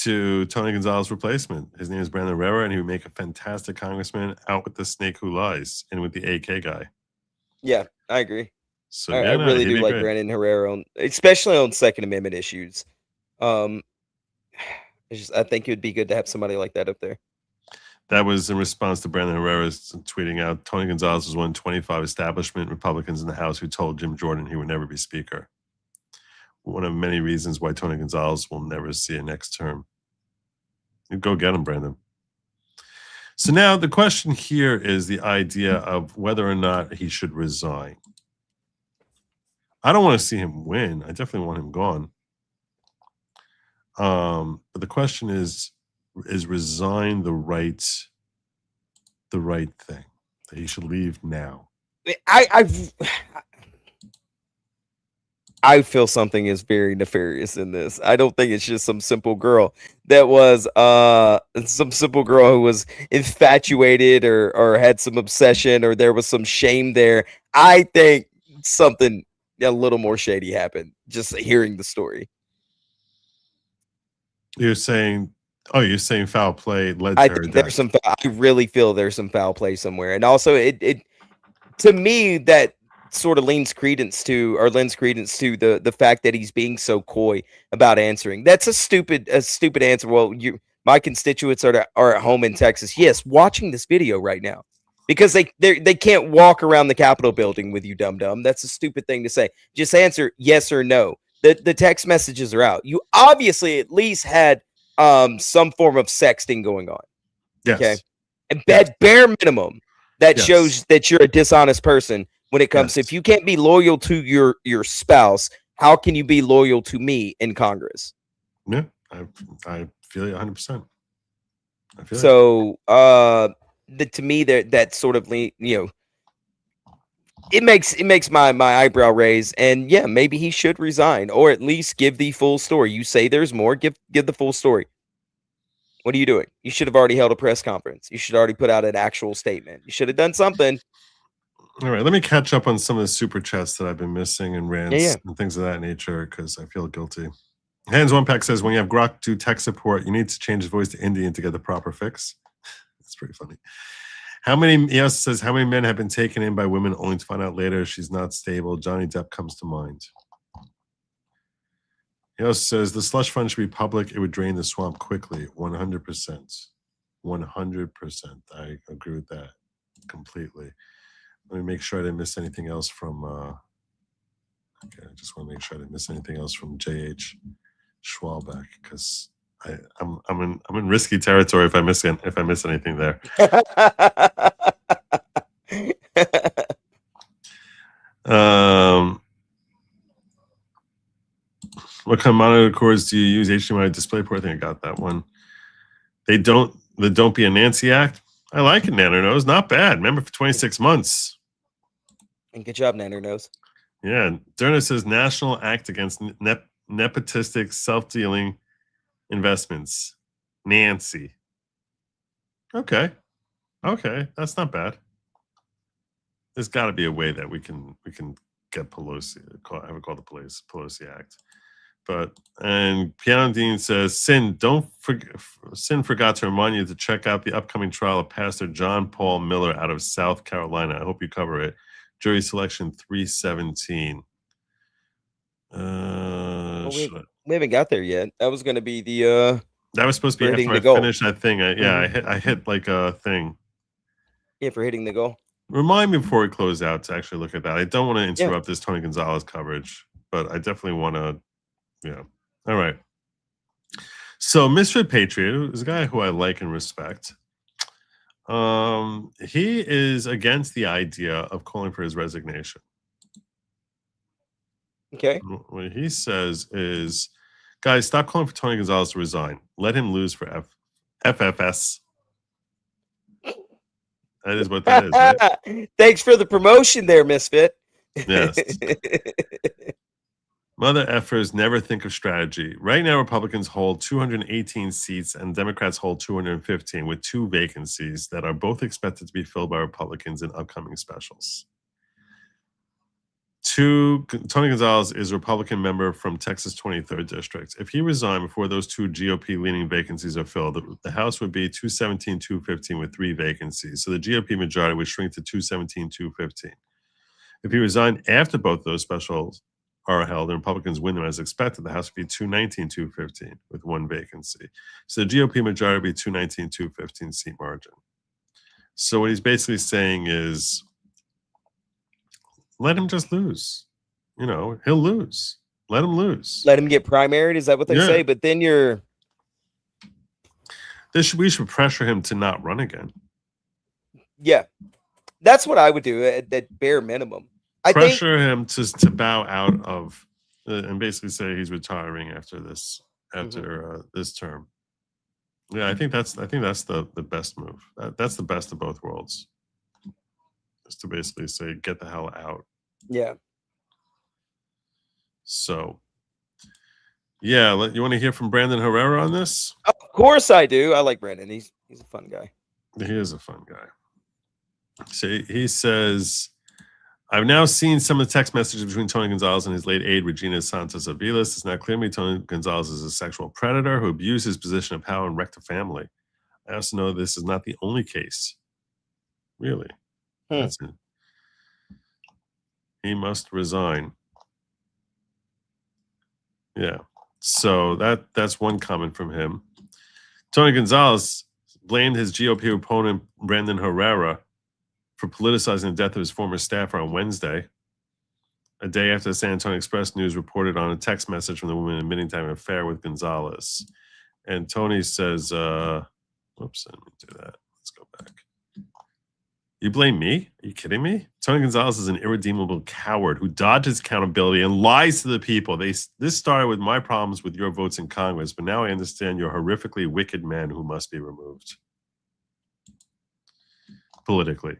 to Tony Gonzales' replacement. His name is Brandon Herrera, and he would make a fantastic congressman out with the snake who lies and with the AK guy." Yeah, I agree. So I really do like Brandon Herrera, especially on Second Amendment issues. I think it would be good to have somebody like that up there. That was in response to Brandon Herrera's tweeting out, Tony Gonzales was one of 25 establishment Republicans in the House who told Jim Jordan he would never be Speaker. One of many reasons why Tony Gonzales will never see a next term. You go get him, Brandon. So now the question here is the idea of whether or not he should resign. I don't want to see him win. I definitely want him gone. But the question is resign the right thing? That he should leave now? I feel something is very nefarious in this. I don't think it's just some simple girl that was some simple girl who was infatuated or had some obsession or there was some shame there. I think something a little more shady happened just hearing the story. You're saying foul play led to I her think death. there's some. I really feel there's some foul play somewhere, and also it to me that sort of lends credence to the fact that he's being so coy about answering. That's a stupid answer. Well, my constituents are at home in Texas. Yes, watching this video right now because they can't walk around the Capitol building with you, dum dum. That's a stupid thing to say. Just answer yes or no. The text messages are out. You obviously at least had some form of sexting going on. Yes. Okay. And bare minimum, that shows that you're a dishonest person when it comes to, if you can't be loyal to your spouse, how can you be loyal to me in Congress? Yeah, I feel you 100%. I feel So to me that sort of it makes my eyebrow raise, and yeah, maybe he should resign or at least give the full story. You say there's more, give the full story. What are you doing? You should have already held a press conference. You should already put out an actual statement. You should have done something. All right, let me catch up on some of the super chats that I've been missing and rants and things of that nature because I feel guilty. Hands One Pack says, when you have Grok do tech support, you need to change his voice to Indian to get the proper fix. That's pretty funny. He also says, how many men have been taken in by women only to find out later she's not stable? Johnny Depp comes to mind. He also says, the slush fund should be public. It would drain the swamp quickly. 100%. 100%. I agree with that completely. Let me make sure I didn't miss anything else from, okay, I just want to make sure I didn't miss anything else from J.H. Schwalbeck, because I'm in risky territory if I miss anything there. What kind of monitor cords do you use? HDMI display port. I think I got that one. The Don't Be a Nancy Act. I like it, Nanner Nose. Not bad. Remember for 26 months. And good job, Nanner Nose. Yeah. Derna says National Act Against Nepotistic Self-Dealing Investments. Nancy. Okay. Okay. That's not bad. There's got to be a way that we can get Pelosi. I would call the Pelosi Act. And Piano Dean says, Sin forgot to remind you to check out the upcoming trial of Pastor John Paul Miller out of South Carolina. I hope you cover it. Jury selection 317. Well, we haven't got there yet. That was going to be the that was supposed to be after I finished that thing. I hit like a thing. Yeah, for hitting the goal. Remind me before we close out to actually look at that. I don't want to interrupt this Tony Gonzales coverage, but I definitely want to. Yeah. All right. So Misfit Patriot is a guy who I like and respect. He is against the idea of calling for his resignation. Okay. What he says is, guys, stop calling for Tony Gonzales to resign. Let him lose for FFS. That is what that is, right? Thanks for the promotion there, Misfit. Yes. Mother effers never think of strategy. Right now, Republicans hold 218 seats and Democrats hold 215 with 2 vacancies that are both expected to be filled by Republicans in upcoming specials. Tony Gonzales is a Republican member from Texas 23rd District. If he resigned before those 2 GOP-leaning vacancies are filled, the House would be 217, 215 with 3 vacancies. So the GOP majority would shrink to 217, 215. If he resigned after both those specials are held and Republicans win them as expected, the House would be 219, 215 with 1 vacancy. So the GOP majority would be 219, 215 seat margin. So what he's basically saying is, let him just lose. You know, he'll lose. Let him lose. Let him get primaried. Is that what they say? But then we should pressure him to not run again. Yeah, that's what I would do at bare minimum. Pressure him to bow out of and basically say he's retiring after this this term. Yeah, I think that's the best move. That's the best of both worlds. Is to basically say get the hell out. Yeah. So, yeah, you want to hear from Brandon Herrera on this? Of course I do. I like Brandon. He's a fun guy. He is a fun guy. So he says, I've now seen some of the text messages between Tony Gonzales and his late aide, Regina Santos Aviles. It's now clear to me Tony Gonzales is a sexual predator who abused his position of power and wrecked a family. I also know this is not the only case. Really? That's it. He must resign. Yeah. So that's one comment from him. Tony Gonzales blamed his GOP opponent, Brandon Herrera, for politicizing the death of his former staffer on Wednesday, a day after the San Antonio Express News reported on a text message from the woman admitting to having an affair with Gonzales. And Tony says, whoops, I didn't do that. Let's go back. You blame me? Are you kidding me? Tony Gonzales is an irredeemable coward who dodges accountability and lies to the people. This started with my problems with your votes in Congress, but now I understand you're a horrifically wicked man who must be removed. Politically.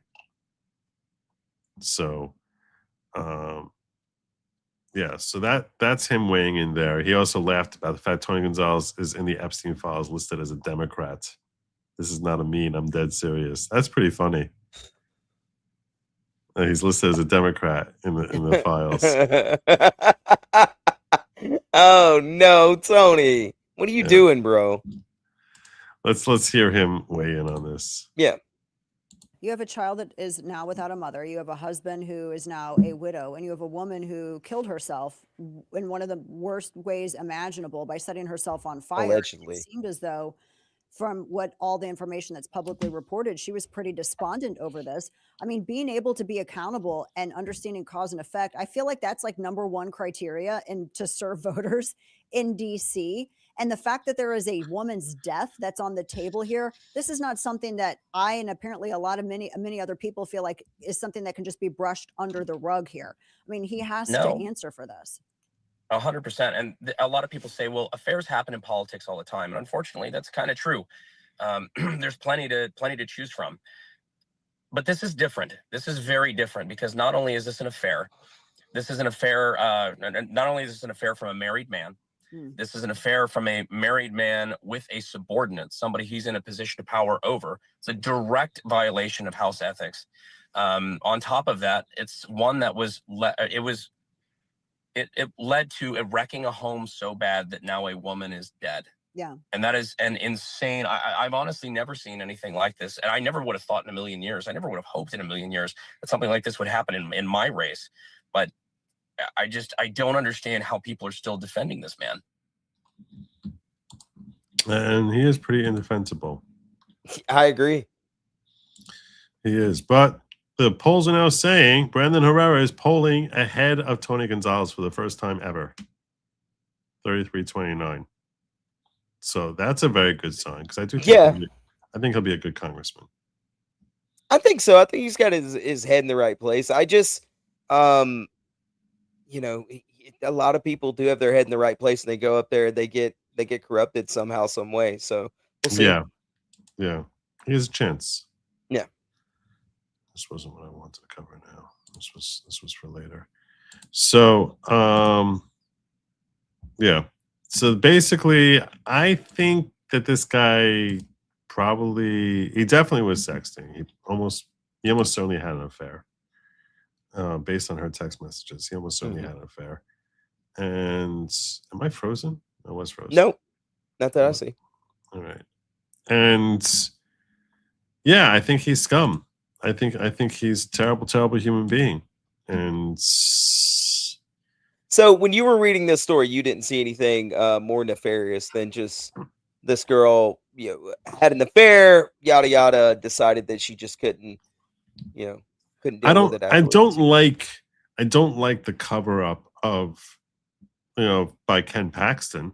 So, yeah, so that's him weighing in there. He also laughed about the fact Tony Gonzales is in the Epstein files listed as a Democrat. This is not a meme. I'm dead serious. That's pretty funny. He's listed as a Democrat in the files. Oh no, Tony. What are you doing, bro? Let's hear him weigh in on this. Yeah. You have a child that is now without a mother. You have a husband who is now a widow, and you have a woman who killed herself in one of the worst ways imaginable by setting herself on fire. Allegedly. It seemed as though, from what all the information that's publicly reported, she was pretty despondent over this. I mean, being able to be accountable and understanding cause and effect, I feel like that's like number 1 criteria to serve voters in DC. And the fact that there is a woman's death that's on the table here, this is not something that I, and apparently a lot of many other people, feel like is something that can just be brushed under the rug here. I mean, he has to answer for this. 100%. And a lot of people say, well, affairs happen in politics all the time. And unfortunately, that's kind of true. There's plenty to choose from. But this is different. This is very different, because not only is this an affair, this is an affair, not only is this an affair from a married man, this is an affair from a married man with a subordinate, somebody he's in a position of power over. It's a direct violation of House ethics. On top of that, it's one that it led to wrecking a home so bad that now a woman is dead. Yeah. And that is an insane. I've honestly never seen anything like this. And I never would have thought in a million years, I never would have hoped in a million years that something like this would happen in my race. But I don't understand how people are still defending this man. And he is pretty indefensible. I agree. He is. But the polls are now saying Brandon Herrera is polling ahead of Tony Gonzales for the first time ever. 33-29. So that's a very good sign, because I do think I think he'll be a good congressman. I think so. I think he's got his head in the right place. I just you know, a lot of people do have their head in the right place, and they go up there, they get corrupted somehow, some way. So we'll see. Yeah. He has a chance. Yeah. This wasn't what I wanted to cover now. This was for later. So yeah. So basically, I think that this guy he definitely was sexting. He almost certainly had an affair. Based on her text messages, he almost certainly had an affair. And am I frozen? I was frozen. Nope, not that I see. All right. And yeah, I think he's scum. I think he's a terrible human being. And so when you were reading this story, you didn't see anything more nefarious than just this girl, had an affair, yada yada, decided that she just couldn't deal with it afterwards. I don't like the cover up of by Ken Paxton,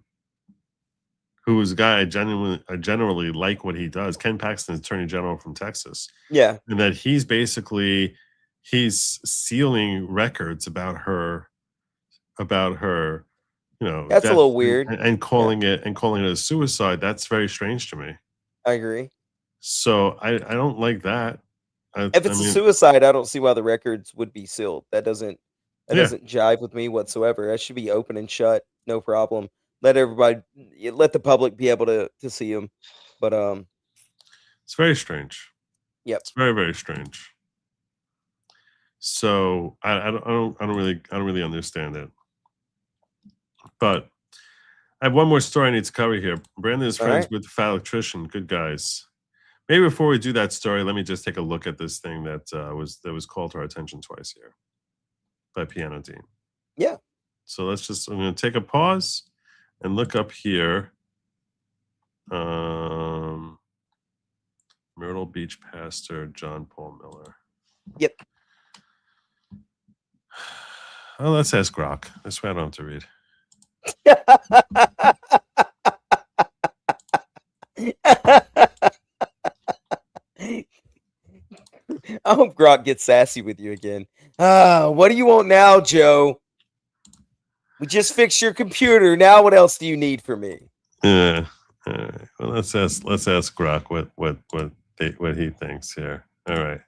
who is a guy I generally like what he does. Ken Paxton is Attorney General from Texas. Yeah. And that he's sealing records about her, that's a little weird. And calling it a suicide. That's very strange to me. I agree. So I don't like that. If it's a suicide, I don't see why the records would be sealed. That doesn't jive with me whatsoever. That should be open and shut, no problem. Let the public be able to see them. But it's very strange. Yep. It's very, very strange. So I don't really understand it. But I have one more story I need to cover here. Brandon is friends with the fat electrician. Good guys. Maybe before we do that story, let me just take a look at this thing that was called to our attention twice here by Piano Dean. Yeah. So I'm going to take a pause and look up here. Myrtle Beach pastor John Paul Miller. Yep. Oh, let's ask Grok. This way I don't have to read. I hope Grok gets sassy with you again. What do you want now, Joe? We just fixed your computer. Now what else do you need from me? Yeah. All right. Well, let's ask Grok what he thinks here. All right.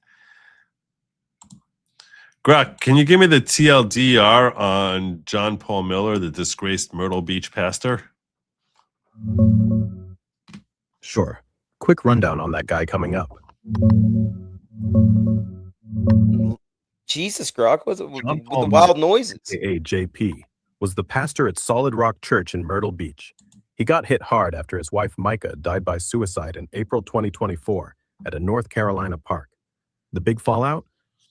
Grok, can you give me the TLDR on John Paul Miller, the disgraced Myrtle Beach pastor? Sure. Quick rundown on that guy coming up. Jesus, Grok, was it with John the Paul wild Miller, noises? aka JP, was the pastor at Solid Rock Church in Myrtle Beach. He got hit hard after his wife Micah died by suicide in April 2024 at a North Carolina park. The big fallout?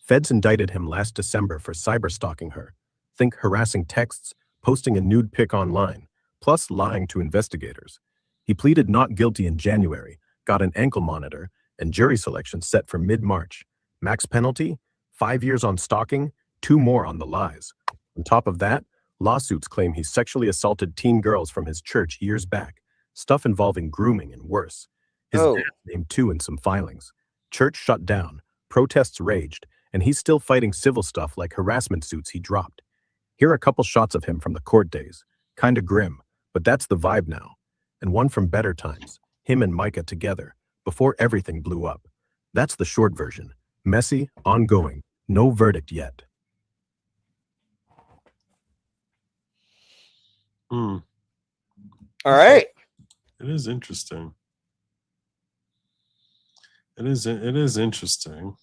Feds indicted him last December for cyber-stalking her. Think harassing texts, posting a nude pic online, plus lying to investigators. He pleaded not guilty in January, got an ankle monitor, and jury selection set for mid-March. Max penalty? 5 years on stalking, 2 more on the lies. On top of that, lawsuits claim he sexually assaulted teen girls from his church years back, stuff involving grooming and worse. His dad named too in some filings. Church shut down, protests raged, and he's still fighting civil stuff like harassment suits he dropped. Here are a couple shots of him from the court days. Kinda grim, but that's the vibe now. And one from better times, him and Micah together, before everything blew up. That's the short version. Messy, ongoing, no verdict yet. All right. It is interesting. It is interesting.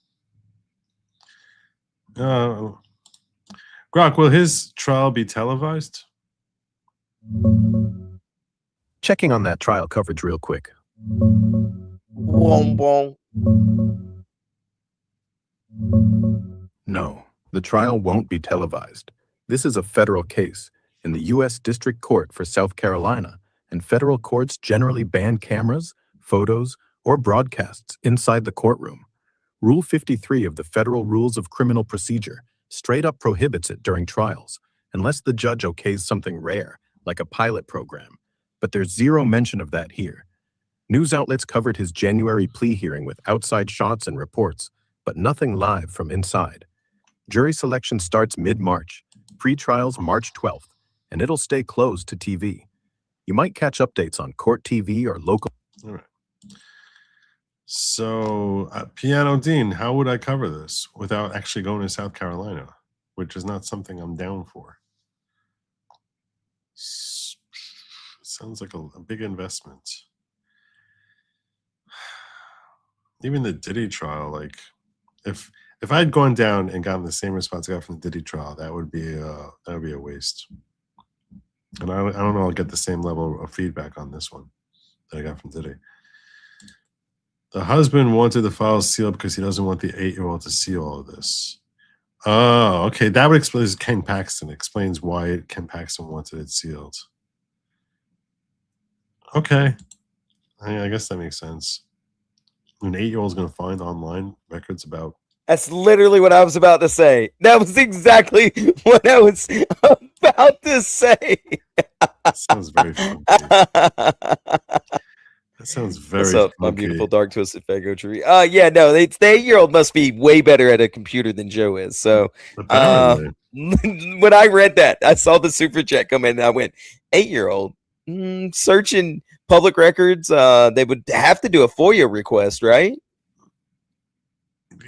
Grok, will his trial be televised? Checking on that trial coverage real quick. No, the trial won't be televised. This is a federal case in the U.S. District Court for South Carolina, and federal courts generally ban cameras, photos, or broadcasts inside the courtroom. Rule 53 of the Federal Rules of Criminal Procedure straight up prohibits it during trials, unless the judge okays something rare, like a pilot program. But there's zero mention of that here. News outlets covered his January plea hearing with outside shots and reports, but nothing live from inside. Jury selection starts mid-March, pre-trials March 12th, and it'll stay closed to TV. You might catch updates on court TV or local. All right. So, Piano Dean, how would I cover this without actually going to South Carolina, which is not something I'm down for? Sounds like a big investment. Even the Diddy trial, like if I had gone down and gotten the same response I got from the Diddy trial, that would be a waste. And I don't know I'll get the same level of feedback on this one that I got from Diddy. The husband wanted the files sealed because he doesn't want the 8-year-old to see all of this. Oh, okay. That would explain. Ken Paxton explains why Ken Paxton wanted it sealed. Okay. I guess that makes sense. An 8-year-old is going to find online records about. That's literally what I was about to say. That was exactly what I was about to say. That sounds very funky. That sounds very What's up, my funky. beautiful dark twisted Fago tree? Yeah, no, the 8-year-old must be way better at a computer than Joe is. So when I read that, I saw the super chat come in and I went, 8-year-old? Searching public records, they would have to do a FOIA request, right?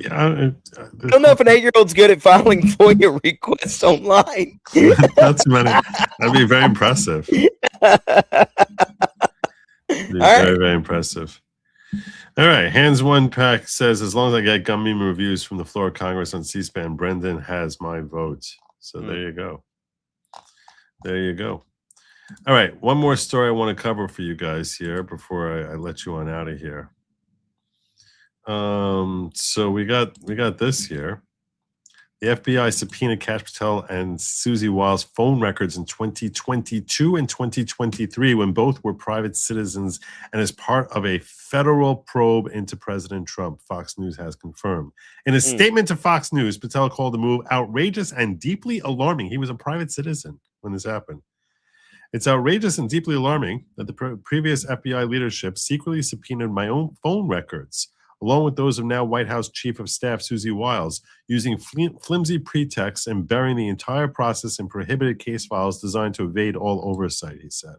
Yeah, I don't know if an 8-year-old's good at filing FOIA requests online. That's that'd be very impressive. Very, very impressive. All right. Hands One Pack says, as long as I get gun meme reviews from the floor of Congress on C-SPAN, Brendan has my vote. So there you go. There you go. All right. One more story I want to cover for you guys here before I let you on out of here. So we got this here. The FBI subpoenaed Kash Patel and Susie Wiles' phone records in 2022 and 2023 when both were private citizens and as part of a federal probe into President Trump, Fox News has confirmed. In a statement to Fox News, Patel called the move outrageous and deeply alarming. He was a private citizen when this happened. It's outrageous and deeply alarming that the previous FBI leadership secretly subpoenaed my own phone records, along with those of now White House Chief of Staff Susie Wiles, using flimsy pretexts and burying the entire process in prohibited case files designed to evade all oversight, he said.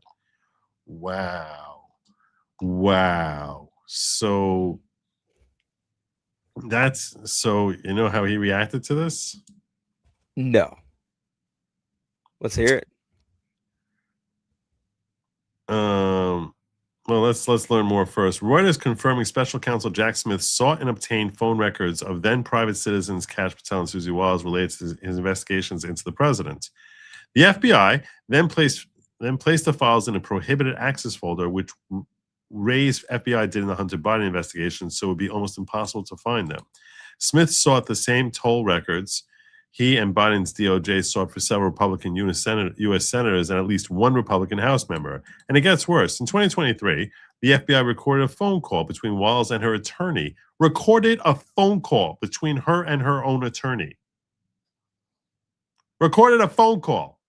Wow. Wow. So you know how he reacted to this? No. Let's hear it. Well, let's learn more first. Reuters confirming Special Counsel Jack Smith sought and obtained phone records of then private citizens Kash Patel and Susie Wiles related to his investigations into the president. The FBI then placed the files in a prohibited access folder, which Ray's FBI did in the Hunter Biden investigation, so it would be almost impossible to find them. Smith sought the same toll records he and Biden's DOJ sought for several Republican U.S. senators and at least one Republican House member. And it gets worse. In 2023, the FBI recorded a phone call between Wiles and her attorney. Recorded a phone call between her and her own attorney. Recorded a phone call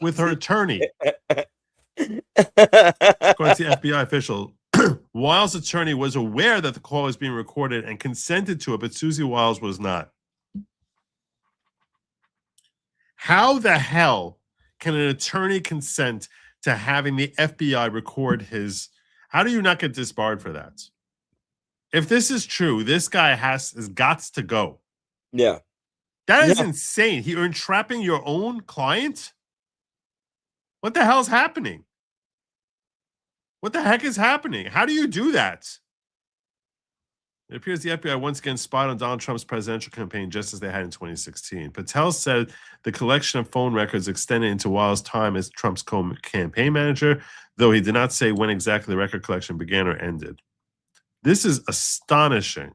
with her attorney. According to the FBI official, Wiles' attorney was aware that the call was being recorded and consented to it, but Susie Wiles was not. How the hell can an attorney consent to having the FBI record his? How do you not get disbarred for that? If this is true, this guy has got to go. Yeah. That is insane. You're entrapping your own client? What the hell's happening? What the heck is happening? How do you do that? It appears the FBI once again spied on Donald Trump's presidential campaign just as they had in 2016. Patel said the collection of phone records extended into Wiles' time as Trump's campaign manager, though he did not say when exactly the record collection began or ended. This is astonishing.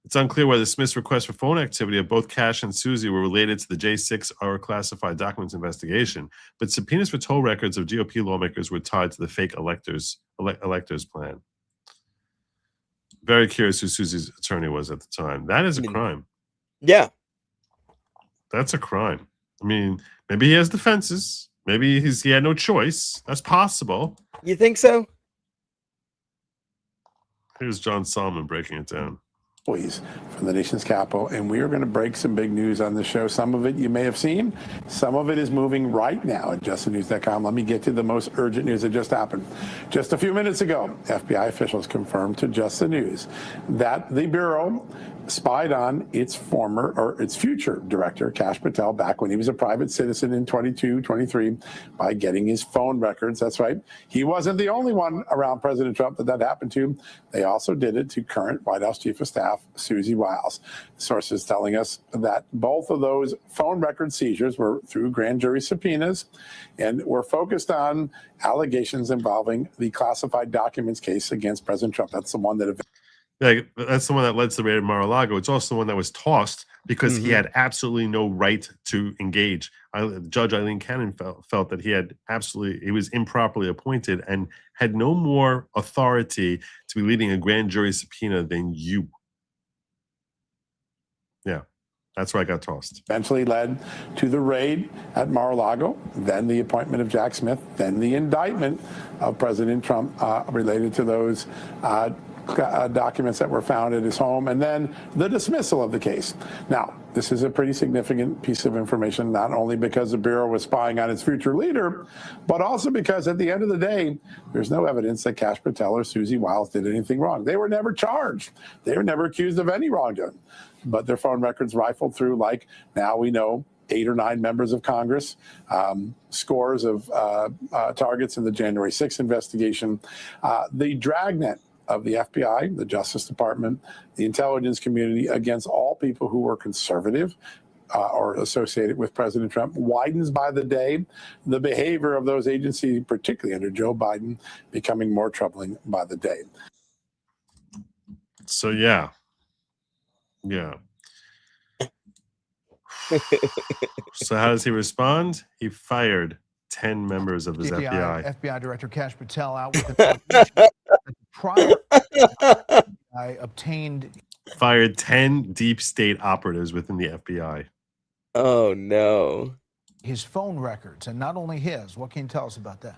It's unclear whether Smith's requests for phone activity of both Kash and Susie were related to the J6 or classified documents investigation, but subpoenas for toll records of GOP lawmakers were tied to the fake electors plan. Very curious who Susie's attorney was at the time. That is a crime. Yeah. That's a crime. I mean, maybe he has defenses. Maybe he had no choice. That's possible. You think so? Here's John Solomon breaking it down. From the nation's capital, and we are going to break some big news on the show. Some of it you may have seen. Some of it is moving right now at justthenews.com. Let me get to the most urgent news that just happened. Just a few minutes ago, FBI officials confirmed to Just the News that the Bureau spied on its future director, Kash Patel, back when he was a private citizen in 23, by getting his phone records. That's right. He wasn't the only one around President Trump that happened to. They also did it to current White House Chief of Staff Susie Wiles. Sources telling us that both of those phone record seizures were through grand jury subpoenas and were focused on allegations involving the classified documents case against President Trump. That's the one that that's the one that led to the raid at Mar-a-Lago. It's also the one that was tossed because he had absolutely no right to engage. Judge Eileen Cannon felt that he was improperly appointed and had no more authority to be leading a grand jury subpoena than you. Yeah, that's why I got tossed. Eventually led to the raid at Mar-a-Lago, then the appointment of Jack Smith, then the indictment of President Trump related to those documents that were found at his home, and then the dismissal of the case. Now, this is a pretty significant piece of information, not only because the Bureau was spying on its future leader, but also because at the end of the day, there's no evidence that Kash Patel or Susie Wiles did anything wrong. They were never charged. They were never accused of any wrongdoing. But their phone records rifled through, like now we know, 8 or 9 members of Congress, scores of targets in the January 6th investigation. The dragnet of the FBI, the Justice Department, the intelligence community against all people who were conservative or associated with President Trump widens by the day. The behavior of those agencies, particularly under Joe Biden, becoming more troubling by the day. So, yeah. So how does he respond? He fired 10 members of his FBI. FBI Director Kash Patel out with an allegation that prior FBI obtained. Fired 10 deep state operatives within the FBI. Oh, no. His phone records, and not only his. What can you tell us about that?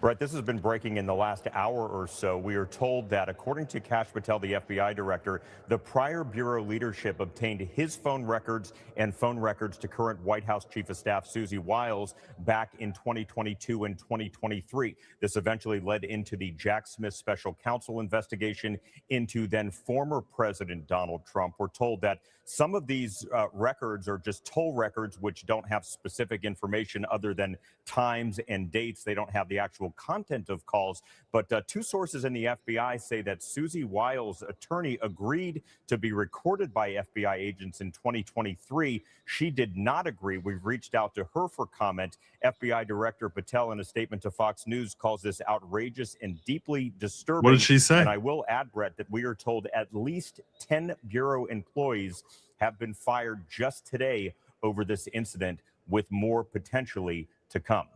Right, this has been breaking in the last hour or so. We are told that, according to Kash Patel, the FBI director, the prior bureau leadership obtained his phone records and phone records to current White House Chief of Staff Susie Wiles back in 2022 and 2023. This eventually led into the Jack Smith special counsel investigation into then former President Donald Trump. We're told that some of these records are just toll records, which don't have specific information other than times and dates. They don't have the actual content of calls. But two sources in the FBI say that Susie Wiles' attorney agreed to be recorded by FBI agents in 2023. She did not agree. We've reached out to her for comment. FBI Director Patel, in a statement to Fox News, calls this outrageous and deeply disturbing. What did she say? And I will add, Brett, that we are told at least 10 Bureau employees have been fired just today over this incident, with more potentially to come.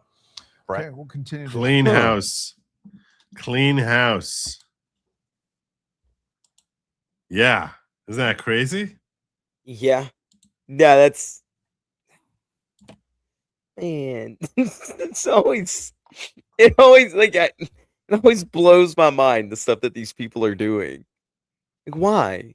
Brett? Okay, we'll continue. Clean house. Clean house. Yeah. Isn't that crazy? Yeah. Yeah, that's man. It's always it always blows my mind, the stuff that these people are doing. Like, why?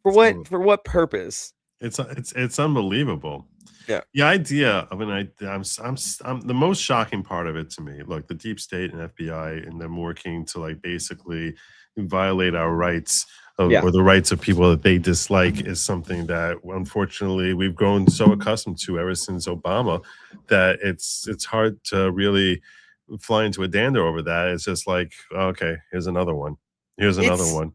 For what? For what purpose? It's unbelievable. Yeah. The idea of I'm the most shocking part of it to me. Look, the deep state and FBI and them working to like basically violate our rights or the rights of people that they dislike is something that unfortunately we've grown so accustomed to ever since Obama that it's hard to really fly into a dander over that. It's just like, okay, here's another one. Here's another one.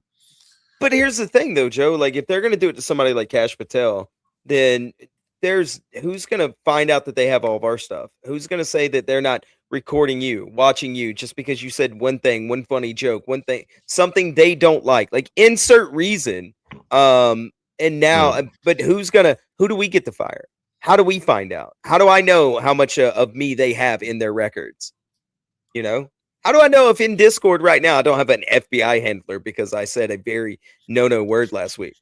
But here's the thing, though, Joe. Like, if they're going to do it to somebody like Kash Patel, then who's going to find out that they have all of our stuff? Who's going to say that they're not recording you, watching you, just because you said one thing, one funny joke, one thing, something they don't like? Like, insert reason. And now, but who do we get to fire? How do we find out? How do I know how much of me they have in their records? You know? How do I know if in Discord right now I don't have an FBI handler because I said a very no-no word last week?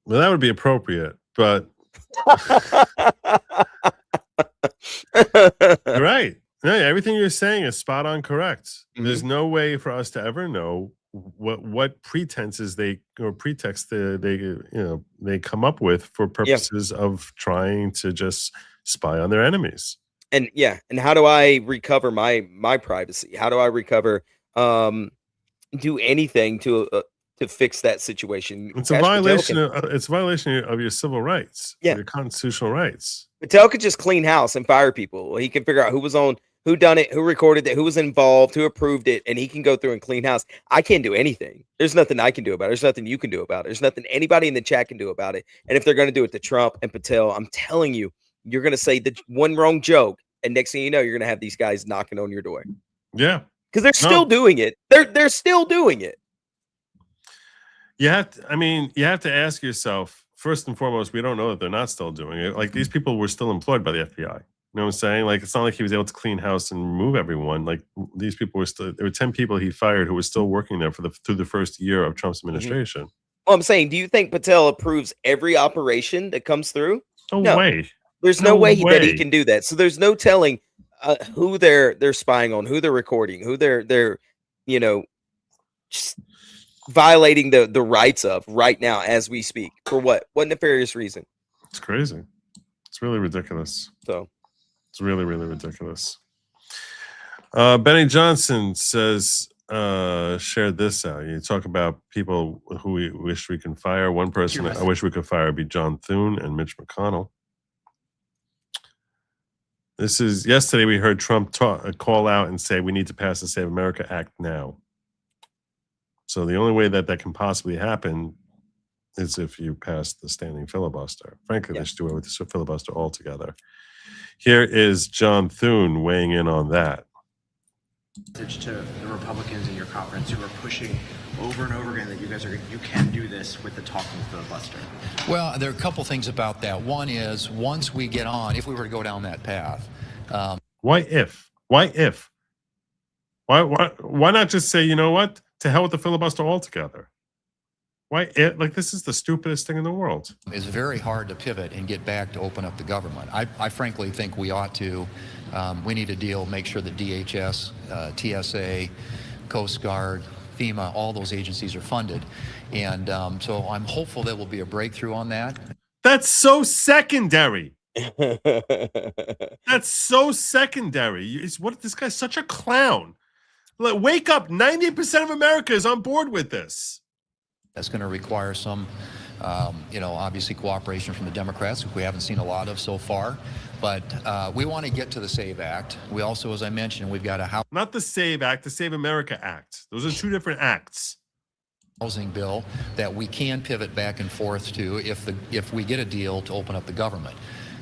Well, that would be appropriate, but you're right. No, everything you're saying is spot on correct. There's no way for us to ever know what pretenses they come up with for purposes of trying to just spy on their enemies. And and how do I recover my privacy? How do I recover do anything to fix that situation? It's a violation of your civil rights, your constitutional rights. Patel could just clean house and fire people. He can figure out who was on, who done it, who recorded it, who was involved, who approved it, and he can go through and clean house. I can't do anything. There's nothing I can do about it. There's nothing you can do about it. There's nothing anybody in the chat can do about it. And if they're going to do it to Trump and Patel, I'm telling you, you're going to say the one wrong joke, and next thing you know, you're going to have these guys knocking on your door. Yeah. Because they're still doing it. They're still doing it. You have to ask yourself, first and foremost, we don't know that they're not still doing it. Like, these people were still employed by the FBI. You know what I'm saying? Like, it's not like he was able to clean house and remove everyone. Like, these people were still, there were 10 people he fired who were still working there through the first year of Trump's administration. Well, I'm saying, do you think Patel approves every operation that comes through? No way. There's no way that he can do that. So there's no telling who they're spying on, who they're recording, who they're just violating the rights of right now as we speak. For what nefarious reason? It's crazy. It's really ridiculous. So it's really, really ridiculous. Benny Johnson says, shared this out. You talk about people who we wish we can fire. One person I wish we could fire would be John Thune and Mitch McConnell. This is yesterday. We heard Trump call out and say we need to pass the Save America Act now. So the only way that can possibly happen is if you pass the standing filibuster. Frankly, they should do it with the filibuster altogether. Here is John Thune weighing in on that. Message to the Republicans in your conference who are pushing over and over again that you can do this with the talking filibuster. Well, there are a couple things about that. One is, once we get on, if we were to go down that path. Why not just say, you know what? To hell with the filibuster altogether. Why? Like, this is the stupidest thing in the world. It's very hard to pivot and get back to open up the government. I frankly think we ought to. We need a deal, make sure that DHS, TSA, Coast Guard, FEMA, all those agencies are funded. And so I'm hopeful there will be a breakthrough on that. That's so secondary. That's so secondary. This guy's such a clown. Like, wake up. 90% of America is on board with this. That's going to require some, obviously cooperation from the Democrats, which we haven't seen a lot of so far. But we want to get to the SAVE Act. We also, as I mentioned, we've got a house. Not the SAVE Act, the Save America Act. Those are two different acts. Housing bill that we can pivot back and forth to if we get a deal to open up the government.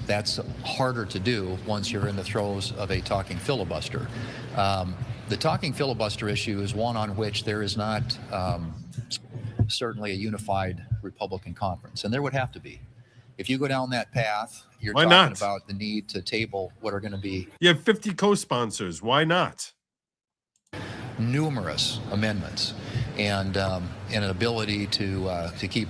That's harder to do once you're in the throes of a talking filibuster. The talking filibuster issue is one on which there is not certainly a unified Republican conference, and there would have to be. If you go down that path, you're talking about the need to table what are going to be. You have 50 co-sponsors. Why not? Numerous amendments and an ability to keep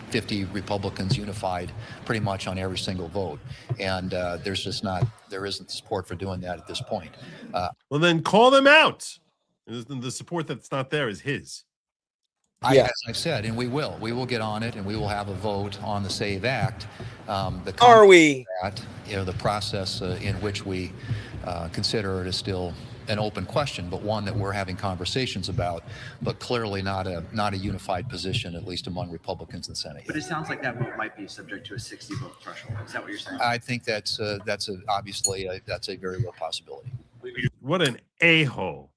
50 Republicans unified pretty much on every single vote. And there isn't support for doing that at this point. Well, then call them out. The support that's not there is his. As I've said, and we will get on it, and we will have a vote on the SAVE Act. The process in which we consider it is still an open question, but one that we're having conversations about, but clearly not a unified position, at least among Republicans in the Senate. But it sounds like that vote might be subject to a 60 vote threshold. Is that what you're saying? I think that's obviously a very real possibility. What an a-hole.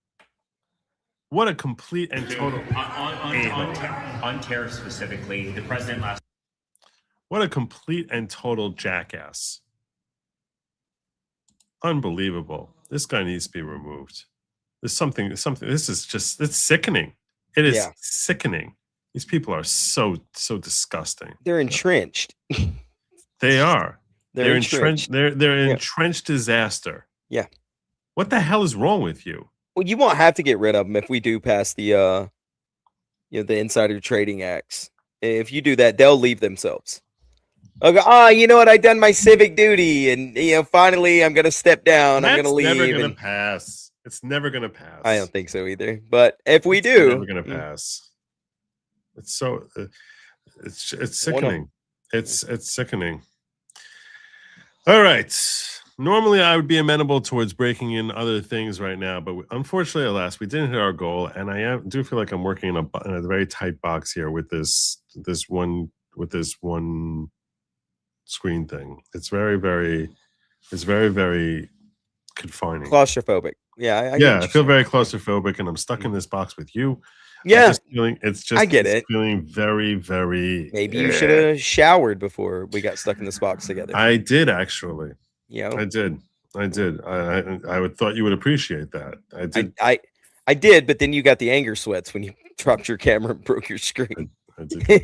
What a complete and total on tariffs specifically, the president last. What a complete and total jackass. Unbelievable. This guy needs to be removed. There's something. This is just, it's sickening. It is sickening. These people are so disgusting. They're entrenched. They are. They're entrenched. They're entrenched disaster. Yeah. What the hell is wrong with you? Well, you won't have to get rid of them if we do pass the the insider trading acts. If you do that, they'll leave themselves. Okay, you know what? I done my civic duty, and finally, I'm gonna step down. I'm gonna leave. It's never gonna pass. It's never gonna pass. I don't think so either. But if we do, it's never gonna pass. It's so. It's sickening. It's sickening. All right. Normally, I would be amenable towards breaking in other things right now, but unfortunately, alas, we didn't hit our goal, and I do feel like I'm working in a very tight box here with this one screen thing. It's very, very confining. Claustrophobic. Yeah, I feel very claustrophobic, and I'm stuck in this box with you. Yeah, I get it. Feeling very, very. Maybe you should have showered before we got stuck in this box together. I did actually. Yeah, I did. I would thought you would appreciate that. I did. I did, but then you got the anger sweats when you dropped your camera and broke your screen. I did get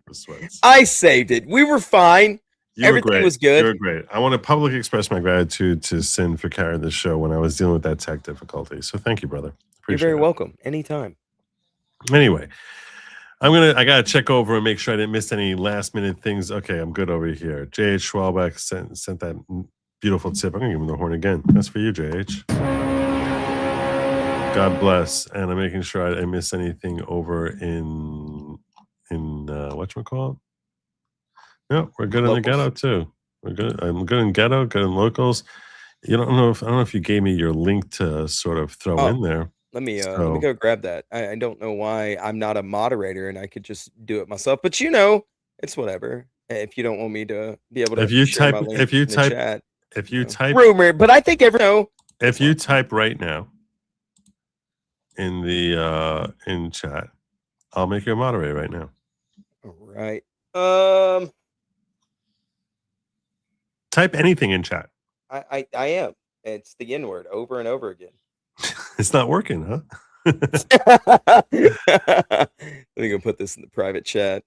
the sweats. I saved it. We were fine. Everything was good. You were great. I want to publicly express my gratitude to Sin for carrying the show when I was dealing with that tech difficulty. So thank you, brother. Appreciate You're very welcome. Anytime. Anyway, I gotta check over and make sure I didn't miss any last minute things. Okay, I'm good over here. JH Schwalbeck sent that beautiful tip. I'm gonna give him the horn again. That's for you, JH. God bless. And I'm making sure I didn't miss anything over in whatchamacallit? No, we're good locals. In the ghetto too. We're good. I'm good in ghetto, good in locals. I don't know if you gave me your link to sort of throw in there. Let me go grab that. I don't know why I'm not a moderator and I could just do it myself. But it's whatever. If you don't want me to be able to if you type rumor, but I think if you type right now in the in chat, I'll make you a moderator right now. All right. Type anything in chat. I am. It's the N word over and over again. It's not working, huh? Let me go put this in the private chat.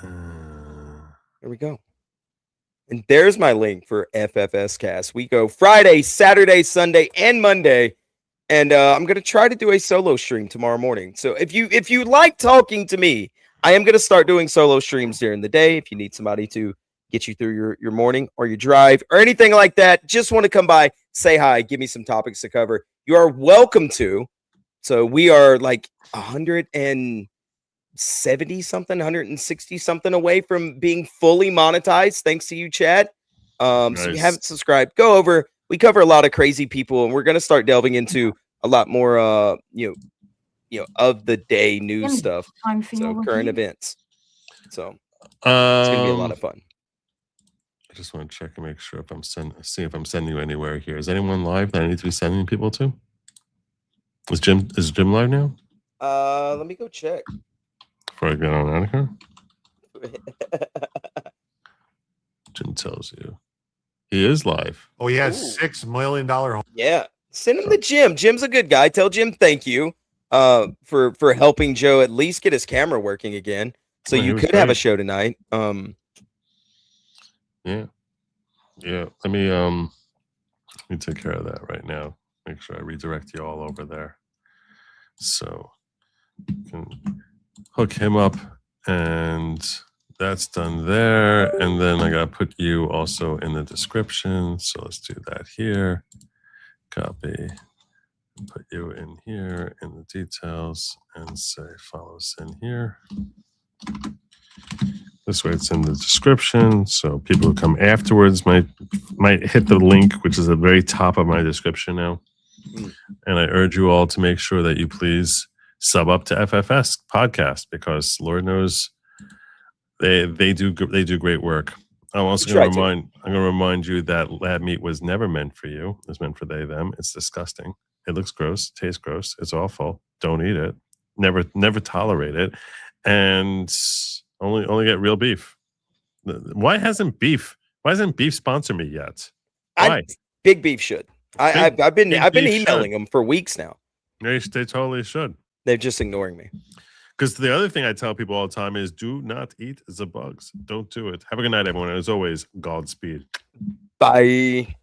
There we go. And there's my link for FFS Cast. We go Friday, Saturday, Sunday, and Monday And I'm gonna try to do a solo stream tomorrow morning. So if you like talking to me, I am gonna start doing solo streams during the day. If you need somebody to get you through your morning or your drive or anything like that, just want to come by, say hi, give me some topics to cover. You are welcome to. So we are like 170 something, 160 something away from being fully monetized. Thanks to you, Chad. So if you haven't subscribed, go over. We cover a lot of crazy people, and we're gonna start delving into a lot more of the day news stuff. So current events. So it's gonna be a lot of fun. I just want to check and make sure if I'm see if I'm sending you anywhere here. Is anyone live that I need to be sending people to? Is Jim live now? Let me go check. Before I get on out of here. Jim tells you. He is live. Oh, he has $6 million. Yeah. Send him to Jim. Jim's a good guy. Tell Jim thank you for helping Joe at least get his camera working again. So you could have a show tonight. Yeah. Let me take care of that right now. Make sure I redirect you all over there. So you can hook him up, and that's done there. And then I gotta put you also in the description. So let's do that here. Copy. Put you in here in the details and say follow us in here. This way it's in the description, so people who come afterwards might hit the link, which is at the very top of my description now. And I urge you all to make sure that you please sub up to FFS podcast, because Lord knows they do great work. I'm also going to remind you that lab meat was never meant for you. It was meant for they, them. It's disgusting. It looks gross, tastes gross. It's awful. Don't eat it. Never tolerate it. And only get real beef. Why hasn't beef sponsored me yet? Why? Big Beef should. I've been emailing them for weeks now. They totally should. They're just ignoring me. Because the other thing I tell people all the time is do not eat the bugs. Don't do it. Have a good night, everyone. And as always, Godspeed. Bye.